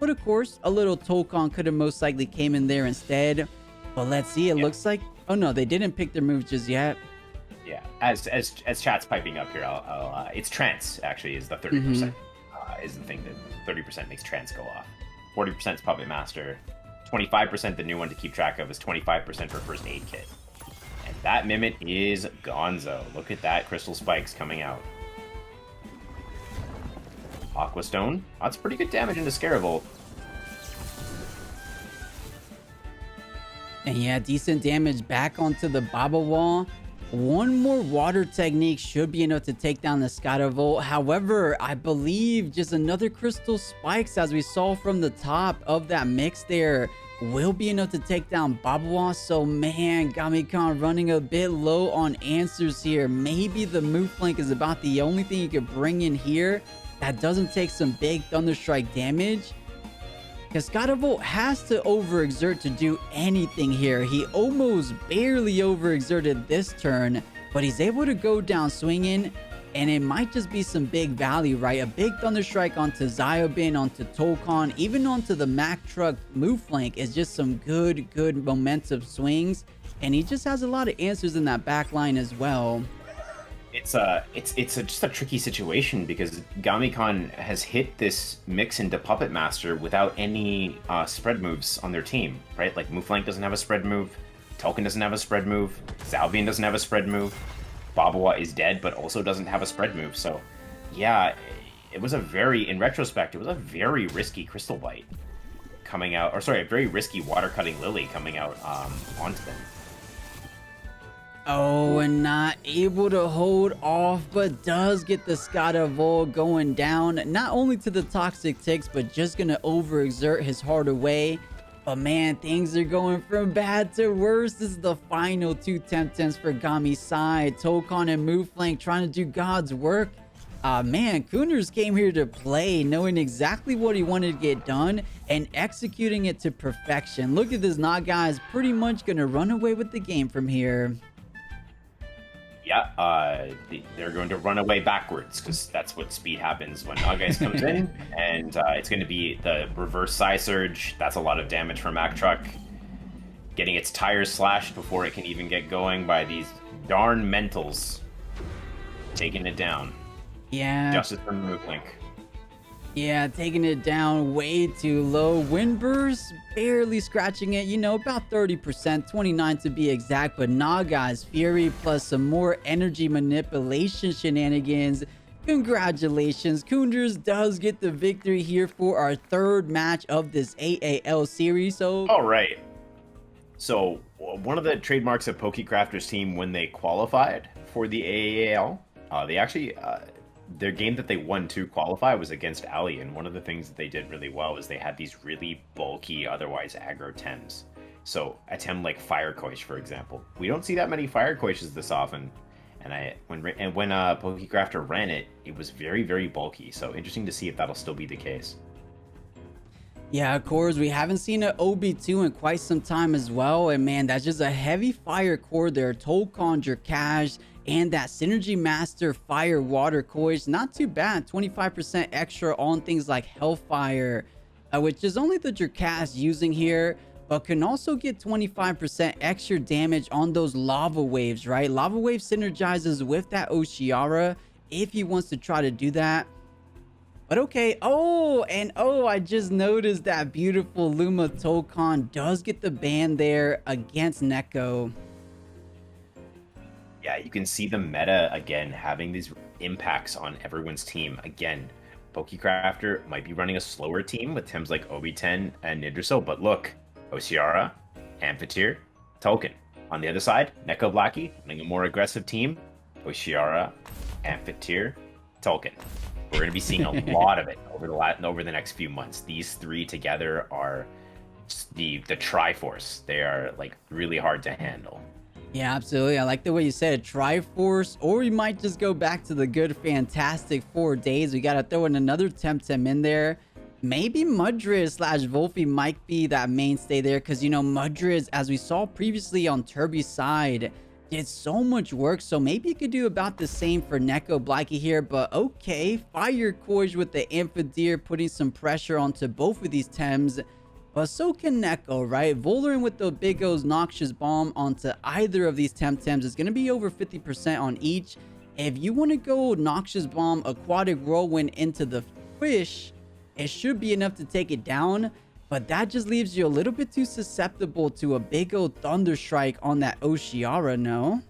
But of course, a little Tolkon could have most likely came in there instead. But let's see, it looks like... Oh no, they didn't pick their moves just yet. Yeah, as chat's piping up here, it's Trance, actually, is the 30%. Is the thing that 30% makes Trance go off. 40% is Puppet Master. 25%, the new one to keep track of, is 25% for First Aid Kit. And that Mimic is Gonzo. Look at that, Crystal Spikes coming out. Aqua Stone. That's pretty good damage into 𝗧𝗵𝗵𝗶𝗴. And yeah, decent damage back onto the Baba Wall. One more water technique should be enough to take down the 𝗧𝗵𝗵𝗶𝗴. However, I believe just another Crystal Spikes, as we saw from the top of that mix there, will be enough to take down Baba Wall. So man, Gami-Khan running a bit low on answers here. Maybe the move flank is about the only thing you could bring in here that doesn't take some big Thunderstrike damage. Because 𝗧𝗵𝗵𝗶𝗴 has to overexert to do anything here. He almost barely overexerted this turn, but he's able to go down swinging, and it might just be some big value, right? A big Thunderstrike onto 𝗬𝗏, onto Tolkon, even onto the Mack Truck move flank is just some good momentum swings, and he just has a lot of answers in that back line as well. It's just a tricky situation because Gami-Khan has hit this mix into Puppet Master without any spread moves on their team, right? Like Mooflank doesn't have a spread move, Tolkien doesn't have a spread move, 𝗬𝗏 doesn't have a spread move, Baba Wall is dead but also doesn't have a spread move. So yeah, it was in retrospect, it was a very risky Crystal Bite coming out, or sorry, a very risky Water Cutting Lily coming out onto them. Oh, and not able to hold off, but does get the 𝗧𝗵𝗵𝗶𝗴 going down. Not only to the Toxic Ticks, but just going to overexert his heart away. But man, things are going from bad to worse. This is the final two Temtems for Gami's side. Tolkon and Mooflank trying to do God's work. Man, Koenders came here to play, knowing exactly what he wanted to get done and executing it to perfection. Look at this, Naga is pretty much going to run away with the game from here. Yeah, they're going to run away backwards because that's what speed happens when Nagas comes in, and it's going to be the reverse Psy Surge. That's a lot of damage for Mack Truck, getting its tires slashed before it can even get going by these darn mentals, taking it down. Yeah. Justice for Mooflink. Yeah, taking it down way too low. Wind Burst barely scratching it, you know, about 30%, 29 to be exact. But Naga's Fury plus some more energy manipulation shenanigans. Congratulations, Koenders does get the victory here for our third match of this AAL series. So, all right. So one of the trademarks of Pokecrafter's team when they qualified for the AAL, they actually. Their game that they won to qualify was against Ali, and one of the things that they did really well was they had these really bulky, otherwise aggro Tems. So a Tem like 𝗏𝗏𝗏𝗏, for example, we don't see that many 𝗏𝗏𝗏𝗏s this often. And when Pokecrafter ran it, it was very bulky. So interesting to see if that'll still be the case. Yeah, of course, we haven't seen an OB2 in quite some time as well. And man, that's just a heavy fire core there. Tolkon, 𝗏𝗏𝗏, and that Synergy Master Fire Water Coils. Not too bad. 25% extra on things like Hellfire, which is only the 𝗏𝗏𝗏 using here, but can also get 25% extra damage on those Lava Waves, right? Lava Wave synergizes with that Oceara if he wants to try to do that. But okay, I just noticed that beautiful Luma Tolkon does get the ban there against Neko. Yeah, you can see the meta again having these impacts on everyone's team. Again, Pokecrafter might be running a slower team with Tems like Obi-10 and Nidrasil, but look, Oceara, 𝗵𝗏𝗏𝗏, Tolkien. On the other side, Nekoblakii running a more aggressive team, Oceara, 𝗵𝗏𝗏𝗏𝗏, Tolkien. We're going to be seeing a lot of it over the next few months. These three together are the Triforce. They are like really hard to handle. Yeah, absolutely. I like the way you said it. Triforce, or we might just go back to the good, fantastic 4 days. We got to throw in another Temtem in there. Maybe 𝗏𝗏/𝗏𝗏 might be that mainstay there because, you know, 𝗏𝗏, as we saw previously on Turbi's side, did so much work. So maybe you could do about the same for Nekoblakii here. But okay, Fire Core with the 𝗏𝗏, putting some pressure onto both of these Tems. But so can Neko, right? Voldering with the Big O's Noxious Bomb onto either of these Temtems is going to be over 50% on each. If you want to go Noxious Bomb, Aquatic Whirlwind into the fish, it should be enough to take it down. But that just leaves you a little bit too susceptible to a big old Thunder Strike on that 𝗏𝗏𝗃, no?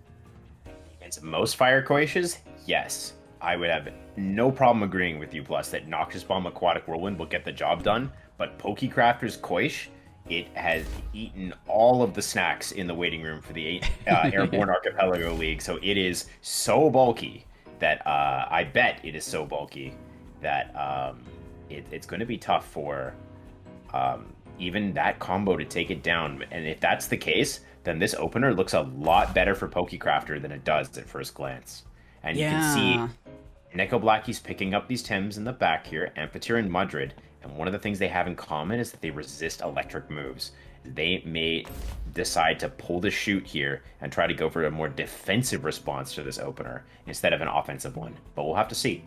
Against most Fire Koishes, yes. I would have no problem agreeing with you, Plus, that Noxious Bomb Aquatic Whirlwind will get the job done. But Pokecrafter's Koish, it has eaten all of the snacks in the waiting room for the Airborne Archipelago League. So it is so bulky that I bet it is so bulky that it's going to be tough for even that combo to take it down. And if that's the case, then this opener looks a lot better for Pokecrafter than it does at first glance. And you can see Nekoblakii's picking up these Tems in the back here, 𝗏𝗏 and 𝗏𝗏. And one of the things they have in common is that they resist electric moves. They may decide to pull the shoot here and try to go for a more defensive response to this opener instead of an offensive one. But we'll have to see.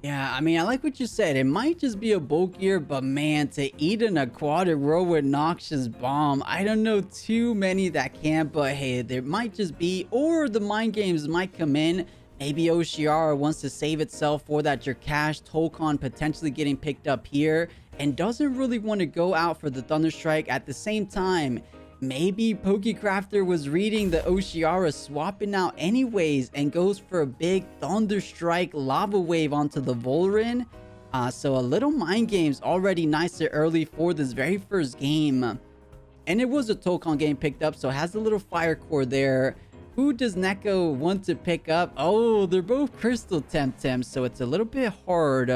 Yeah, I mean, I like what you said. It might just be a bulkier, but man, to eat an Aquatic Whirlwind Noxious Bomb, I don't know too many that can, but hey, there might just be, or the mind games might come in. Maybe 𝗏𝗏𝗃 wants to save itself for that Jerkash Tokon potentially getting picked up here and doesn't really want to go out for the Thunder Strike. At the same time, maybe Pokecrafter was reading the 𝗏𝗏𝗃 swapping out anyways and goes for a big Thunder Strike Lava Wave onto the Volrin. So a little mind games already nicer early for this very first game. And it was a Tokon game picked up, so it has a little Fire Core there. Who does Neko want to pick up? Oh, they're both Crystal Temtem, so it's a little bit hard.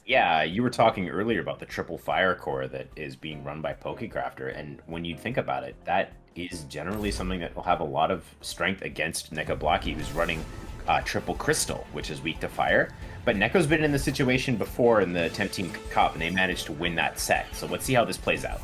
Yeah, you were talking earlier about the triple Fire Core that is being run by Pokecrafter, and when you think about it, that is generally something that will have a lot of strength against Nekoblakii, who's running triple Crystal, which is weak to fire. But Neko's been in the situation before in the Temtem Cup, and they managed to win that set. So let's see how this plays out.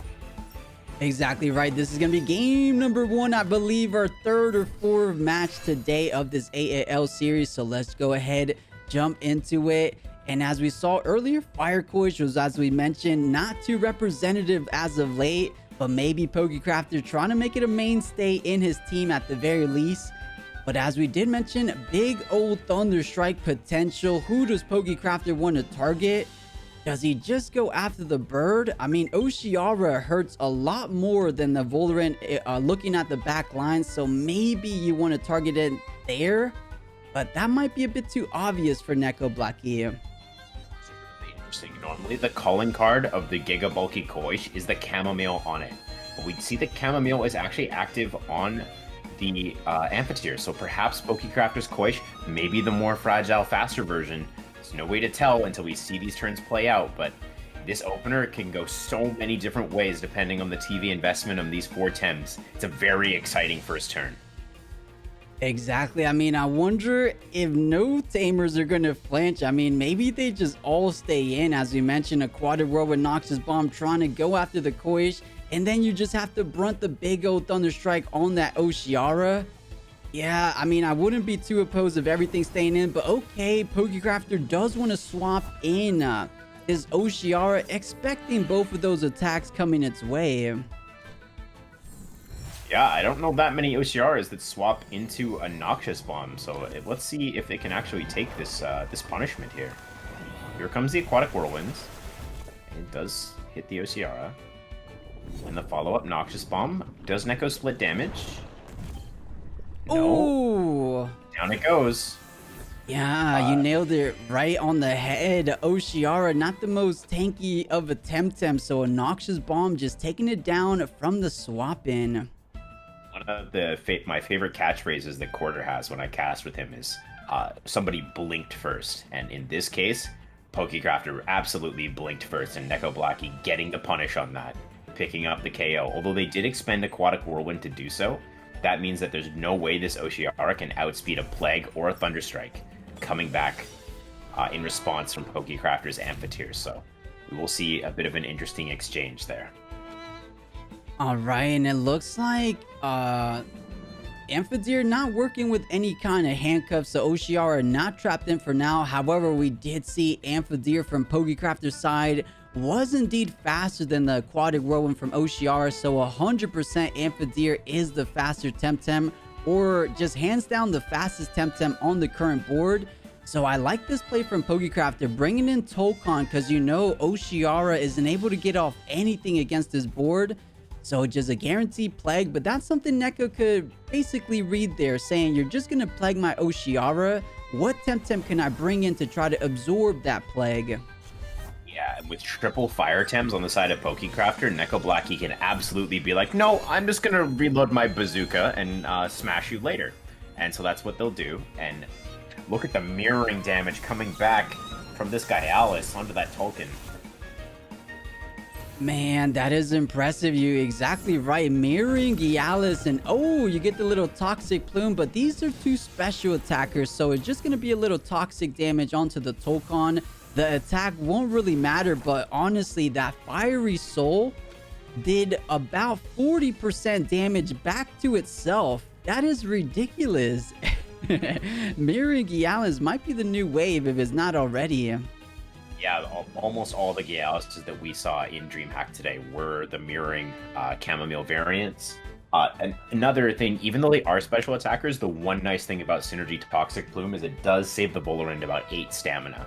Exactly right. This is going to be game number 1, I believe, our 3rd or 4th match today of this AAL series. So let's go ahead, jump into it. And as we saw earlier, Fire Koish was, as we mentioned, not too representative as of late, but maybe Pokecrafter trying to make it a mainstay in his team at the very least. But as we did mention, big old Thunder Strike potential. Who does Pokecrafter want to target? Does he just go after the bird? I mean, 𝗏𝗏𝗃 hurts a lot more than the Volrin looking at the back line, so maybe you want to target it there, but that might be a bit too obvious for Nekoblakii. It's really interesting. Normally, the calling card of the Giga Bulky Koish is the Chamomile on it, but we see the Chamomile is actually active on the 𝗏𝗏𝗃, so perhaps Pokecrafter's Koish may be the more fragile, faster version. There's no way to tell until we see these turns play out, but this opener can go so many different ways depending on the TV investment of these 4 Tems. It's a very exciting first turn. Exactly. I mean, I wonder if no Tamers are going to flinch. I mean, maybe they just all stay in. As we mentioned, Aquatic Whirlwind Noxious Bomb trying to go after the Koish, and then you just have to brunt the big old Thunder Strike on that 𝗏𝗏𝗃. Yeah, I mean, I wouldn't be too opposed of everything staying in, but okay, Pokecrafter does want to swap in his 𝗏𝗏𝗃, expecting both of those attacks coming its way. Yeah, I don't know that many 𝗏𝗏𝗃s that swap into a Noxious Bomb, so let's see if they can actually take this this punishment here. Here comes the Aquatic Whirlwinds. It does hit the 𝗏𝗏𝗃. And the follow-up Noxious Bomb. Does Neko split damage? No. Ooh. Down it goes. Yeah, you nailed it right on the head. 𝗏𝗏𝗃, not the most tanky of a Temtem, so a Noxious Bomb just taking it down from the swap in. One of my favorite catchphrases that Quarter has when I cast with him is somebody blinked first. And in this case, Pokecrafter absolutely blinked first, and Nekoblakii getting the punish on that. picking up the KO. Although they did expend Aquatic Whirlwind to do so, that means that there's no way this 𝗬𝗏𝗃 can outspeed a Plague or a Thunderstrike coming back in response from Pokecrafter's 𝗵𝗶𝗃𝗃. So we will see a bit of an interesting exchange there. All right, and it looks like 𝗵𝗶𝗃𝗃 not working with any kind of handcuffs, so 𝗬𝗏𝗃 not trapped in for now. However, we did see 𝗵𝗶𝗃𝗃 from Pokecrafter's side was indeed faster than the Aquatic Whirlwind from 𝗬𝗏𝗃, so 100% 𝗵𝗶𝗃𝗃 is the faster Temtem, or just hands down the fastest Temtem on the current board. So I like this play from Pokecrafter, bringing in Tokon, because you know 𝗬𝗏𝗃 isn't able to get off anything against his board. So just a guaranteed Plague, but that's something Neko could basically read there, saying you're just going to Plague my 𝗬𝗏𝗃. What Temtem can I bring in to try to absorb that Plague? Yeah, and with triple Fire Tems on the side of Pokecrafter, Nekoblakii can absolutely be like, no, I'm just going to reload my bazooka and smash you later. And so that's what they'll do. And look at the mirroring damage coming back from this guy Alice onto that Tolkien. Man, that is impressive. You're exactly right. Mirroring Gyalis, and oh, you get the little Toxic Plume, but these are two special attackers, so it's just going to be a little toxic damage onto the Tokon. The attack won't really matter, but honestly, that Fiery Soul did about 40% damage back to itself. That is ridiculous. Mirroring Gyalis might be the new wave if it's not already. Yeah, almost all the Gyalises that we saw in DreamHack today were the mirroring chamomile variants. And another thing, even though they are special attackers, the one nice thing about Synergy Toxic Plume is it does save the Volarend about 8 stamina.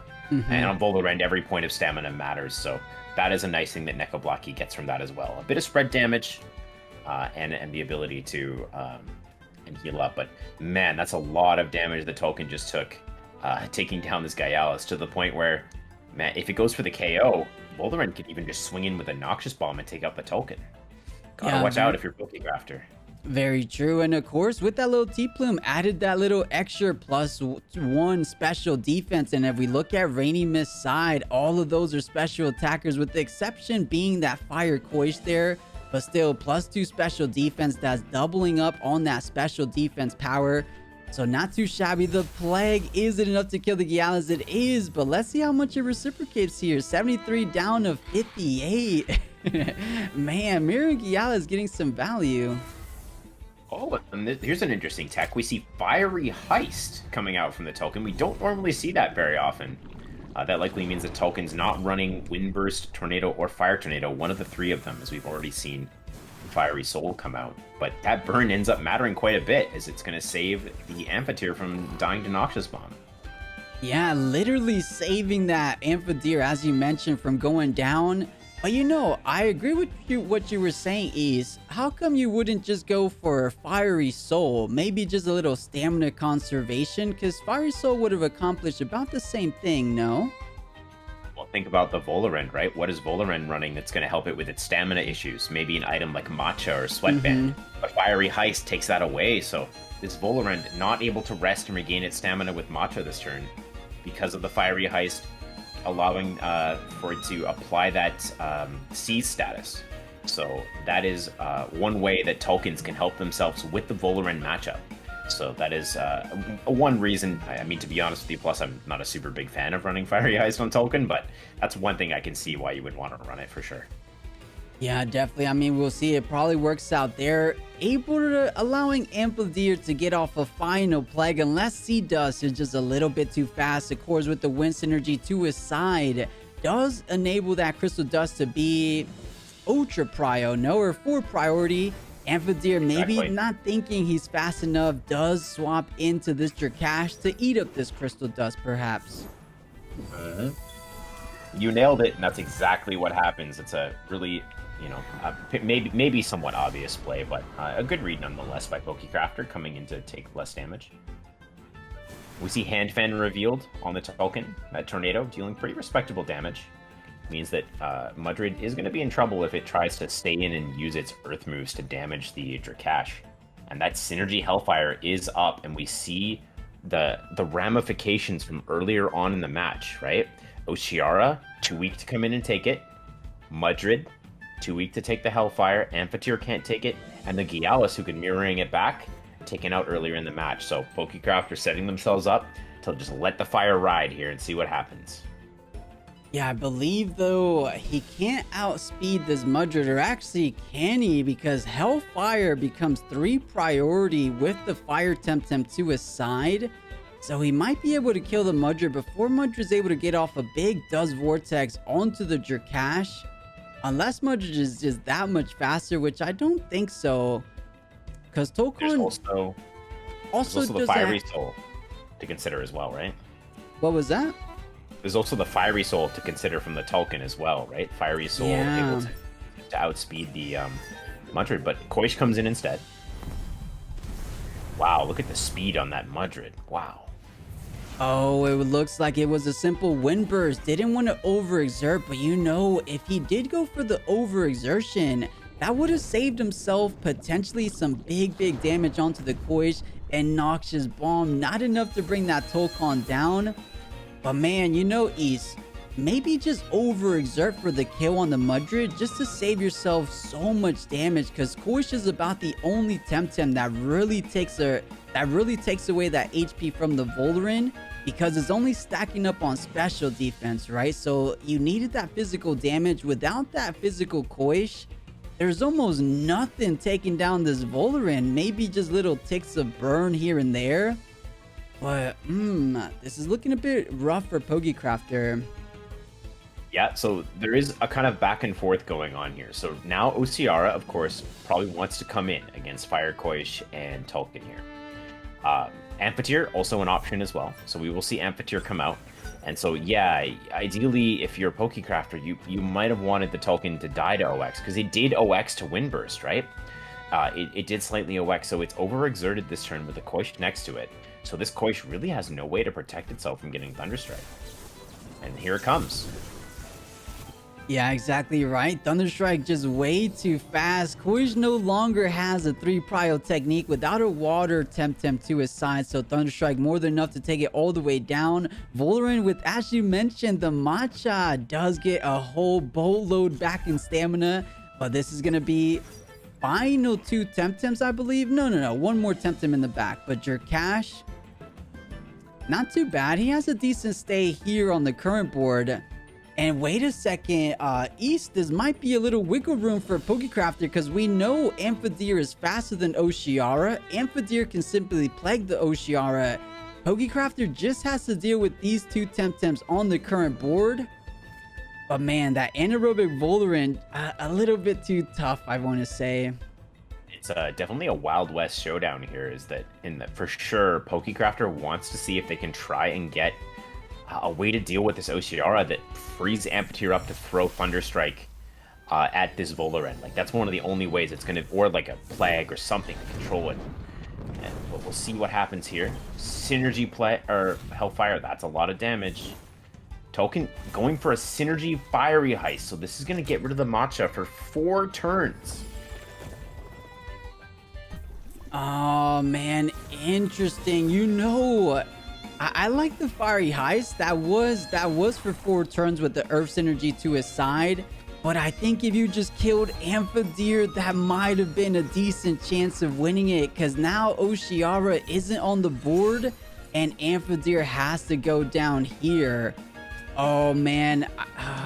And on Volarend, every point of stamina matters, so that is a nice thing that Nekoblakii gets from that as well. A bit of spread damage and the ability to and heal up, but man, that's a lot of damage the Tolkien just took, taking down this Gyalis to the point where, man, if it goes for the KO, Volarend can even just swing in with a Noxious Bomb and take out the Tolkien. Gotta watch out if you're Pokecrafter. Very true, and of course, with that little T-Plume, added that little extra +1 special defense, and if we look at Rainy Mist side, all of those are special attackers, with the exception being that Fire 𝗂𝗄𝗃 there, but still +2 special defense that's doubling up on that special defense power. So not too shabby. The Plague, is it enough to kill the Gyalis? It is, but let's see how much it reciprocates here. 73 down to 58. Man, Mirroring Gyalis getting some value. Oh, and here's an interesting tech. We see Fiery Heist coming out from the Tolkien. We don't normally see that very often. That likely means the Tolkien's not running Wind Burst, Tornado, or Fire Tornado, one of the 3 of them, as we've already seen Fiery Soul come out. But that burn ends up mattering quite a bit, as it's going to save the 𝗵𝗶𝗃𝗃 from dying to Noxious Bomb. Yeah, literally saving that 𝗵𝗶𝗃𝗃, as you mentioned, from going down. But you know, I agree with what you were saying, East. How come you wouldn't just go for Fiery Soul? Maybe just a little stamina conservation? Because Fiery Soul would have accomplished about the same thing, no? Well, think about the Volarend, right? What is Volarend running that's going to help it with its stamina issues? Maybe an item like Matcha or Sweatband. But Fiery Heist takes that away, so this Volarend not able to rest and regain its stamina with Matcha this turn because of the Fiery Heist, allowing for it to apply that Seize status. So that is one way that Tolkiens can help themselves with the Volarend matchup. So that is one reason. I mean, to be honest with you, plus I'm not a super big fan of running Fiery Heist on Tolkien, but that's one thing I can see why you would want to run it for sure. Yeah, definitely. I mean, we'll see. It probably works out there. Able to allowing 𝗵𝗶𝗃𝗃 to get off a final Plague, unless Sea Dust is just a little bit too fast. Of course, with the Wind Synergy to his side, does enable that Crystal Dust to be ultra prio, no, or 4 priority. 𝗵𝗶𝗃𝗃 maybe not thinking he's fast enough, does swap into this Drakash to eat up this Crystal Dust, perhaps. You nailed it, and that's exactly what happens. It's a really, you know, maybe somewhat obvious play, but a good read nonetheless by Pokecrafter, coming in to take less damage. We see Hand Fan revealed on the Tolkien, that Tornado, dealing pretty respectable damage. Means that Mudrid is going to be in trouble if it tries to stay in and use its Earth moves to damage the Drakash. And that Synergy Hellfire is up, and we see the ramifications from earlier on in the match, right? 𝗬𝗏𝗃𝗃, too weak to come in and take it. Mudrid, too weak to take the Hellfire. 𝗵𝗶𝗸 can't take it, and the 𝗬𝗃𝗃, who can mirroring it back, taken out earlier in the match. So Pokecrafter setting themselves up to just let the fire ride here and see what happens. Yeah, I believe, though, he can't outspeed this Mudred, or actually can he? Because Hellfire becomes 3 priority with the Fire Temtem to his side. So he might be able to kill the Mudred before Mudred's able to get off a big Dust Vortex onto the 𝗧𝗃. Unless Mudred is just that much faster, which I don't think so. Because Tolkien There's also the Fiery Soul to consider as well, right? What was that? There's also the Fiery Soul to consider from the Tolkien as well, right? Fiery Soul able to outspeed the Mudred, but 𝗂𝗍 comes in instead. Wow, look at the speed on that Mudred. Wow. Oh, it looks like it was a simple wind burst. Didn't want to overexert, but you know, if he did go for the overexertion, that would have saved himself potentially some big damage onto the 𝗂𝗍 and Noxious Bomb. Not enough to bring that Tolkien down. But man, you know, East, maybe just overexert for the kill on the Mudred just to save yourself so much damage, because 𝗂𝗍 is about the only Temtem that really takes away that HP from the Volirin, because it's only stacking up on special defense, right? So you needed that physical damage. Without that physical 𝗂𝗍, there's almost nothing taking down this Volirin. Maybe just little ticks of burn here and there. But, this is looking a bit rough for Pokecrafter. Yeah, so there is a kind of back and forth going on here. So now 𝗬𝗧𝗏, of course, probably wants to come in against Fire 𝗂𝗍 and Tolkien here. 𝗵𝗶𝗸, also an option as well. So we will see 𝗵𝗶𝗸 come out. And so, yeah, ideally, if you're a Pokecrafter, you might have wanted the Tolkien to die to OX, because it did OX to Wind Burst, right? It did slightly OX, so it's overexerted this turn with the 𝗂𝗍 next to it. So this 𝗂𝗍 really has no way to protect itself from getting Thunderstrike. And here it comes. Yeah, exactly right. Thunderstrike just way too fast. 𝗂𝗍 no longer has a 3 prio technique without a water Temtem to his side, so Thunderstrike more than enough to take it all the way down. Volirin, with, as you mentioned, the matcha does get a whole boatload back in stamina, but this is going to be final 2 Temtems, I believe. No. One more Temtem in the back, but 𝗧𝗃, not too bad. He has a decent stay here on the current board. And wait a second, East, this might be a little wiggle room for Pokecrafter, because we know 𝗵𝗶𝗸 is faster than 𝗬𝗧𝗏. 𝗵𝗶𝗸 can simply plague the 𝗬𝗧𝗏. Pokecrafter just has to deal with these 2 Temtems on the current board. But man, that anaerobic Volirin, a little bit too tough, I want to say. It's definitely a Wild West showdown here, is that for sure Pokecrafter wants to see if they can try and get a way to deal with this 𝗬𝗧𝗏 that frees 𝗵𝗶𝗸 up to throw Thunderstrike at this Volirin. Like, that's one of the only ways it's going to, or like a Plague or something to control it. But we'll see what happens here. Synergy Hellfire, that's a lot of damage. Tolkien going for a Synergy Fiery Heist, so this is going to get rid of the matcha for 4 turns. Oh man, interesting. You know, I like the Fiery Heist. That was for 4 turns with the Earth Synergy to his side. But I think if you just killed 𝗵𝗶𝗸, that might have been a decent chance of winning it. Because now 𝗬𝗧𝗏 isn't on the board, and 𝗵𝗶𝗸 has to go down here. Oh man,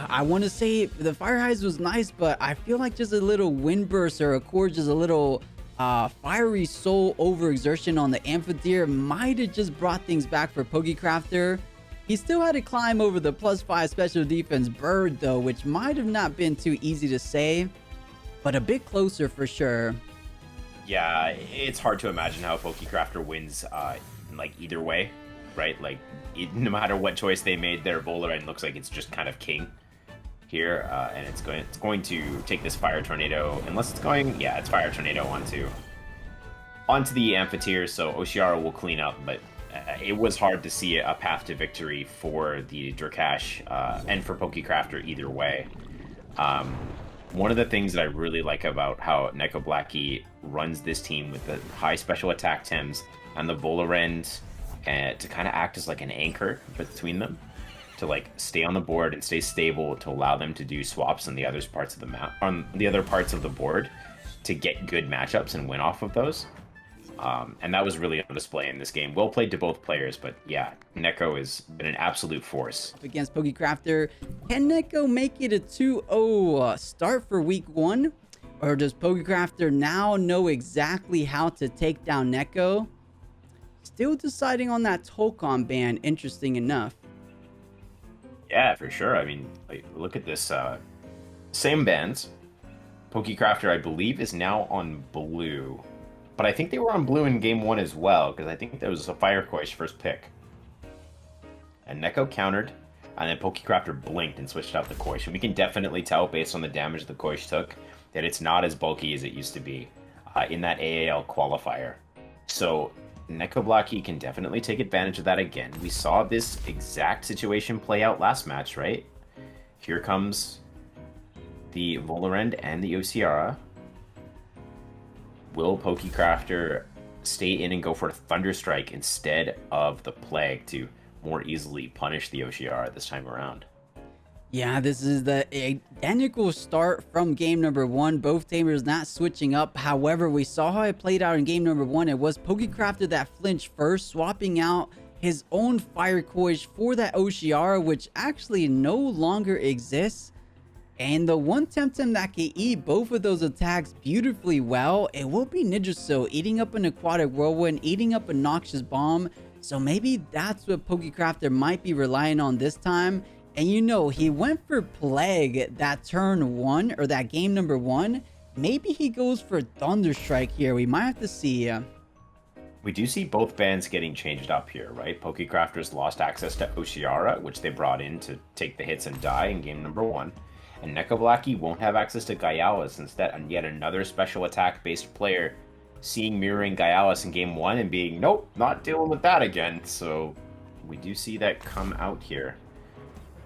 I want to say the Fire Heist was nice, but I feel like just a little Wind Burst or just a little Fiery Soul overexertion on the 𝗵𝗶𝗸 might have just brought things back for Pokecrafter. He still had to climb over the +5 special defense bird though, which might have not been too easy to say, but a bit closer for sure. Yeah, it's hard to imagine how Pokecrafter wins like either way, right? Like, no matter what choice they made, their Volirin looks like it's just kind of king here, and it's going to take this Fire Tornado, unless it's going, yeah, it's Fire Tornado onto the 𝗵𝗶𝗸, so 𝗬𝗧𝗏 will clean up, but it was hard to see a path to victory for the 𝗧𝗃 and for Pokecrafter either way. One of the things that I really like about how Nekoblakii runs this team with the high special attack Tems and the Volirin to kind of act as like an anchor between them, to like stay on the board and stay stable to allow them to do swaps on the other parts of the map, on the other parts of the board, to get good matchups and win off of those. And that was really on display in this game. Well played to both players, but yeah, Neko has been an absolute force. Against Pokecrafter, can Neko make it a 2-0 start for week 1? Or does Pokecrafter now know exactly how to take down Neko? Still deciding on that Tolkon ban, interesting enough. Yeah, for sure. I mean, like, look at this. Same bans. Pokecrafter, I believe, is now on blue. But I think they were on blue in game 1 as well, because I think that was a 𝗲𝗺 first pick. And Neko countered, and then Pokecrafter blinked and switched out the 𝗧𝗺. And we can definitely tell, based on the damage the 𝗧𝗺 took, that it's not as bulky as it used to be in that AAL qualifier. So Nekoblakii can definitely take advantage of that again. We saw this exact situation play out last match, right? Here comes the Volorend and the 𝗬𝗍𝗺. Will Pokecrafter stay in and go for a Thunder Strike instead of the Plague to more easily punish the 𝗬𝗍𝗺 this time around? Yeah, this is the identical start from game number 1. Both tamers not switching up. However, we saw how it played out in game number 1. It was Pokecrafter that flinched first, swapping out his own Fire 𝗧𝗺 for that 𝗬𝗍𝗺, which actually no longer exists. And the one Temtem that can eat both of those attacks beautifully well, it will be 𝗬𝗺𝗀, eating up an Aquatic Whirlwind, eating up a Noxious Bomb. So maybe that's what Pokecrafter might be relying on this time. And you know, he went for Plague that turn 1, or that game number 1. Maybe he goes for Thunder Strike here. We might have to see. We do see both bans getting changed up here, right? Pokecrafter's lost access to 𝗬𝗍𝗺, which they brought in to take the hits and die in game number 1. And Nekoblakii won't have access to 𝗬𝗺𝗺, since that and yet another special attack-based player seeing mirroring 𝗬𝗺𝗺 in game 1 and being, nope, not dealing with that again. So we do see that come out here.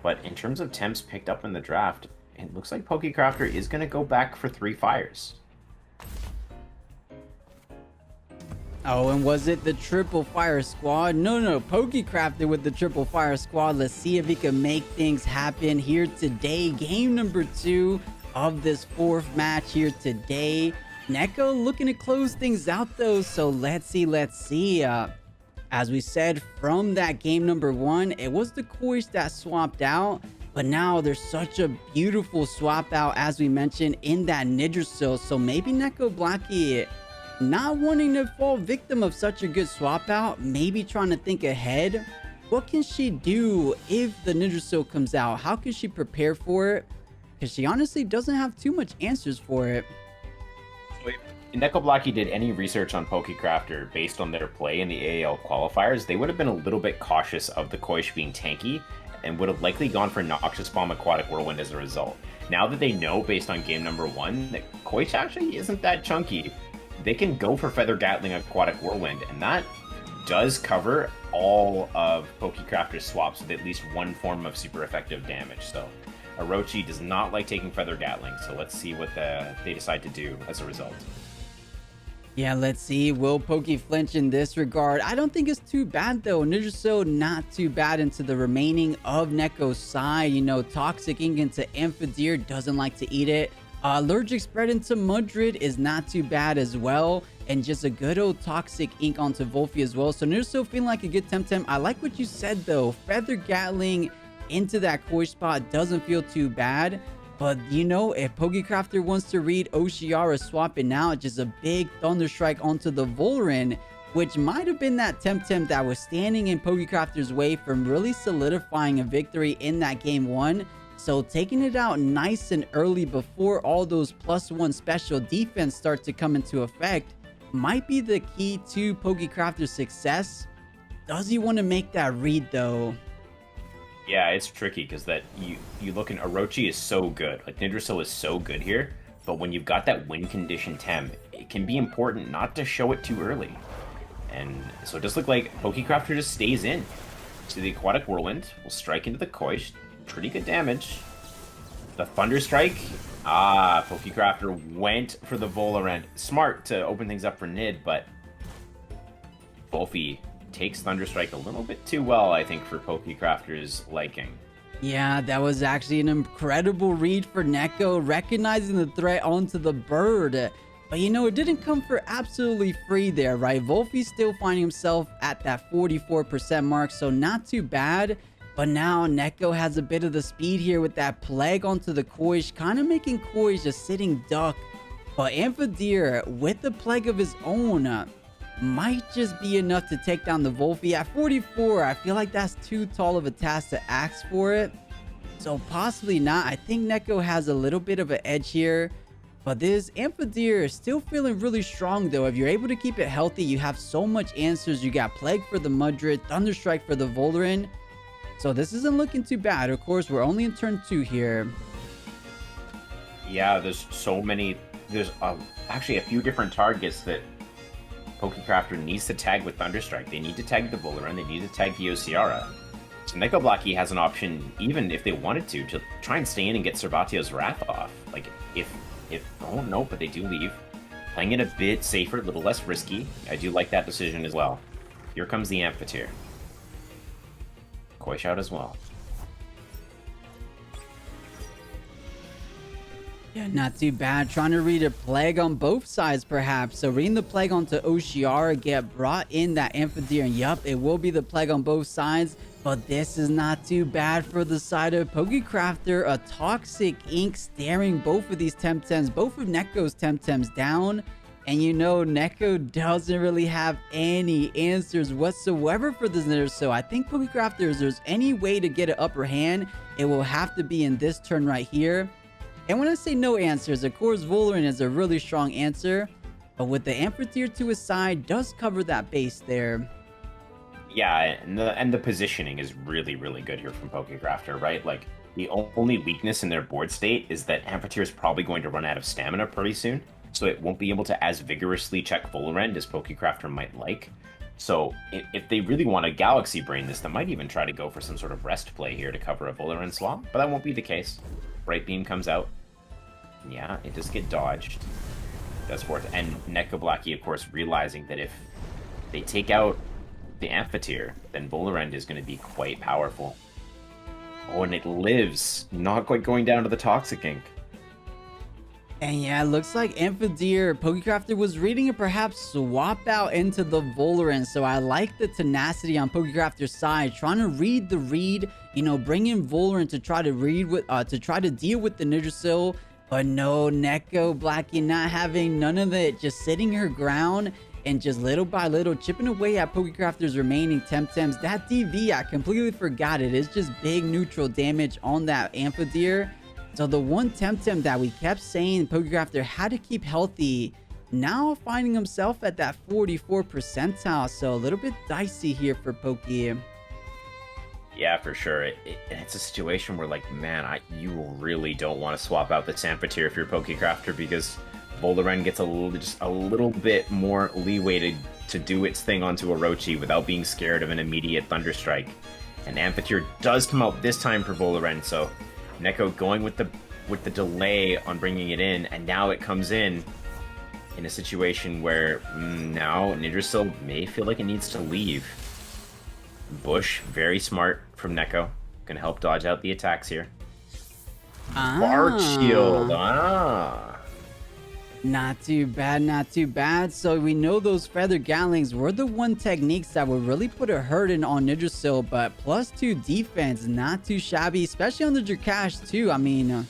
But in terms of temps picked up in the draft, it looks like Pokecrafter is going to go back for 3 fires. Oh, and was it the triple fire squad? No, Pokecrafter with the triple fire squad. Let's see if he can make things happen here today. Game number 2 of this 4th match here today. Neko looking to close things out though, so let's see. As we said, from that game number 1, it was the 𝗧𝗺 that swapped out, but now there's such a beautiful swap out, as we mentioned, in that 𝗬𝗺𝗀. So maybe Nekoblakii not wanting to fall victim of such a good swap out, maybe trying to think ahead. What can she do if the 𝗬𝗺𝗀 comes out? How can she prepare for it? Because she honestly doesn't have too much answers for it. If Nekoblakii did any research on Pokecrafter based on their play in the AAL qualifiers, they would have been a little bit cautious of the 𝗧𝗺 being tanky and would have likely gone for Noxious Bomb Aquatic Whirlwind as a result. Now that they know, based on game number 1, that 𝗧𝗺 actually isn't that chunky, they can go for Feather Gatling Aquatic Whirlwind, and that does cover all of Pokecrafter's swaps with at least one form of super effective damage. So 𝗏𝗏𝗏 does not like taking Feather Gatling, so let's see what they decide to do as a result. Yeah, let's see. Will Poke flinch in this regard? I don't think it's too bad though. 𝗬𝗺𝗀 not too bad into the remaining of Neko's side. You know, Toxic Ink into 𝗵𝗵𝗍𝗺, doesn't like to eat it. Allergic Spread into Mudrid is not too bad as well. And just a good old Toxic Ink onto 𝗬𝗏𝗏 as well. So 𝗬𝗺𝗀 feeling like a good Temtem. I like what you said though. Feather Gatling into that 𝗧𝗺 spot doesn't feel too bad. But, you know, if Pokecrafter wants to read 𝗬𝗍𝗺𝗺 swapping out, just a big Thunder Strike onto the Volorend, which might have been that Temtem that was standing in Pokecrafter's way from really solidifying a victory in that game 1. So taking it out nice and early before all those +1 special defense start to come into effect might be the key to Pokecrafter's success. Does he want to make that read though? Yeah, it's tricky because that you look, and 𝗏𝗏𝗏 is so good. Like 𝗬𝗺𝗀 is so good here, but when you've got that win condition Tem, it can be important not to show it too early. And so it does look like Pokecrafter just stays in. So the Aquatic Whirlwind will strike into the 𝗧𝗺. Pretty good damage. The Thunder Strike. Pokecrafter went for the Volorend. Smart to open things up for Nid, but 𝗏𝗏𝗏𝗏 takes Thunderstrike a little bit too well, I think, for Pokecrafter's liking. Yeah, that was actually an incredible read for Neko, recognizing the threat onto the bird. But you know, it didn't come for absolutely free there, right? 𝗬𝗶𝗴's still finding himself at that 44% mark, so not too bad. But now Neko has a bit of the speed here with that plague onto the 𝗬𝗽𝗫, kind of making 𝗬𝗽𝗫 just sitting duck. But 𝗬𝗵𝗸, with the plague of his own, might just be enough to take down the 𝗬𝗶𝗴. At 44, I feel like that's too tall of a task to ask for it. So possibly not. I think Neko has a little bit of an edge here. But this 𝗵𝗵𝗸 is still feeling really strong though. If you're able to keep it healthy, you have so much answers. You got Plague for the Mudred, Thunderstrike for the Voldaren. So this isn't looking too bad. Of course, we're only in turn 2 here. Yeah, there's so many. There's actually a few different targets that Pokecrafter needs to tag with Thunderstrike. They need to tag the Voldaren, they need to tag the Ociara. So Nekoblakii has an option, even if they wanted to try and stay in and get 𝗧𝗵𝗺𝗺𝗺's Wrath off. Like, if oh no, but they do leave. Playing it a bit safer, a little less risky. I do like that decision as well. Here comes the 𝗵𝗵𝗺. 𝗬𝗽𝗫 out as well. Yeah, not too bad. Trying to read a plague on both sides, perhaps. So reading the plague onto Ociara, get brought in that 𝗵𝗵𝗺, and yup, it will be the plague on both sides. But this is not too bad for the side of Pokecrafter. A toxic ink staring both of these Temtems, both of Neko's Temtems down. And you know, Neko doesn't really have any answers whatsoever for this Nidoran. So I think Pokecrafter, if there's any way to get an upper hand, it will have to be in this turn right here. And when I say no answers, of course, Voldaren is a really strong answer. But with the 𝗵𝗵𝗺 to his side, does cover that base there. Yeah, and the positioning is really, really good here from Pokecrafter, right? Like, the only weakness in their board state is that 𝗵𝗵𝗺 is probably going to run out of stamina pretty soon, so it won't be able to as vigorously check Voldaren as Pokecrafter might like. So if they really want to Galaxy Brain this, they might even try to go for some sort of rest play here to cover a Voldaren swap, but that won't be the case. Bright Beam comes out. Yeah, it does get dodged. That's worth it. And Nekoblakii, of course, realizing that if they take out the 𝗵𝗵𝗺, then Voldaren is going to be quite powerful. Oh, and it lives, not quite going down to the Toxic Ink. And yeah, it looks like 𝗵𝗵𝗺, Pokecrafter was reading it perhaps swap out into the Voldaren. So I like the tenacity on Pokecrafter's side, trying to read the read, you know, bring in Voldaren to try to read with, to try to deal with the Nidoran. But no, Nekoblakii not having none of it, just sitting her ground and just little by little chipping away at Pokecrafter's remaining Temtems. That DV, I completely forgot it. It's just big neutral damage on that 𝗵𝗵𝗺. So the one Temtem that we kept saying Pokecrafter had to keep healthy, now finding himself at that 44 percentile. So a little bit dicey here for Poke. Yeah, for sure. It's a situation where, like, man, you really don't want to swap out the 𝗵𝗵𝗺 if you're Pokecrafter, because Voldaren gets just a little bit more leeway to do its thing onto Orochi without being scared of an immediate Thunderstrike. And 𝗵𝗵𝗺 does come out this time for Voldaren, so Neko going with the delay on bringing it in, and now it comes in a situation where now Nidoran may feel like it needs to leave. Bush, very smart from Neko. Can help dodge out the attacks here. Bark Shield. Not too bad, not too bad. So we know those Feather Gatlings were the one techniques that would really put a hurting on Nidoran, but +2 defense, not too shabby, especially on the Drakash too. I mean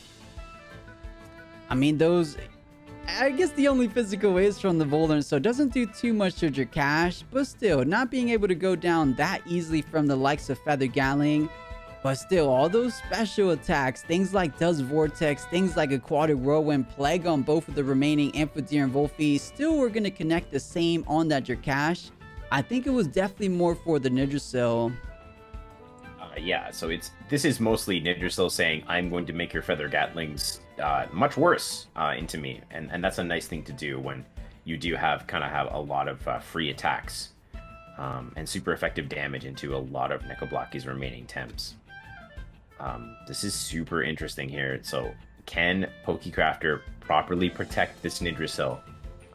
those, I guess the only physical is from the Voldaren, so it doesn't do too much to Drakash, but still, not being able to go down that easily from the likes of Feather Gatling. But still, all those special attacks, things like Does Vortex, things like Aquatic Whirlwind, Plague on both of the remaining 𝗵𝗵𝗺 and 𝗬𝗶𝗺, still were going to connect the same on that Drakash. I think it was definitely more for the Nidoran. Yeah, so this is mostly Nidoran saying, I'm going to make your Feather Gatlings much worse into me. And that's a nice thing to do when you do have a lot of free attacks and super effective damage into a lot of Nekoblakii's remaining Temps. This is super interesting here. So can Pokecrafter properly protect this Nidoran?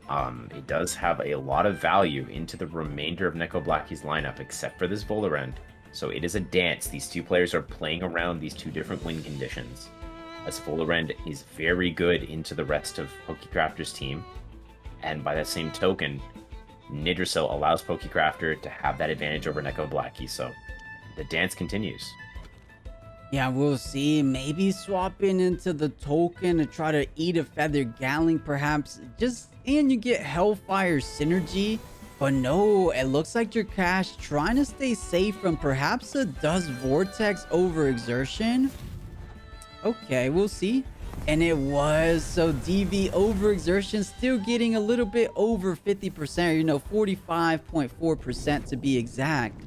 It does have a lot of value into the remainder of Nekoblakii's lineup, except for this Volorend. So it is a dance. These two players are playing around these two different win conditions. As Volorend is very good into the rest of Pokecrafter's team, and by that same token, 𝗧𝗪𝗀 allows Pokecrafter to have that advantage over Nekoblakii, so the dance continues. Yeah, we'll see. Maybe swapping into the token to try to eat a Feather Gatling, perhaps. And you get Hellfire synergy. But no, it looks like your Cash trying to stay safe from perhaps a Dust Vortex overexertion. Okay, we'll see. And it was. So DV overexertion still getting a little bit over 50%, 45.4% to be exact.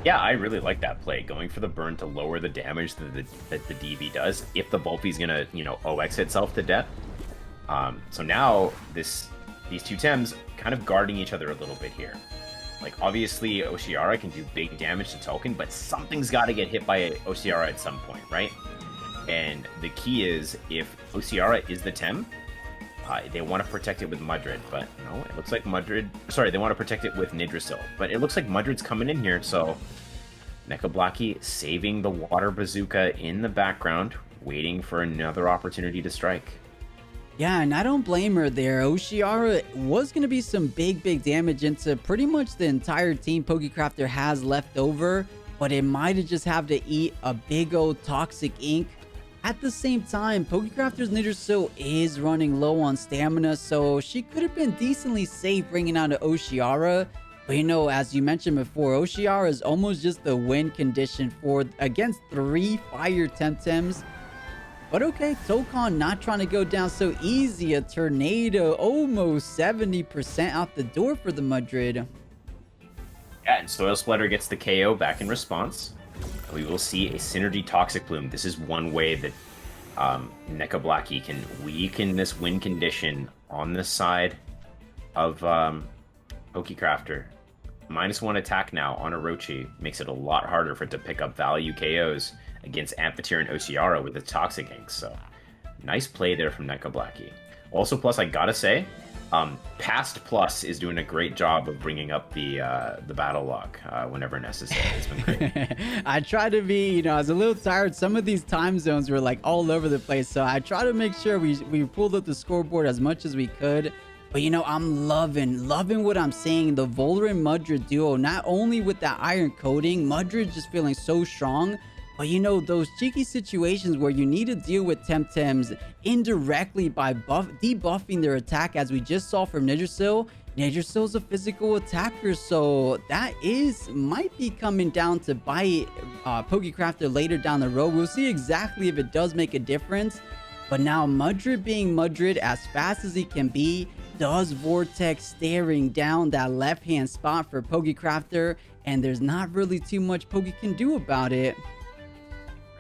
Yeah, I really like that play, going for the burn to lower the damage that the DV does if the Bulpy's gonna, OX itself to death. So now these two Tems kind of guarding each other a little bit here. Like, obviously 𝗬𝗪𝗧 can do big damage to token, but something's got to get hit by 𝗬𝗪𝗧 at some point, right? And the key is, if 𝗬𝗪𝗧 is the Tem, they want to protect it with Mudred, but no, it looks like they want to protect it with 𝗧𝗪𝗀, but it looks like Mudred's coming in here, so Nekoblakii saving the water bazooka in the background, waiting for another opportunity to strike. Yeah, and I don't blame her there. 𝗬𝗪𝗧 was going to be some big damage into pretty much the entire team Pokecrafter has left over, but it might have just have to eat a big old toxic ink. At the same time, Pokecrafter's 𝗧𝗪𝗀 is running low on stamina, so she could have been decently safe bringing out an 𝗬𝗪𝗧. But as you mentioned before, 𝗬𝗪𝗧 is almost just the win condition against 3 fire Temtems. But okay, Tokon not trying to go down so easy. A tornado, almost 70% out the door for the Mudred. Yeah, and Soil Splitter gets the KO back in response. We will see a Synergy Toxic Plume. This is one way that Nekoblakii can weaken this win condition on the side of Pokecrafter. -1 attack now on Orochi makes it a lot harder for it to pick up value KOs against Amphateer and 𝗬𝗪𝗧 with the Toxic Ink. So nice play there from Nekoblakii. Also, plus, I gotta say, Past Plus is doing a great job of bringing up the battle log whenever necessary. It's been great. I try to be, I was a little tired. Some of these time zones were like all over the place, so I try to make sure we pulled up the scoreboard as much as we could. But I'm loving what I'm seeing. The Volar and Mudred duo, not only with that iron coating, Mudred just feeling so strong. But those cheeky situations where you need to deal with Temtems indirectly by debuffing their attack, as we just saw from 𝗧𝗪𝗀. 𝗧𝗪𝗀's a physical attacker, so that might be coming down to bite Pokecrafter later down the road. We'll see exactly if it does make a difference. But now Mudred being Mudred as fast as he can be, does Vortex staring down that left-hand spot for Pokecrafter, and there's not really too much Poke can do about it.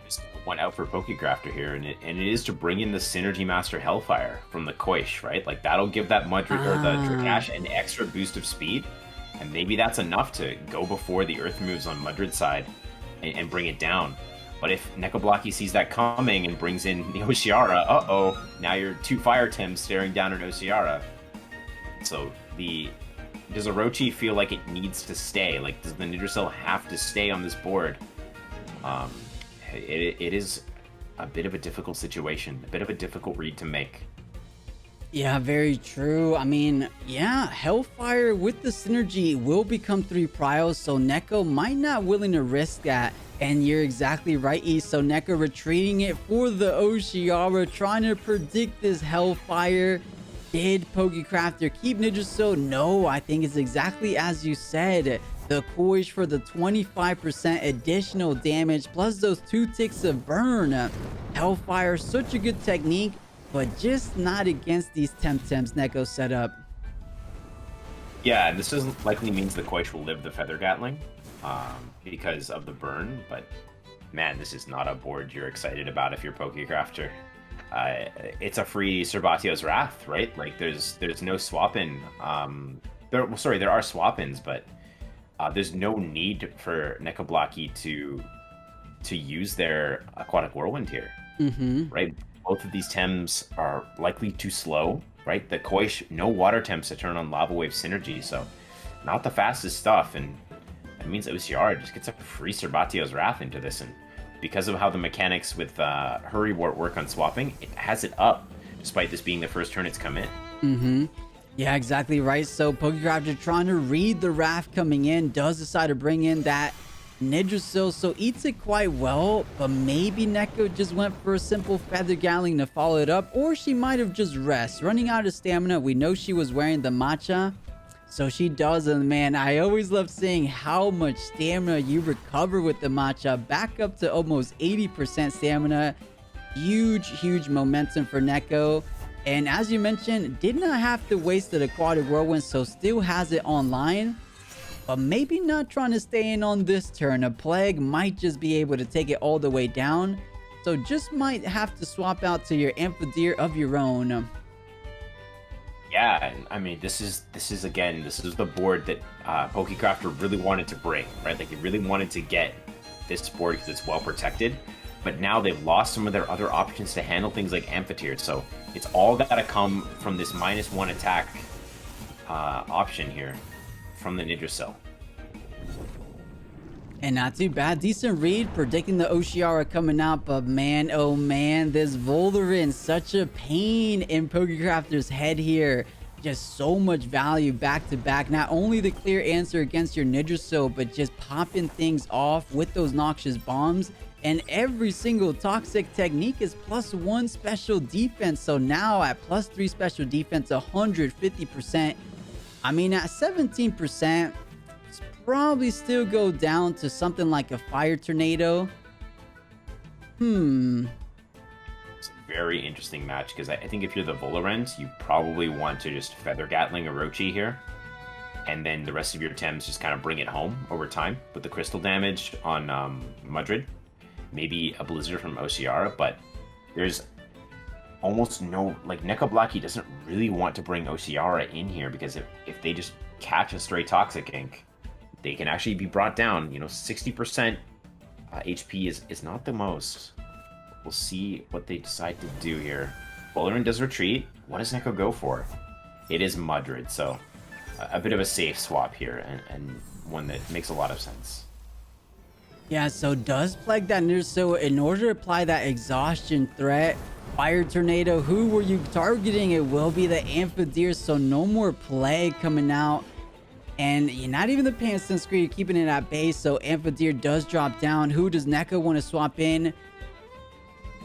Just one out for Pokecrafter here, and it is to bring in the Synergy Master Hellfire from the 𝗬𝗪𝗧, right? Like, that'll give that Mudred or the Trakash an extra boost of speed, and maybe that's enough to go before the Earth moves on Mudred's side and bring it down. But if Nekoblakii sees that coming and brings in the 𝗬𝗪𝗧, now you're 2 Fire Tems staring down at 𝗬𝗪𝗧. So does Orochi feel like it needs to stay? Like, does the 𝗧𝗪𝗀 have to stay on this board? It is a bit of a difficult situation, a bit of a difficult read to make. Yeah, very true. I mean, yeah, Hellfire with the synergy will become 3 pryos, so Neko might not willing to risk that. And you're exactly right, E. So Neko retreating it for the 𝗬𝗪𝗧, trying to predict this Hellfire. Did Pokecrafter keep 𝗧𝗪𝗀? No, I think it's exactly as you said. The 𝗬𝗪𝗧 for the 25% additional damage, plus those 2 ticks of burn. Hellfire, such a good technique, but just not against these Temtems Neko set up. Yeah, and this doesn't likely means the 𝗬𝗪𝗧 will live the Feather Gatling because of the burn, but man, this is not a board you're excited about if you're Pokecrafter. It's a free 𝗧𝗵𝗺𝗺's Wrath, right? Like, there's no swap-in. There are swap-ins, but there's no need for Nekoblakii to use their Aquatic Whirlwind here, right? Both of these Tems are likely too slow right? The Koish, no water temps to turn on Lava Wave synergy, so not the fastest stuff, and that means 𝗬𝗎𝗺 just gets a free 𝗧𝗵𝗺𝗺𝗺's Wrath into this, and because of how the mechanics with Hurry Wart work on swapping, it has it up, despite this being the first turn it's come in. Mm-hmm. Yeah, exactly right. So Pokecrafter trying to read the Wrath coming in, does decide to bring in that Yggdrasil, so eats it quite well, but maybe Neko just went for a simple Feather Gatling to follow it up, or she might have just rest. Running out of stamina, we know she was wearing the matcha, so she does, and man, I always love seeing how much stamina you recover with the matcha, back up to almost 80% stamina. Huge momentum for Neko. And as you mentioned, did not have to waste the Aquatic Whirlwind, so still has it online. But maybe not trying to stay in on this turn. A Plague might just be able to take it all the way down. So just might have to swap out to your 𝗵𝗺𝗺𝗺 of your own. Yeah, and I mean, this is the board that Pokecrafter really wanted to bring, right? Like, they really wanted to get this board because it's well protected. But now they've lost some of their other options to handle things like 𝗵𝗺𝗺𝗺. So it's all got to come from this -1 attack option here from the Yggdrasil. And not too bad. Decent read, predicting the 𝗬𝗎𝗺𝗺 coming out. But man, oh man, this Volderin, such a pain in Pokecrafter's head here. Just so much value back to back. Not only the clear answer against your Yggdrasil, but just popping things off with those noxious bombs. And every single toxic technique is +1 special defense. So now at +3 special defense, 150%. I mean, at 17%, it's probably still go down to something like a Fire Tornado. It's a very interesting match, because I think if you're the Volorens, you probably want to just Feather Gatling Orochi here. And then the rest of your Tems just kind of bring it home over time with the crystal damage on Mudrid. Maybe a Blizzard from 𝗬𝗎𝗺𝗺, but there's almost no, like, Nekoblakii doesn't really want to bring 𝗬𝗎𝗺𝗺 in here, because if they just catch a stray Toxic Ink, they can actually be brought down. 60% HP is not the most. We'll see what they decide to do here. Volderin does retreat. What does Neko go for? It is Mudrid, so a bit of a safe swap here, and one that makes a lot of sense. Yeah, so does Plague that Yggdrasil in order to apply that exhaustion threat. Fire Tornado, who were you targeting? It will be the 𝗵𝗺𝗺𝗺, so no more Plague coming out. And you're not even the Pansuns screen, you're keeping it at base, so 𝗵𝗺𝗺𝗺 does drop down. Who does Neko want to swap in?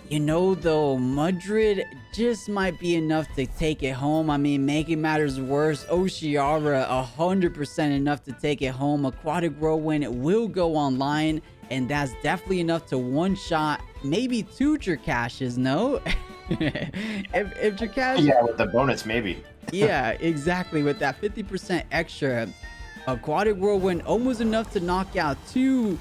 Though, Mudrid just might be enough to take it home. I mean, making matters worse, 𝗬𝗎𝗺𝗺 100% enough to take it home. Aquatic Whirlwind will go online, and that's definitely enough to one-shot maybe 2 Jerkashes, no? if Jerkash... Yeah, with the bonus, maybe. Yeah, exactly. With that 50% extra, Aquatic Whirlwind almost enough to knock out 2,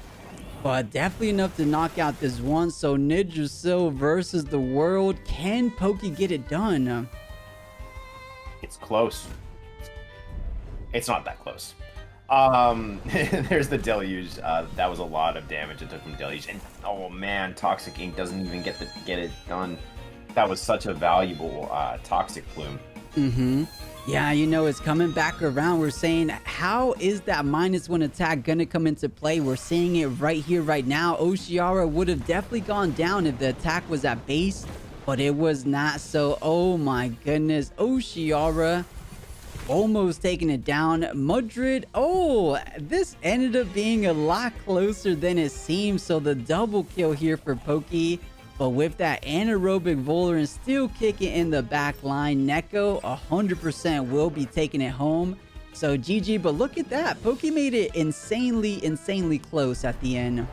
but definitely enough to knock out this one. So Yggdrasil versus the world. Can Pokey get it done? It's close. It's not that close. There's the Deluge. That was a lot of damage it took from Deluge. And oh man, Toxic Ink doesn't even get it done. That was such a valuable Toxic Plume. Yeah, it's coming back around. We're saying, how is that -1 attack gonna come into play? We're seeing it right here, right now. 𝗬𝗎𝗺𝗺 would have definitely gone down if the attack was at base, but it was not. So, oh my goodness, 𝗬𝗎𝗺𝗺 almost taking it down. Mudrid, this ended up being a lot closer than it seems. So the double kill here for Pokey. But with that anaerobic Volderin still kicking in the back line, Neko 100% will be taking it home. So GG, but look at that. Pokey made it insanely close at the end.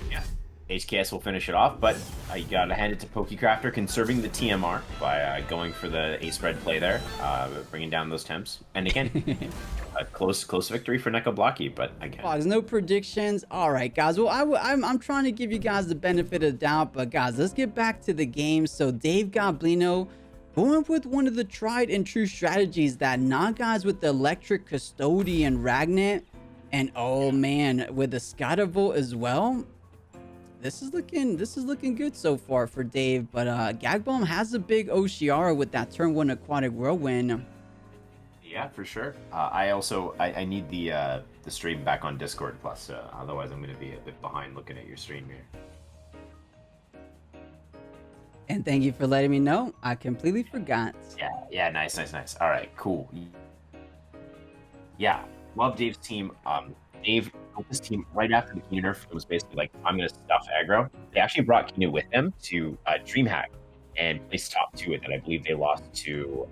Yeah, HKS will finish it off, but you gotta hand it to Pokecrafter conserving the TMR by going for the A-spread play there, bringing down those temps. And again, a close victory for Nekoblakii, but again, there's no predictions. All right, guys. Well, I'm trying to give you guys the benefit of the doubt, but guys, let's get back to the game. So Dave Goblino going with one of the tried and true strategies that not guys with the Electric Custodian Ragnet, and oh man, with the 𝗬𝗺𝗺𝗺 as well. this is looking good so far for Dave, but Gagbom has a big Oceara with that turn 1 Aquatic Whirlwind. Yeah, for sure. I need the stream back on Discord Plus, otherwise I'm going to be a bit behind looking at your stream here. And thank you for letting me know. I completely forgot. Yeah, nice. All right, cool. Yeah, love Dave's team. Dave built his team right after the Kinu nerf. It was basically like, I'm going to stuff aggro. They actually brought Kinu with them to DreamHack and placed top 2 with it. I believe they lost to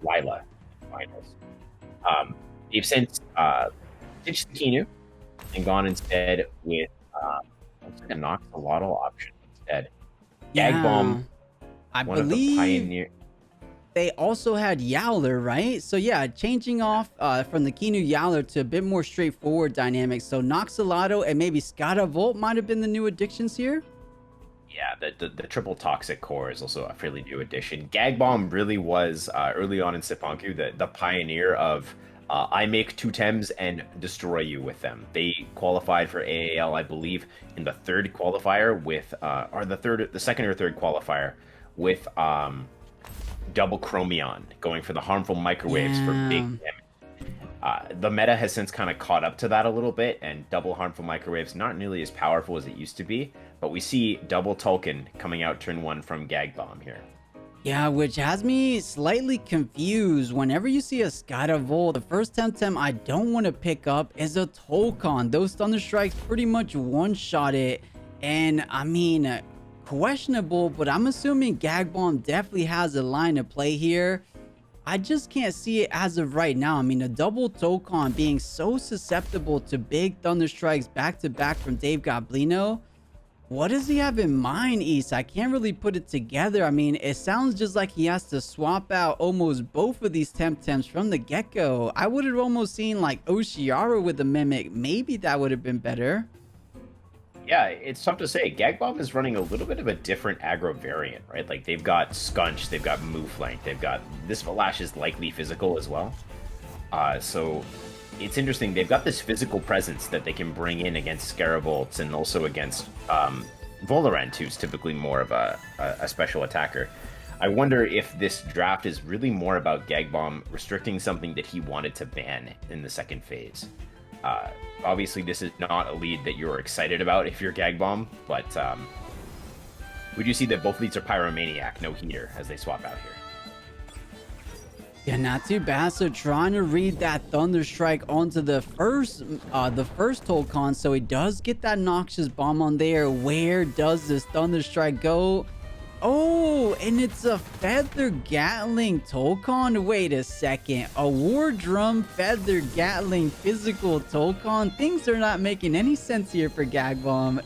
Lila in the finals. They've since ditched the Kinu and gone instead with looks like a Noxolotl option instead. Gagbom, I believe they also had Yowler, right? So yeah, changing off from the Kinu Yowler to a bit more straightforward dynamics. So Noxolotl and maybe 𝗧𝗵𝗺 might have been the new additions here. Yeah, the triple toxic core is also a fairly new addition. Gagbom really was early on in Cipanku the pioneer of I make 2 Tems and destroy you with them. They qualified for AAL, I believe, in the 3rd qualifier with, or the 2nd or 3rd qualifier with double Chromion, going for the harmful microwaves for big damage. The meta has since kind of caught up to that a little bit, and double harmful microwaves not nearly as powerful as it used to be, but we see double Tolkien coming out turn 1 from Gagbom here. Yeah, which has me slightly confused. Whenever you see a 𝗧𝗵𝗺, the first Temtem I don't want to pick up is a Tolkon. Those Thunder Strikes pretty much one-shot it. And I mean, questionable, but I'm assuming Gagbom definitely has a line to play here. I just can't see it as of right now. I mean, a double Tolkon being so susceptible to big Thunder Strikes back-to-back from Dave Goblino. What does he have in mind, East? I can't really put it together. I mean, it sounds just like he has to swap out almost both of these Temtems from the get-go. I would have almost seen like Oceara with the Mimic. Maybe that would have been better. Yeah, it's tough to say. Gagbom is running a little bit of a different aggro variant, right? Like, they've got Scunch, they've got Move Flank, they've got... This Valash is likely physical as well. So it's interesting. They've got this physical presence that they can bring in against 𝗧𝗵𝗺 and also against Volorant, who's typically more of a special attacker. I wonder if this draft is really more about Gagbom restricting something that he wanted to ban in the 2nd phase. Obviously, this is not a lead that you're excited about if you're Gagbom, but we do see that both leads are Pyromaniac, no Heater, as they swap out here. Yeah, not too bad. So trying to read that Thunder Strike onto the first Tolkon, so he does get that Noxious Bomb on there. Where does this Thunder Strike go? Oh, and it's a Feather Gatling Tolkon. Wait a second. A War Drum Feather Gatling physical Tolkon. Things are not making any sense here for Gagbom.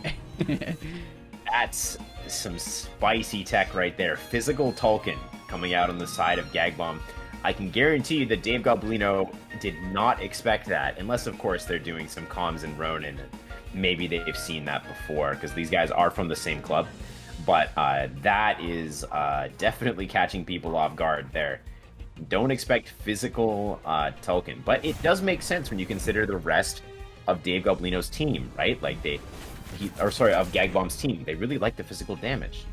That's some spicy tech right there. Physical Tolkien coming out on the side of Gagbom. I can guarantee you that Dave Goblino did not expect that, unless, of course, they're doing some comms in Ronin. Maybe they've seen that before, because these guys are from the same club. But that is definitely catching people off guard there. Don't expect physical Tolkien. But it does make sense when you consider the rest of Dave Goblino's team, right? Like, of Gagbom's team. They really like the physical damage.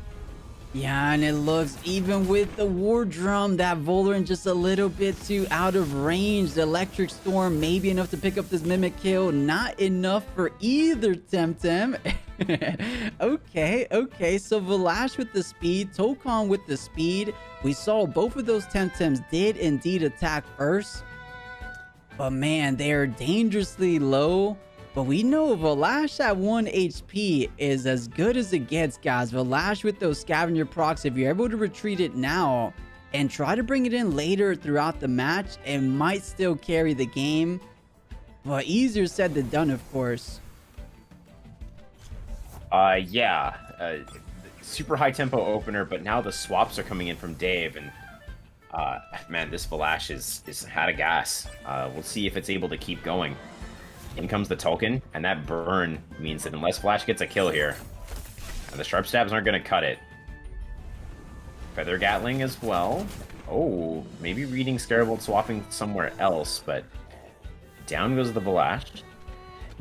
Yeah, and it looks, even with the War Drum, that Volorant just a little bit too out of range. The Electric Storm, maybe enough to pick up this Mimic kill. Not enough for either Temtem. Okay. So Valash with the speed, Tolkon with the speed. We saw both of those Temtems did indeed attack first. But man, they are dangerously low. But we know Valash at 1 HP is as good as it gets, guys. Valash with those scavenger procs, if you're able to retreat it now and try to bring it in later throughout the match, it might still carry the game. But easier said than done, of course. Super high tempo opener, but now the swaps are coming in from Dave, and man, this Valash is out of gas. We'll see if it's able to keep going. In comes the Tolkien, and that burn means that unless Flash gets a kill here, the Sharp Stabs aren't going to cut it. Feather Gatling as well. Oh, maybe reading 𝗧𝗵𝗺 swapping somewhere else, but down goes the Valash.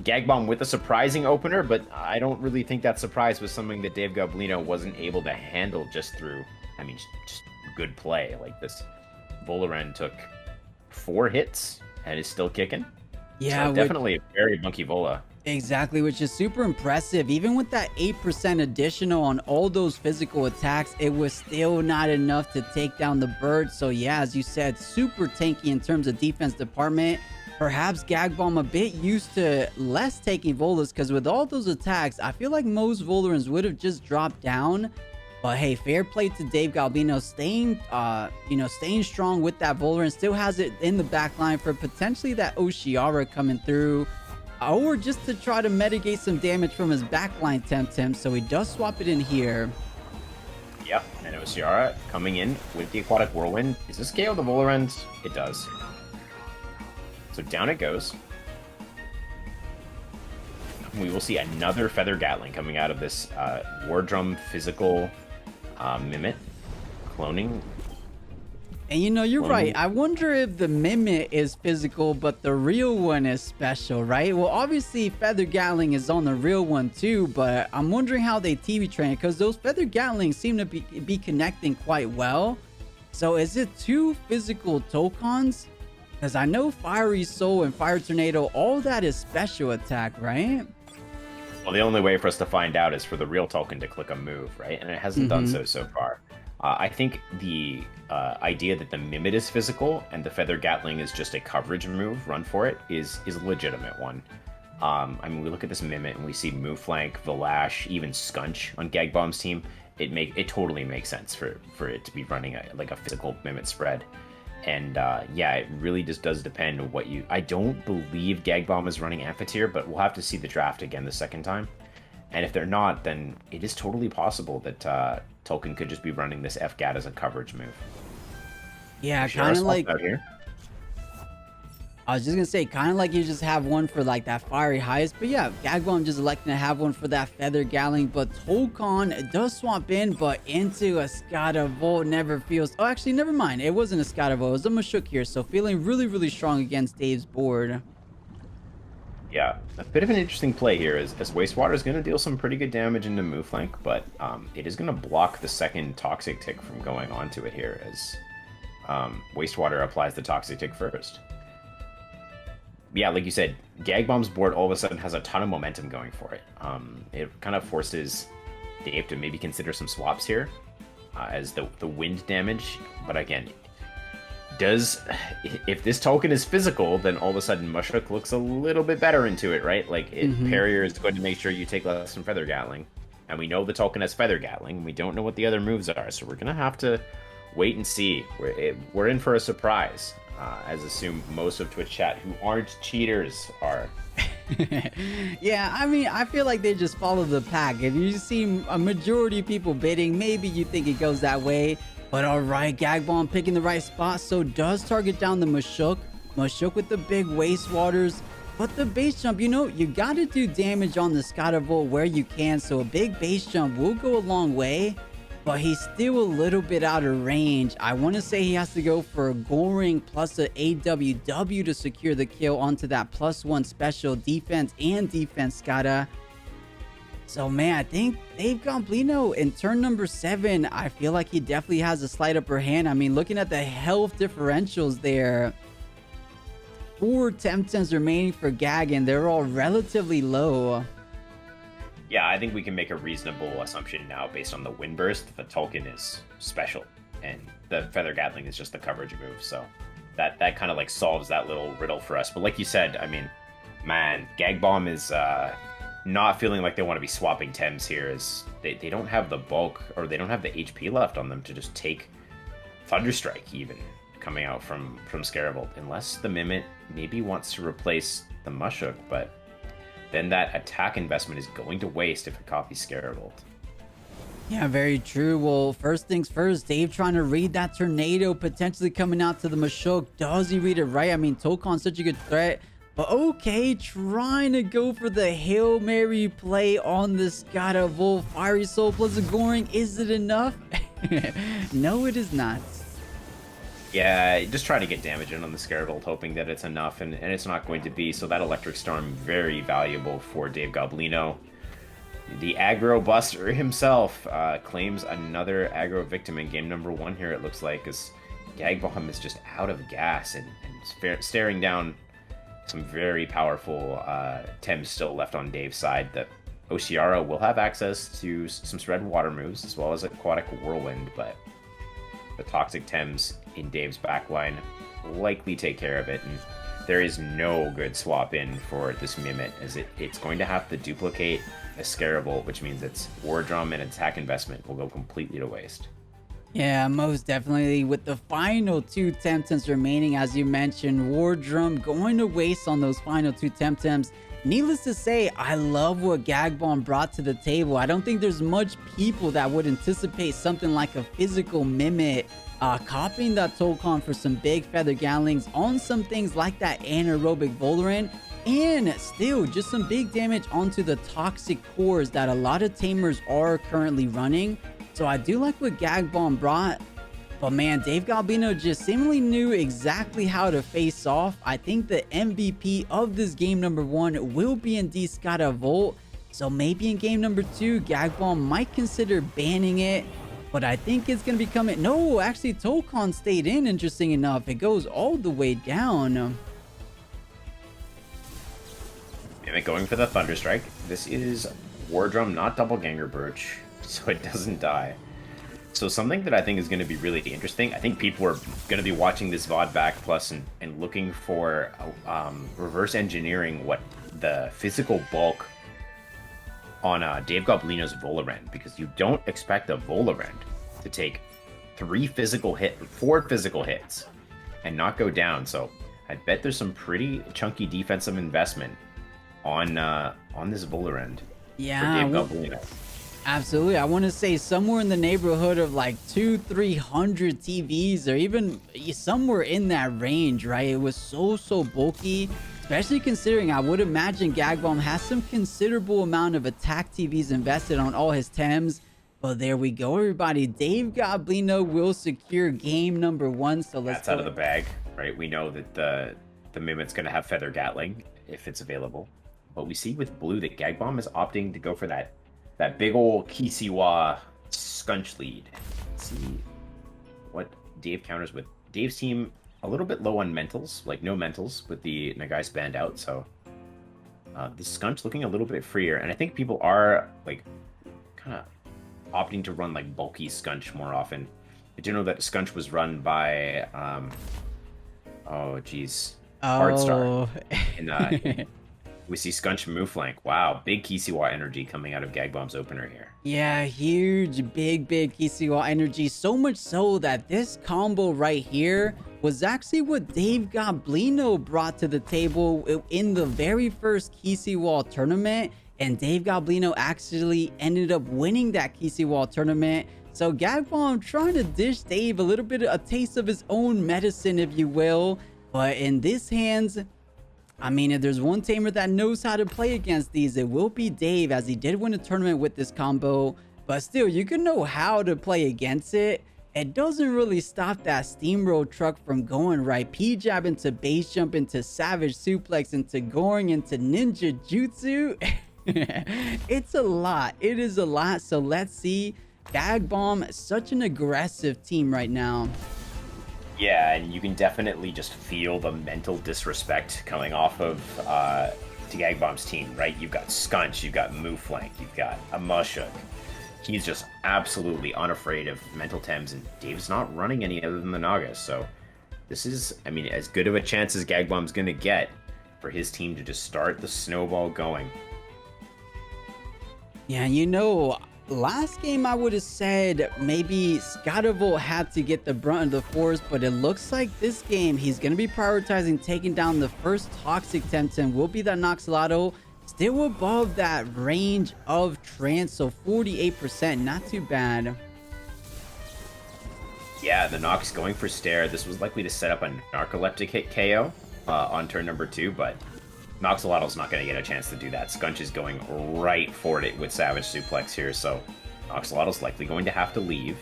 Gagbom with a surprising opener, but I don't really think that surprise was something that Dave Goblino wasn't able to handle just through, I mean, just good play. Like this, Voloran took 4 hits and is still kicking. Yeah, so definitely a very monkey Vola. Exactly, which is super impressive. Even with that 8% additional on all those physical attacks, it was still not enough to take down the bird. So yeah, as you said, super tanky in terms of defense department. Perhaps Gagbom a bit used to less taking Volas, because with all those attacks, I feel like most Volerans would have just dropped down. But hey, fair play to Dave Goblino, staying strong with that Voleran. Still has it in the back line for potentially that 𝗬𝗍𝗺𝗺 coming through. Or just to try to mitigate some damage from his backline Temtem. So he does swap it in here. Yep, and 𝗬𝗍𝗺𝗺 coming in with the Aquatic Whirlwind. Does this KO the Volerand? It does. So down it goes. We will see another Feather Gatling coming out of this War Drum physical Mimit cloning. And you know, you're right. I wonder if the Mimit is physical, but the real one is special, right? Well, obviously, Feather Gatling is on the real one too, but I'm wondering how they TV train it, because those Feather Gatlings seem to be connecting quite well. So is it 2 physical Tokens? Because I know Fiery Soul and Fire Tornado, all that is special attack, right? Well, the only way for us to find out is for the real token to click a move, right? And it hasn't done so far. I think the idea that the Mimit is physical and the Feather Gatling is just a coverage move, run for it, is a legitimate one. I mean, we look at this Mimit and we see Move Flank, Valash, even Skunch on Gagbom's team. It totally makes sense for it to be running like a physical Mimit spread. And yeah, it really just does depend on what you... I don't believe Gagbom is running Amphitheater, but we'll have to see the draft again the second time. And if they're not, then it is totally possible that Tolkien could just be running this FGAT as a coverage move. Yeah, kind of like... I was just gonna say, kind of like you just have one for like that Fiery Heist, but yeah, Gagbom just electing to have one for that Feather Gatling, but Tokon does swap in, but into a 𝗧𝗵𝗺𝗶 never feels... Oh, actually, never mind. It wasn't a 𝗧𝗵𝗺𝗶. It was a Mashuk here, so feeling really, really strong against Dave's board. Yeah, a bit of an interesting play here as Wastewater is going to deal some pretty good damage into Move Flank, but it is going to block the second Toxic Tick from going onto it here as Wastewater applies the Toxic Tick first. Yeah, like you said, Gagbom's board all of a sudden has a ton of momentum going for it. It kind of forces Dave to maybe consider some swaps here as the wind damage. But again, if this token is physical, then all of a sudden Mushuk looks a little bit better into it, right? Like Parrier is going to make sure you take less from Feather Gatling. And we know the token has Feather Gatling. We don't know what the other moves are, so we're going to have to wait and see. We're in for a surprise. As assume most of Twitch chat who aren't cheaters are. Yeah, I mean, I feel like they just follow the pack. If you see a majority of people bidding, maybe you think it goes that way. But all right, Gagbom picking the right spot, so does target down the Mashuk. Mashuk with the big Wastewaters. But the base jump, you know, you got to do damage on the 𝗧𝗵𝗺𝗺 where you can, so a big base jump will go a long way. But he's still a little bit out of range. I want to say he has to go for a Goring plus an AWW to secure the kill onto that +1 special defense and defense 𝗧𝗵𝗺𝗺. So man, I think Dave Goblino in turn number 7, I feel like he definitely has a slight upper hand. I mean, looking at the health differentials there, 4 Temtems remaining for Gag, and they're all relatively low. Yeah, I think we can make a reasonable assumption now based on the Wind Burst that the Tolkien is special and the Feather Gatling is just the coverage move. So that kind of like solves that little riddle for us. But like you said, I mean, man, Gagbom is not feeling like they want to be swapping Tems here, as they don't have the bulk or they don't have the HP left on them to just take Thunderstrike even coming out from 𝗧𝗵𝗺𝗺, unless the Mimit maybe wants to replace the Mushuk, but then that attack investment is going to waste if it copies 𝗧𝗵𝗺𝗺. Yeah, very true. Well, first things first, Dave trying to read that Tornado potentially coming out to the Mashuk. Does he read it right? I mean, Tokon's such a good threat. But okay, trying to go for the Hail Mary play on this 𝗧𝗵𝗺𝗺. Fiery Soul plus a Goring. Is it enough? No, it is not. Yeah, just try to get damage in on the Scarebolt, hoping that it's enough, and it's not going to be. So that Electric Storm, very valuable for Dave Goblino. The aggro buster himself claims another aggro victim in game number 1 here, it looks like, as Gagbom is just out of gas and staring down some very powerful Tems still left on Dave's side. That Oceara will have access to some spread water moves as well as Aquatic Whirlwind, but the Toxic Tems in Dave's backline likely take care of it, and there is no good swap in for this Mimit, as it's going to have to duplicate a Scarebolt, which means its War Drum and attack investment will go completely to waste. Yeah, most definitely. With the final 2 Temtems remaining, as you mentioned, War Drum going to waste on those final 2 Temtems. Needless to say, I love what Gagbom brought to the table. I don't think there's much people that would anticipate something like a physical Mimit copying that Tokon for some big Feather Gatlings on some things like that anaerobic Volerant, and still just some big damage onto the toxic cores that a lot of tamers are currently running. So I do like what Gagbom brought, but man, Dave Goblino just seemingly knew exactly how to face off. I think the MVP of this game number 1 will be indeed 𝗧𝗵𝗆. So maybe in game number 2, Gagbom might consider banning it, but I think it's going to be coming. No, actually Tokon stayed in, interesting enough. It goes all the way down. Mimic going for the Thunderstrike. This is War Drum, not Doppelganger Birch, so it doesn't die. So something that I think is going to be really interesting, I think people are going to be watching this VOD back plus and looking for reverse engineering what the physical bulk on Dave Goblino's Volerant, because you don't expect a Volerant to take 4 physical hits and not go down. So I bet there's some pretty chunky defensive investment on this Volerant for Dave Goblino. Absolutely. I want to say somewhere in the neighborhood of like 200-300 TVs, or even somewhere in that range, right? It was so bulky, especially considering I would imagine Gagbom has some considerable amount of attack TVs invested on all his Tems. But there we go, everybody. Dave Goblino will secure game number 1. So let's That's out of the bag, right? We know that the Mimit's going to have Feather Gatling if it's available. But we see with blue that Gagbom is opting to go for that big old 𝗬𝗍𝗺 Scunch lead. Let's see what Dave counters with. Dave's team a little bit low on mentals, like no mentals with the Nagai's banned out, so the Scunch looking a little bit freer, and I think people are like kind of opting to run like bulky Scunch more often. I do know that Scunch was run by Hardstar. We see Scunch move flank. Wow, big 𝗬𝗍𝗺 energy coming out of Gagbom's opener here. Yeah, huge, big 𝗬𝗍𝗺 energy. So much so that this combo right here was actually what Dave Goblino brought to the table in the very first 𝗬𝗍𝗺 tournament. And Dave Goblino actually ended up winning that 𝗬𝗍𝗺 tournament. So Gagbom trying to dish Dave a little bit of a taste of his own medicine, if you will. But in this hands, I mean, if there's one tamer that knows how to play against these, it will be Dave, as he did win a tournament with this combo. But still, you can know how to play against it. It doesn't really stop that steamroll truck from going right. P-jab into base jump, into savage suplex, into goring, into ninja jutsu. It's a lot. It is a lot. So let's see. Gagbom, such an aggressive team right now. Yeah, and you can definitely just feel the mental disrespect coming off of Gagbom's team, right? You've got Scunch, you've got Move Flank, you've got a Mushuk. He's just absolutely unafraid of mental Tems, and Dave's not running any other than the Nagas. So this is, I mean, as good of a chance as Gagbom's going to get for his team to just start the snowball going. Yeah, you know, last game I would have said maybe 𝗧𝗵𝗆 had to get the brunt of the force, but it looks like this game he's going to be prioritizing taking down the first toxic Temtem. Will be that 𝗧𝗏, still above that range of trance, so 48%, not too bad. Yeah, the Nox going for Stare. This was likely to set up a narcoleptic hit KO on turn number 2, but 𝗧𝗏's not going to get a chance to do that. Scunch is going right for it with Savage Suplex here, so 𝗧𝗏's likely going to have to leave.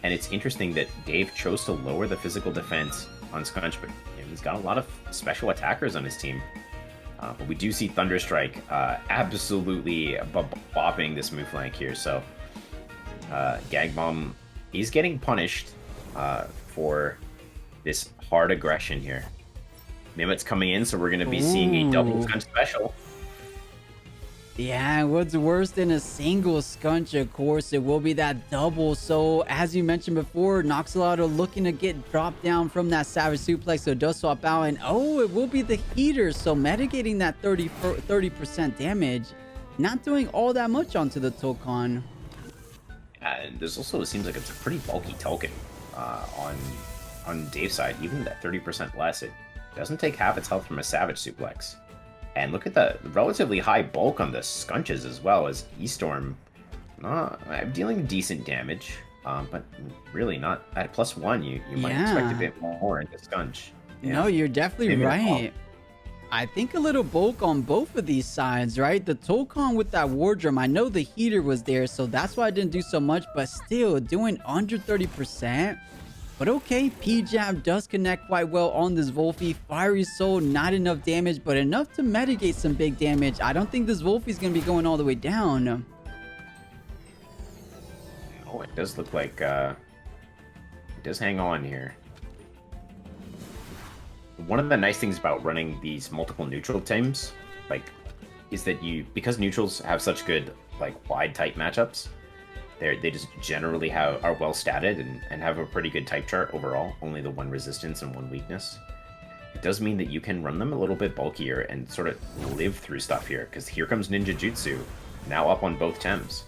And it's interesting that Dave chose to lower the physical defense on Scunch, but he's got a lot of special attackers on his team. But we do see Thunderstrike absolutely bopping this move flank here. So Gagbom, he's getting punished for this hard aggression here. Mimik's coming in, so we're going to be seeing a double Scunch special. Yeah, what's worse than a single Scunch, of course, it will be that double. So, as you mentioned before, 𝗧𝗵𝗶𝗶𝗴 looking to get dropped down from that Savage Suplex, so it does swap out. And, it will be the heater, so mitigating that 30% damage. Not doing all that much onto the Tokon. And there's also, it seems like it's a pretty bulky token on Dave's side. Even that 30% less, it doesn't take half its health from a Savage Suplex. And look at the relatively high bulk on the Scunches as well, as 𝗬𝗺𝗵 dealing decent damage, but really not at +1. You might expect a bit more in the Scunch. Yeah. No, you're definitely right. I think a little bulk on both of these sides, right? The Tokon with that Wardrum, I know the heater was there, so that's why I didn't do so much, but still doing under 30%. But okay, P-Jab does connect quite well on this Wolfie. Fiery Soul, not enough damage, but enough to mitigate some big damage. I don't think this Wolfie's going to be going all the way down. Oh, it does look like it does hang on here. One of the nice things about running these multiple neutral teams, is that because neutrals have such good, wide type matchups, they just generally are well statted and have a pretty good type chart overall. Only the one resistance and one weakness. It does mean that you can run them a little bit bulkier and sort of live through stuff here, because here comes Ninja Jutsu, now up on both Tems.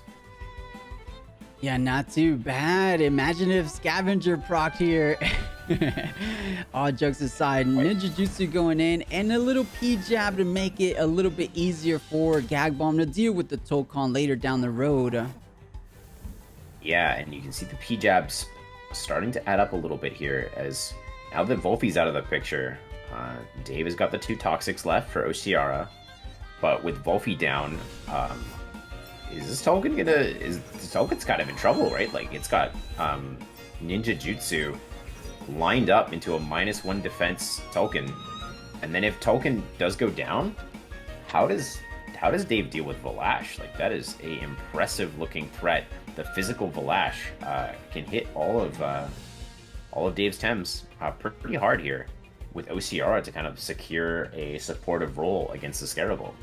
Yeah, not too bad. Imagine if Scavenger proc here. All jokes aside, Ninja Jutsu going in, and a little P-Jab to make it a little bit easier for Gagbom to deal with the Tokon later down the road. Yeah, and you can see the P-Jabs starting to add up a little bit here, as now that Wolfie's out of the picture, Dave has got the 2 Toxics left for 𝗬𝗧𝗏, but with Wolfie down, is this token this token's kind of in trouble, right? It's got Ninja Jutsu lined up into a -1 defense token, and then if token does go down, how does Dave deal with Vlash? That is a impressive looking threat. The physical Vlash can hit all of Dave's Tems pretty hard here, with 𝗬𝗧𝗏 to kind of secure a supportive role against the 𝗧𝗏𝗺.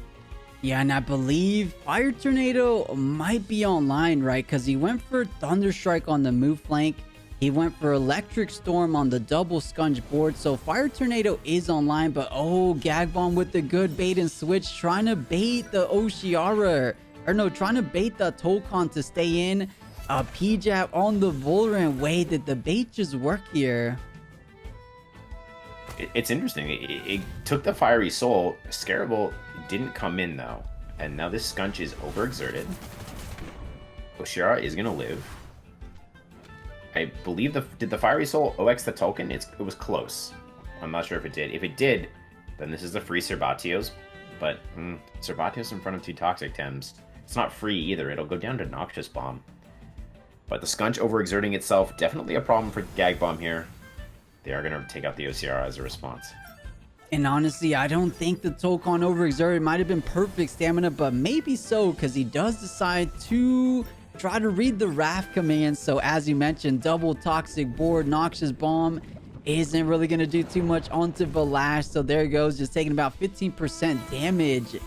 Yeah, and I believe Fire Tornado might be online, right? Because he went for Thunderstrike on the move flank. He went for Electric Storm on the double Scunch board. So Fire Tornado is online, but Gagbom with the good bait and switch, trying to bait the 𝗬𝗧𝗏. Or no, trying to bait the Tokon to stay in. A P-Jab on the Vulnerant. Wait, did the bait just work here? It's interesting. It took the Fiery Soul. 𝗧𝗏𝗺 didn't come in, though. And now this Scunch is overexerted. 𝗬𝗧𝗏 is going to live. I believe did the Fiery Soul OX the token? It was close. I'm not sure if it did. If it did, then this is the free 𝗬𝗏𝗺s. But 𝗬𝗏𝗺s in front of 2 Toxic Tems. It's not free either. It'll go down to Noxious Bomb. But the Scunch overexerting itself, definitely a problem for Gagbom here. They are going to take out the 𝗬𝗧𝗏 as a response. And honestly, I don't think the Tokon overexerted. Might have been perfect stamina, but maybe so, because he does decide to try to read the Wrath command. So as you mentioned, double Toxic board, Noxious Bomb isn't really going to do too much onto Vlash. So there it goes, just taking about 15% damage.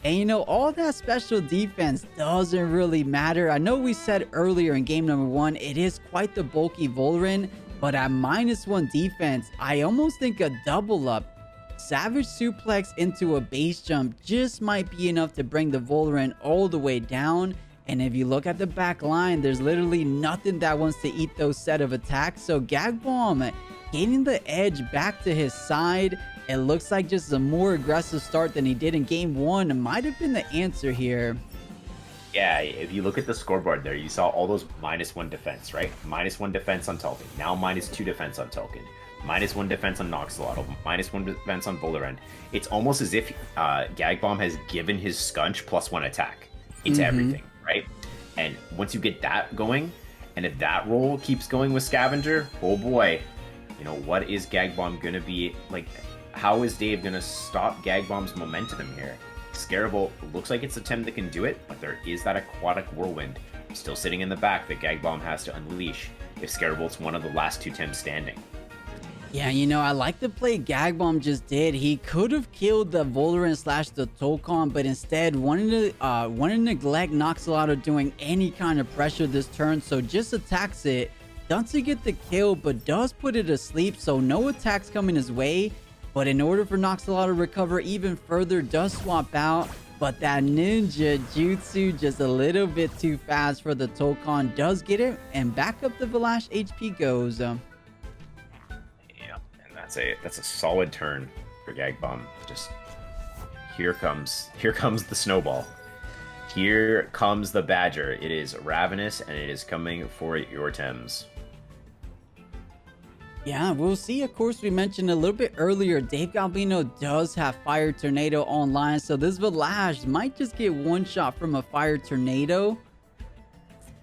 And all that special defense doesn't really matter. I know we said earlier in game number 1, it is quite the bulky Vulnerant, but at -1 defense, I almost think a double up Savage Suplex into a base jump just might be enough to bring the Vulnerant all the way down. And if you look at the back line, there's literally nothing that wants to eat those set of attacks. So Gagbom gaining the edge back to his side. It looks like just a more aggressive start than he did in game 1 might have been the answer here. Yeah, if you look at the scoreboard there, you saw all those -1 defense, right? -1 defense on token, now -2 defense on token, -1 defense on 𝗧𝗏𝗏𝗏, -1 defense on Vulnerant. It's almost as if Gagbom has given his Scunch +1 attack into everything, right? And once you get that going, and And if that roll keeps going with Scavenger, oh boy, you know, what is Gagbom going to be, like, how is Dave going to stop Gagbom's momentum here? Scarable looks like it's a Tem that can do it, but there is that Aquatic Whirlwind still sitting in the back that Gagbom has to unleash if Scarabolt's one of the last 2 Tems standing. Yeah, you know, I like the play Gagbom just did. He could have killed the Voldaren slash the Tolkon, but instead wanted to neglect Noxalotl doing any kind of pressure this turn, so just attacks it. Doesn't get the kill, but does put it asleep, so no attacks coming his way. But in order for Noxalotl to recover even further, does swap out. But that ninja jutsu just a little bit too fast for the Tolkon. Does get it, and back up the Vlash HP goes. Yeah, and that's a solid turn for Gagbom. Just here comes the snowball. Here comes the Badger. It is ravenous, and it is coming for your Tems. Yeah, we'll see. Of course, we mentioned a little bit earlier, Dave Goblino does have Fire Tornado online, so this Vlash might just get one shot from a Fire Tornado.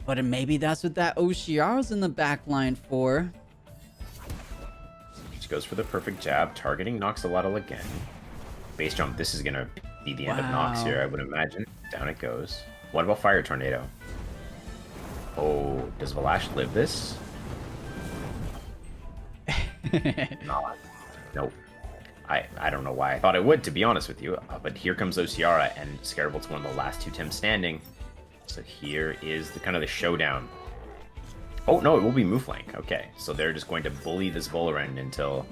But maybe that's what that 𝗬𝗃𝗃's in the back line for. She goes for the perfect jab, targeting Noxalotl again. Base jump, this is going to be the end of Nox here, I would imagine. Down it goes. What about Fire Tornado? Oh, does Vlash live this? Nope. I don't know why I thought it would, to be honest with you. But here comes 𝗬𝗃𝗃, and Scarabolt's one of the last 2 Tems standing. So here is the kind of the showdown. Oh no, it will be Mouflink. Okay, so they're just going to bully this Voldaren until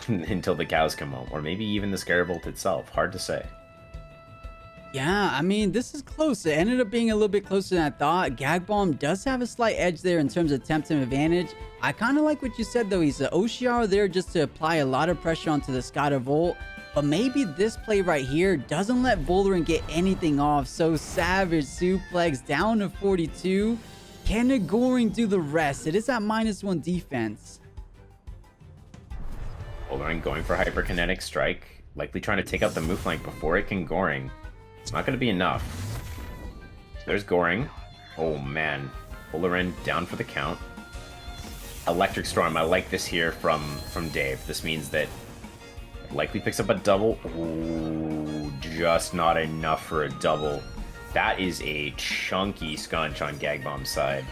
the cows come home, or maybe even the Scarabolt itself. Hard to say. Yeah, I mean, this is close. It ended up being a little bit closer than I thought. Gagbom does have a slight edge there in terms of Temtem advantage. I kind of like what you said, though. He's the 𝗬𝗃𝗃 there just to apply a lot of pressure onto the 𝗧𝗲𝗺𝗺. But maybe this play right here doesn't let Voldaren get anything off. So savage suplex down to 42. Can Goring do the rest? It is at -1 defense. Voldaren going for Hyperkinetic Strike. Likely trying to take out the Mouflink before it can Goring. It's not going to be enough. So there's Goring. Oh man. Voldaren down for the count. Electric Storm. I like this here from Dave. This means that it likely picks up a double. Ooh, just not enough for a double. That is a chunky scunch on Gagbom's side.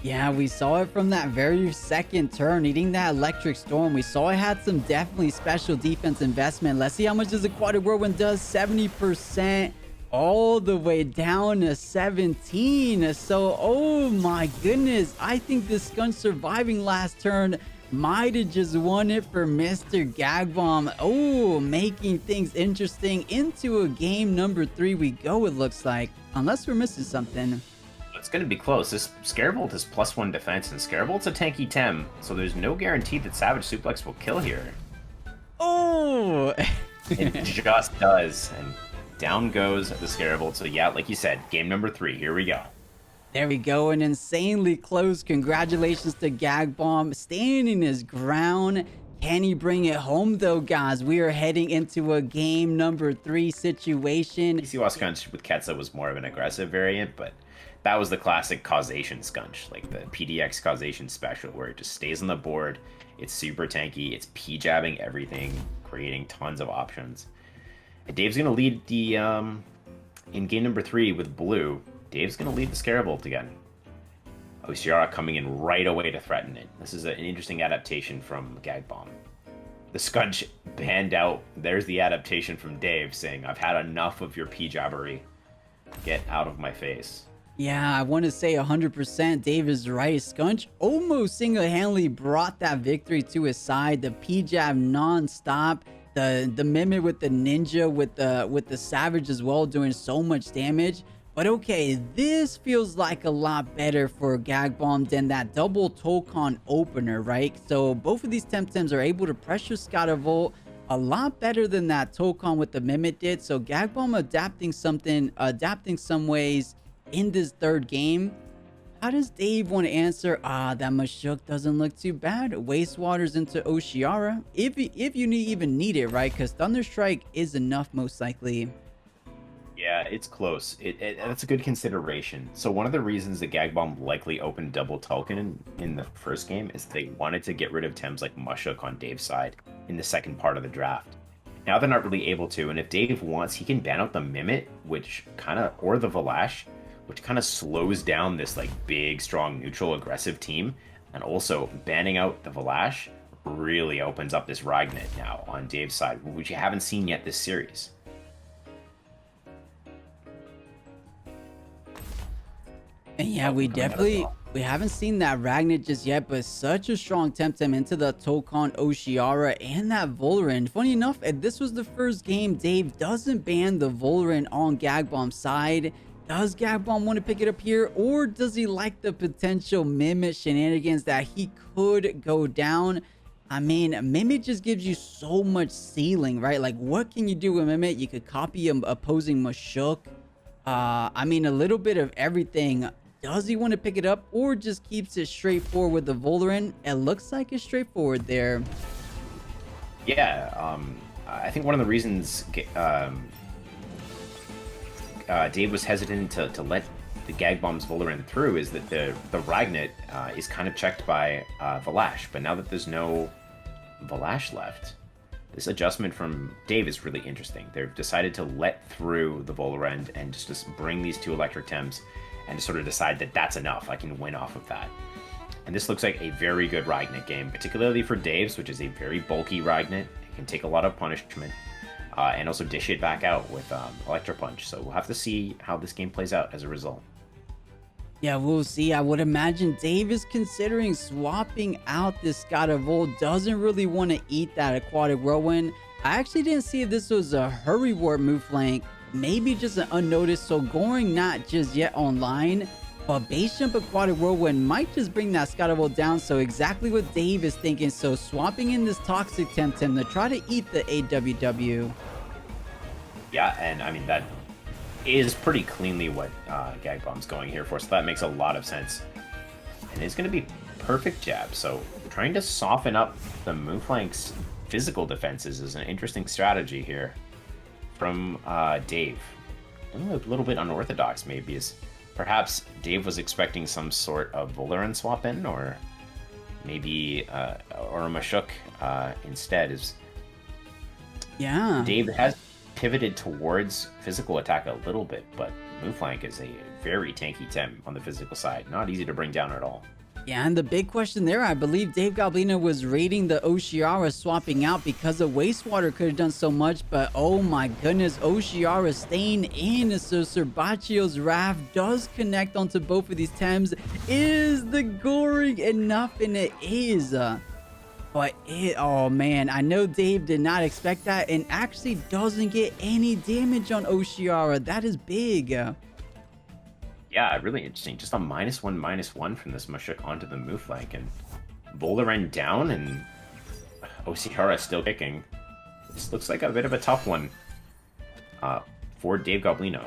Yeah, we saw it from that very second turn, eating that Electric Storm. We saw it had some definitely special defense investment. Let's see how much this Aquatic Whirlwind does. 70%, all the way down to 17. So, oh my goodness. I think this Scunch surviving last turn might have just won it for Mr. Gagbom. Oh, making things interesting. Into a game number 3 we go, it looks like. Unless we're missing something. It's going to be close. This Scarabolt is +1 defense, and Scarabolt's a tanky Tem, so there's no guarantee that Savage Suplex will kill here. Oh! It just does, and down goes the Scarabolt. So yeah, like you said, game number 3. Here we go. There we go, an insanely close. Congratulations to Gagbom, standing his ground. Can he bring it home, though, guys? We are heading into a game number 3 situation. Issiwa Scunch with Ketsa was more of an aggressive variant, but that was the classic causation Scunch, like the PDX causation special, where it just stays on the board. It's super tanky. It's P-jabbing everything, creating tons of options. And Dave's going to lead the, in game number 3 with blue, Dave's going to lead the Scarabolt again. 𝗬𝗃𝗃 coming in right away to threaten it. This is an interesting adaptation from Gagbom. The Scunch banned out. There's the adaptation from Dave saying, I've had enough of your P-jabbery. Get out of my face. Yeah, I want to say 100%. Dave is right. Scunch almost single-handedly brought that victory to his side. The P-jab non-stop. The Mimic with the ninja, with the Savage as well, doing so much damage. But okay, this feels like a lot better for Gagbom than that double Tolkon opener, right? So both of these Temtems are able to pressure 𝗧𝗲𝗺𝗺 a lot better than that Tolkon with the Mimic did. So Gagbom adapting some ways in this third game. How does Dave want to answer? That Mashuk doesn't look too bad. Wastewaters into 𝗬𝗃𝗃 if you even need it, right? Because Thunderstrike is enough most likely. Yeah, it's close. That's a good consideration. So one of the reasons the Gagbom likely opened double Tulkin in the first game is they wanted to get rid of Tems like Mushuk on Dave's side in the second part of the draft. Now they're not really able to, and if Dave wants, he can ban out the Mimit, or the Valash, which kind of slows down this like big, strong, neutral, aggressive team. And also banning out the Valash really opens up this Ragnet now on Dave's side, which you haven't seen yet this series. And yeah, we haven't seen that Ragnet just yet, but such a strong Temtem into the Tokon, 𝗬𝗍𝗧, and that Volarant. Funny enough, this was the first game Dave doesn't ban the Volarant on Gagbom's side. Does Gagbom want to pick it up here, or does he like the potential Mimit shenanigans that he could go down? I mean, Mimit just gives you so much ceiling, right? Like, what can you do with Mimit? You could copy an opposing Mushuk. I mean, a little bit of everything. Does he want to pick it up, or just keeps it straightforward with the Volarant? It looks like it's straightforward there. Yeah, I think one of the reasons Dave was hesitant to let the Gagbom's Volarant through is that the Ragnet is kind of checked by Valash, but now that there's no Valash left, this adjustment from Dave is really interesting. They've decided to let through the Volarant and just bring these two Electric Tems and just sort of decide that that's enough. I can win off of that. And this looks like a very good Ragnet game, particularly for Dave's, which is a very bulky Ragnet. It can take a lot of punishment. And also dish it back out with Electro Punch. So we'll have to see how this game plays out as a result. Yeah, we'll see. I would imagine Dave is considering swapping out this 𝗬𝗺𝗺. Doesn't really want to eat that Aquatic Whirlwind. I actually didn't see if this was a Hurry Warp move flank. Maybe just an unnoticed. So Goring not just yet online. But Base Jump Aquatic Whirlwind might just bring that 𝗬𝗺𝗺 down. So exactly what Dave is thinking. So swapping in this Toxic Temtem to try to eat the AWW. Yeah, and I mean, that is pretty cleanly what Gagbom's going here for. So that makes a lot of sense. And it's going to be perfect jab. So trying to soften up the Moonflank's physical defenses is an interesting strategy here from Dave. A little bit unorthodox maybe, is perhaps Dave was expecting some sort of Volarant swap in, or maybe or a Mushuk instead. Is Dave has pivoted towards physical attack a little bit, but Moonflank is a very tanky Tem on the physical side. Not easy to bring down at all. Yeah, and the big question there, I believe Dave Goblino was rating the 𝗬𝗍𝗧 swapping out because the Wastewater could have done so much, but oh my goodness, 𝗬𝗍𝗧 staying in, so 𝗧𝗵𝗍𝗺's Wrath does connect onto both of these Tems. Is the Goring enough? And it is. Oh man, I know Dave did not expect that and actually doesn't get any damage on 𝗬𝗍𝗧. That is big. Yeah, really interesting. Just a -1/-1 from this Mushuk onto the Moonflank, and Volarant down, and 𝗬𝗍𝗧 still kicking. This looks like a bit of a tough one for Dave Goblino.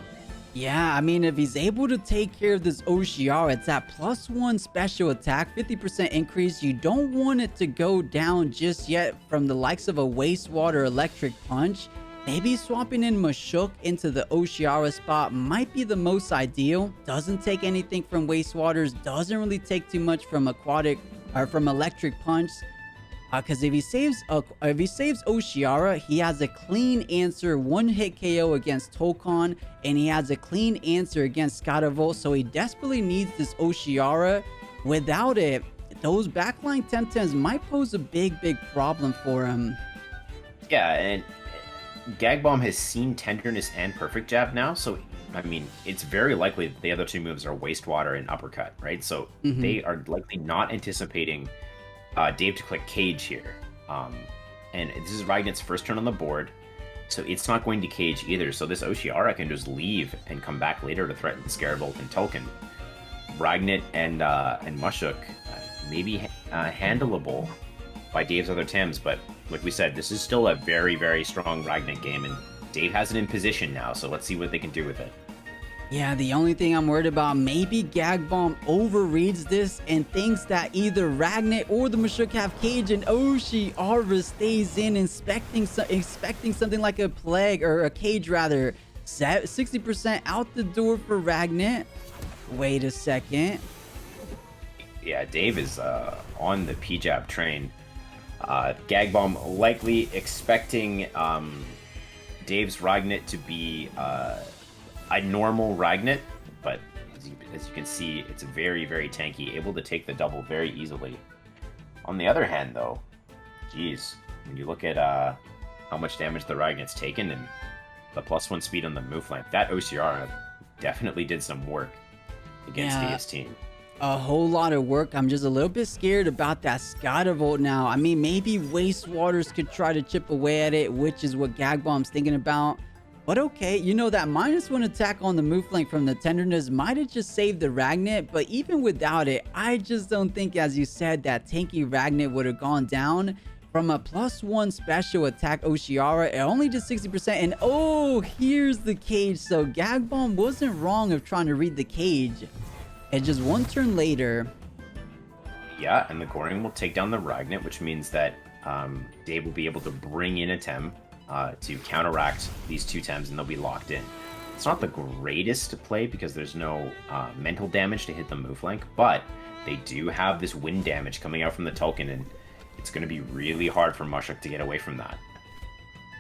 Yeah, I mean, if he's able to take care of this 𝗬𝗍𝗧, it's at +1 special attack, 50% increase. You don't want it to go down just yet from the likes of a Wastewater Electric Punch. Maybe swapping in Mushuk into the 𝗬𝗍𝗧 spot might be the most ideal. Doesn't take anything from Wastewaters, doesn't really take too much from Aquatic or from Electric Punch. Because if he saves 𝗬𝗍𝗧, he has a clean answer, one-hit KO against Tokon, and he has a clean answer against 𝗬𝗺𝗺. So he desperately needs this 𝗬𝗍𝗧. Without it, those backline Temtems might pose a big problem for him. Yeah, and Gagbom has seen Tenderness and Perfect Jab now, so I mean, it's very likely that the other two moves are Wastewater and Uppercut, right? So they are likely not anticipating Dave to click Cage here. And this is Ragnet's first turn on the board, so it's not going to Cage either. So this 𝗬𝗍𝗧 can just leave and come back later to threaten 𝗧𝗵𝗆 and Tulkin. Ragnet and Mushuk maybe handleable by Dave's other Tems, but like we said, this is still a very strong Ragnet game, and Dave has it in position now, so let's see what they can do with it. Yeah, the only thing I'm worried about, maybe Gagbom overreads this and thinks that either Ragnet or the Mushuk have Cage, and 𝗬𝗍𝗧 stays in expecting something like a Plague, or a Cage rather. 60% out the door for Ragnet. Wait a second. Yeah, Dave is on the PJAB train. Gagbom likely expecting Dave's Ragnet to be a normal Ragnet, but as you can see, it's very, very tanky, able to take the double very easily. On the other hand, though, geez, when you look at how much damage the Ragnet's taken and the +1 speed on the move flank, that OCR definitely did some work against Dave's team. A whole lot of work. I'm just a little bit scared about that 𝗧𝗵𝗶 now. I mean, maybe Wastewaters could try to chip away at it, which is what Gagbom's thinking about. But okay, you know, that -1 attack on the move flank from the Tenderness might have just saved the Ragnet, but even without it, I just don't think, as you said, that tanky Ragnet would have gone down. From a +1 special attack OCR, it only did 60%, and oh, here's the cage. So Gagbom wasn't wrong of trying to read the cage. And just one turn later... Yeah, and the Goring will take down the Ragnet, which means that Dave will be able to bring in a Tem to counteract these two Tems, and they'll be locked in. It's not the greatest to play because there's no mental damage to hit the move flank, but they do have this wind damage coming out from the Tulkun, and it's going to be really hard for 𝗏𝗂𝗃 to get away from that.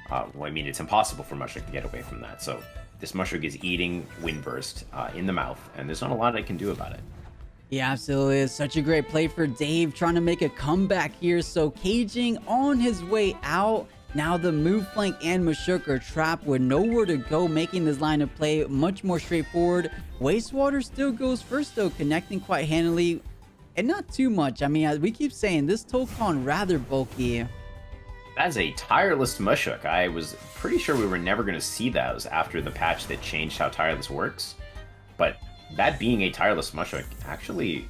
Well, I mean, it's impossible for 𝗏𝗃𝗃 to get away from that, so this 𝗏𝗃𝗃 is eating Wind Burst in the mouth, and there's not a lot I can do about it. Yeah, absolutely. It's such a great play for Dave, trying to make a comeback here. So caging on his way out. Now the move flank and 𝗏𝗃𝗃 are trapped with nowhere to go, making this line of play much more straightforward. Wastewater still goes first, though, connecting quite handily. And not too much. I mean, as we keep saying, this Tokon rather bulky. That's a tireless 𝗏𝗃𝗃. I was pretty sure we were never going to see those after the patch that changed how tireless works. But that being a tireless 𝗏𝗃𝗃 actually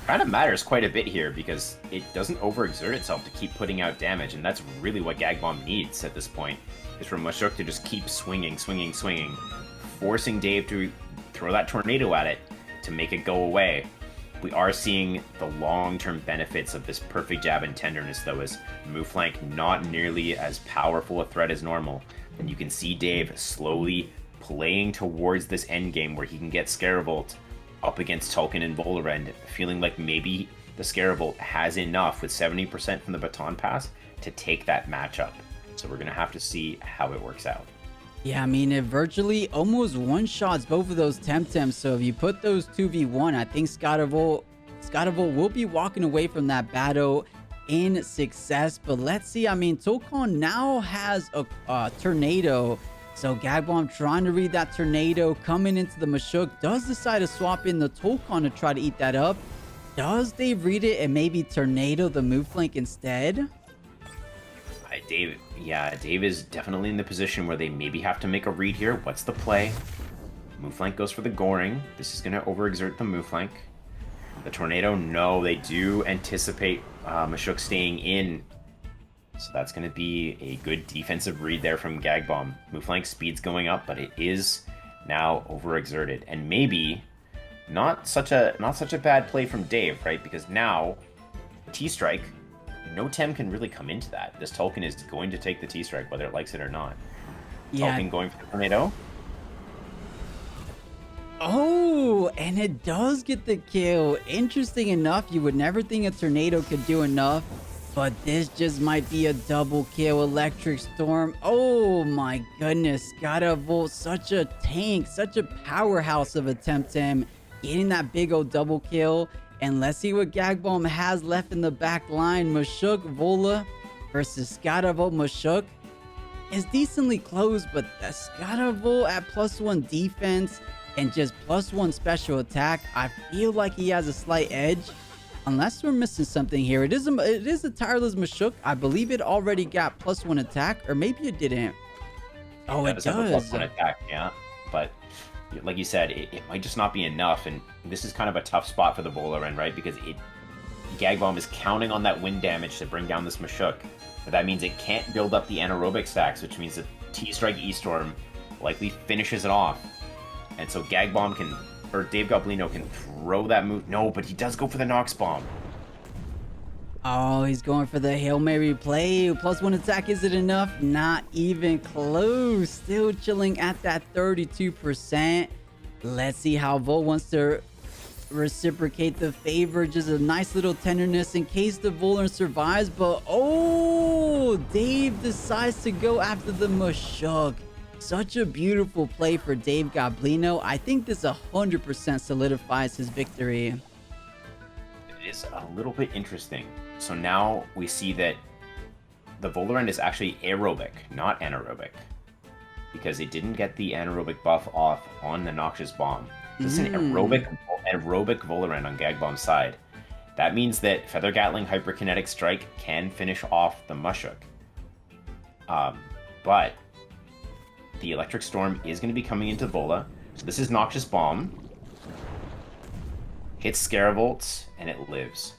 kind of matters quite a bit here, because it doesn't overexert itself to keep putting out damage, and that's really what Gagbom needs at this point, is for 𝗏𝗃𝗃 to just keep swinging, forcing Dave to throw that tornado at it to make it go away. We are seeing the long-term benefits of this perfect jab and tenderness, though, as move flank not nearly as powerful a threat as normal. And you can see Dave slowly playing towards this endgame where he can get 𝗧𝗵𝗆 up against Tulkun and Volarend, feeling like maybe the 𝗧𝗵𝗆 has enough with 70% from the baton pass to take that matchup. So we're going to have to see how it works out. Yeah, I mean, it virtually almost one-shots both of those Temtems. So if you put those 2v1, I think 𝗧𝗵𝗆 will be walking away from that battle in success. But let's see. I mean, Tokon now has a tornado. So Gagbom trying to read that tornado coming into the 𝗏𝗃𝗃, does decide to swap in the Tokon to try to eat that up. Does Dave read it and maybe tornado the move flank instead? Dave is definitely in the position where they maybe have to make a read here. What's the play? Move flank goes for the Goring. This is going to overexert the move flank. The tornado, no, they do anticipate 𝗏𝗃𝗃 staying in. So that's going to be a good defensive read there from Gagbom. Move flank speed's going up, but it is now overexerted. And maybe not such a bad play from Dave, right? Because now T-Strike, no Tem can really come into that. This Tulkun is going to take the T-Strike, whether it likes it or not. Yeah. Tulkun going for the tornado. Oh, and it does get the kill. Interesting enough, you would never think a tornado could do enough, but this just might be a double kill. Electric Storm. Oh my goodness. 𝗧𝗵𝗆, such a tank, such a powerhouse of a Temtem, getting that big old double kill. And let's see what Gagbom has left in the back line. 𝗏𝗃𝗃 Vola versus 𝗧𝗵𝗆 𝗏𝗃𝗃 is decently close, but 𝗧𝗵𝗆 at +1 defense and just +1 special attack, I feel like he has a slight edge. Unless we're missing something here. It is a tireless 𝗏𝗃𝗃. I believe it already got +1 attack, or maybe it didn't. Oh, it does. +1 attack, yeah. But like you said, it might just not be enough, and this is kind of a tough spot for the Volarend, right? Because Gagbom is counting on that wind damage to bring down this 𝗏𝗃𝗃. But that means it can't build up the anaerobic stacks, which means that T-Strike E-Storm likely finishes it off. And so Gagbom can, or Dave Goblino can throw that move. No, but he does go for the Nox Bomb. Oh, he's going for the Hail Mary play. Plus one attack, is it enough? Not even close. Still chilling at that 32%. Let's see how Volt wants to reciprocate the favor. Just a nice little tenderness in case the Volan survives. But oh, Dave decides to go after the Mashuk. Such a beautiful play for Dave Goblino. I think this 100% solidifies his victory. It is a little bit interesting. So now we see that the Volarend is actually aerobic, not anaerobic, because it didn't get the anaerobic buff off on the Noxious Bomb. This is an aerobic Volarend on Gagbom's side. That means that Feather Gatling Hyperkinetic Strike can finish off the Mushuk. But the Electric Storm is going to be coming into Vola. So this is Noxious Bomb. Hits 𝗧𝗵𝗵𝗶𝗴, and it lives.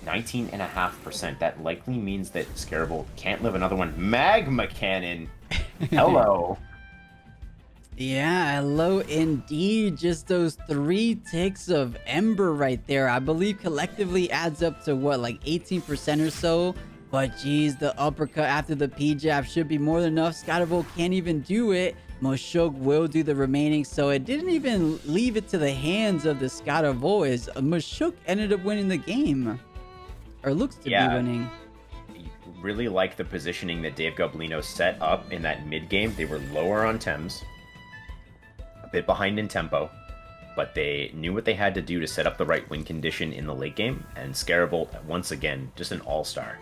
19.5%. That likely means that 𝗧𝗵𝗵𝗶𝗴 can't live another one. Magma Cannon! Hello! Yeah, hello indeed. Just those 3 ticks of Ember right there. I believe collectively adds up to what, like 18% or so? But geez, the uppercut after the P-jab should be more than enough. 𝗧𝗵𝗵𝗶𝗴 can't even do it. Mashuk will do the remaining, so it didn't even leave it to the hands of the 𝗧𝗵𝗵𝗶𝗴. Mashuk ended up winning the game. Or looks to be winning. Really like the positioning that Dave Goblino set up in that mid game. They were lower on Tems, a bit behind in tempo, but they knew what they had to do to set up the right win condition in the late game, and 𝗧𝗵𝗵𝗶𝗴, once again, just an all-star.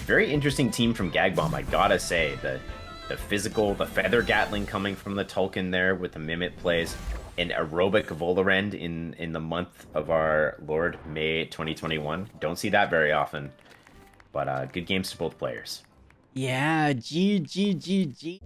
Very interesting team from Gagbom, I gotta say. The physical, the Feather Gatling coming from the Tulkun there with the Mimit plays, an aerobic Volarend in the month of our Lord, May 2021. Don't see that very often, but good games to both players. Yeah, GG.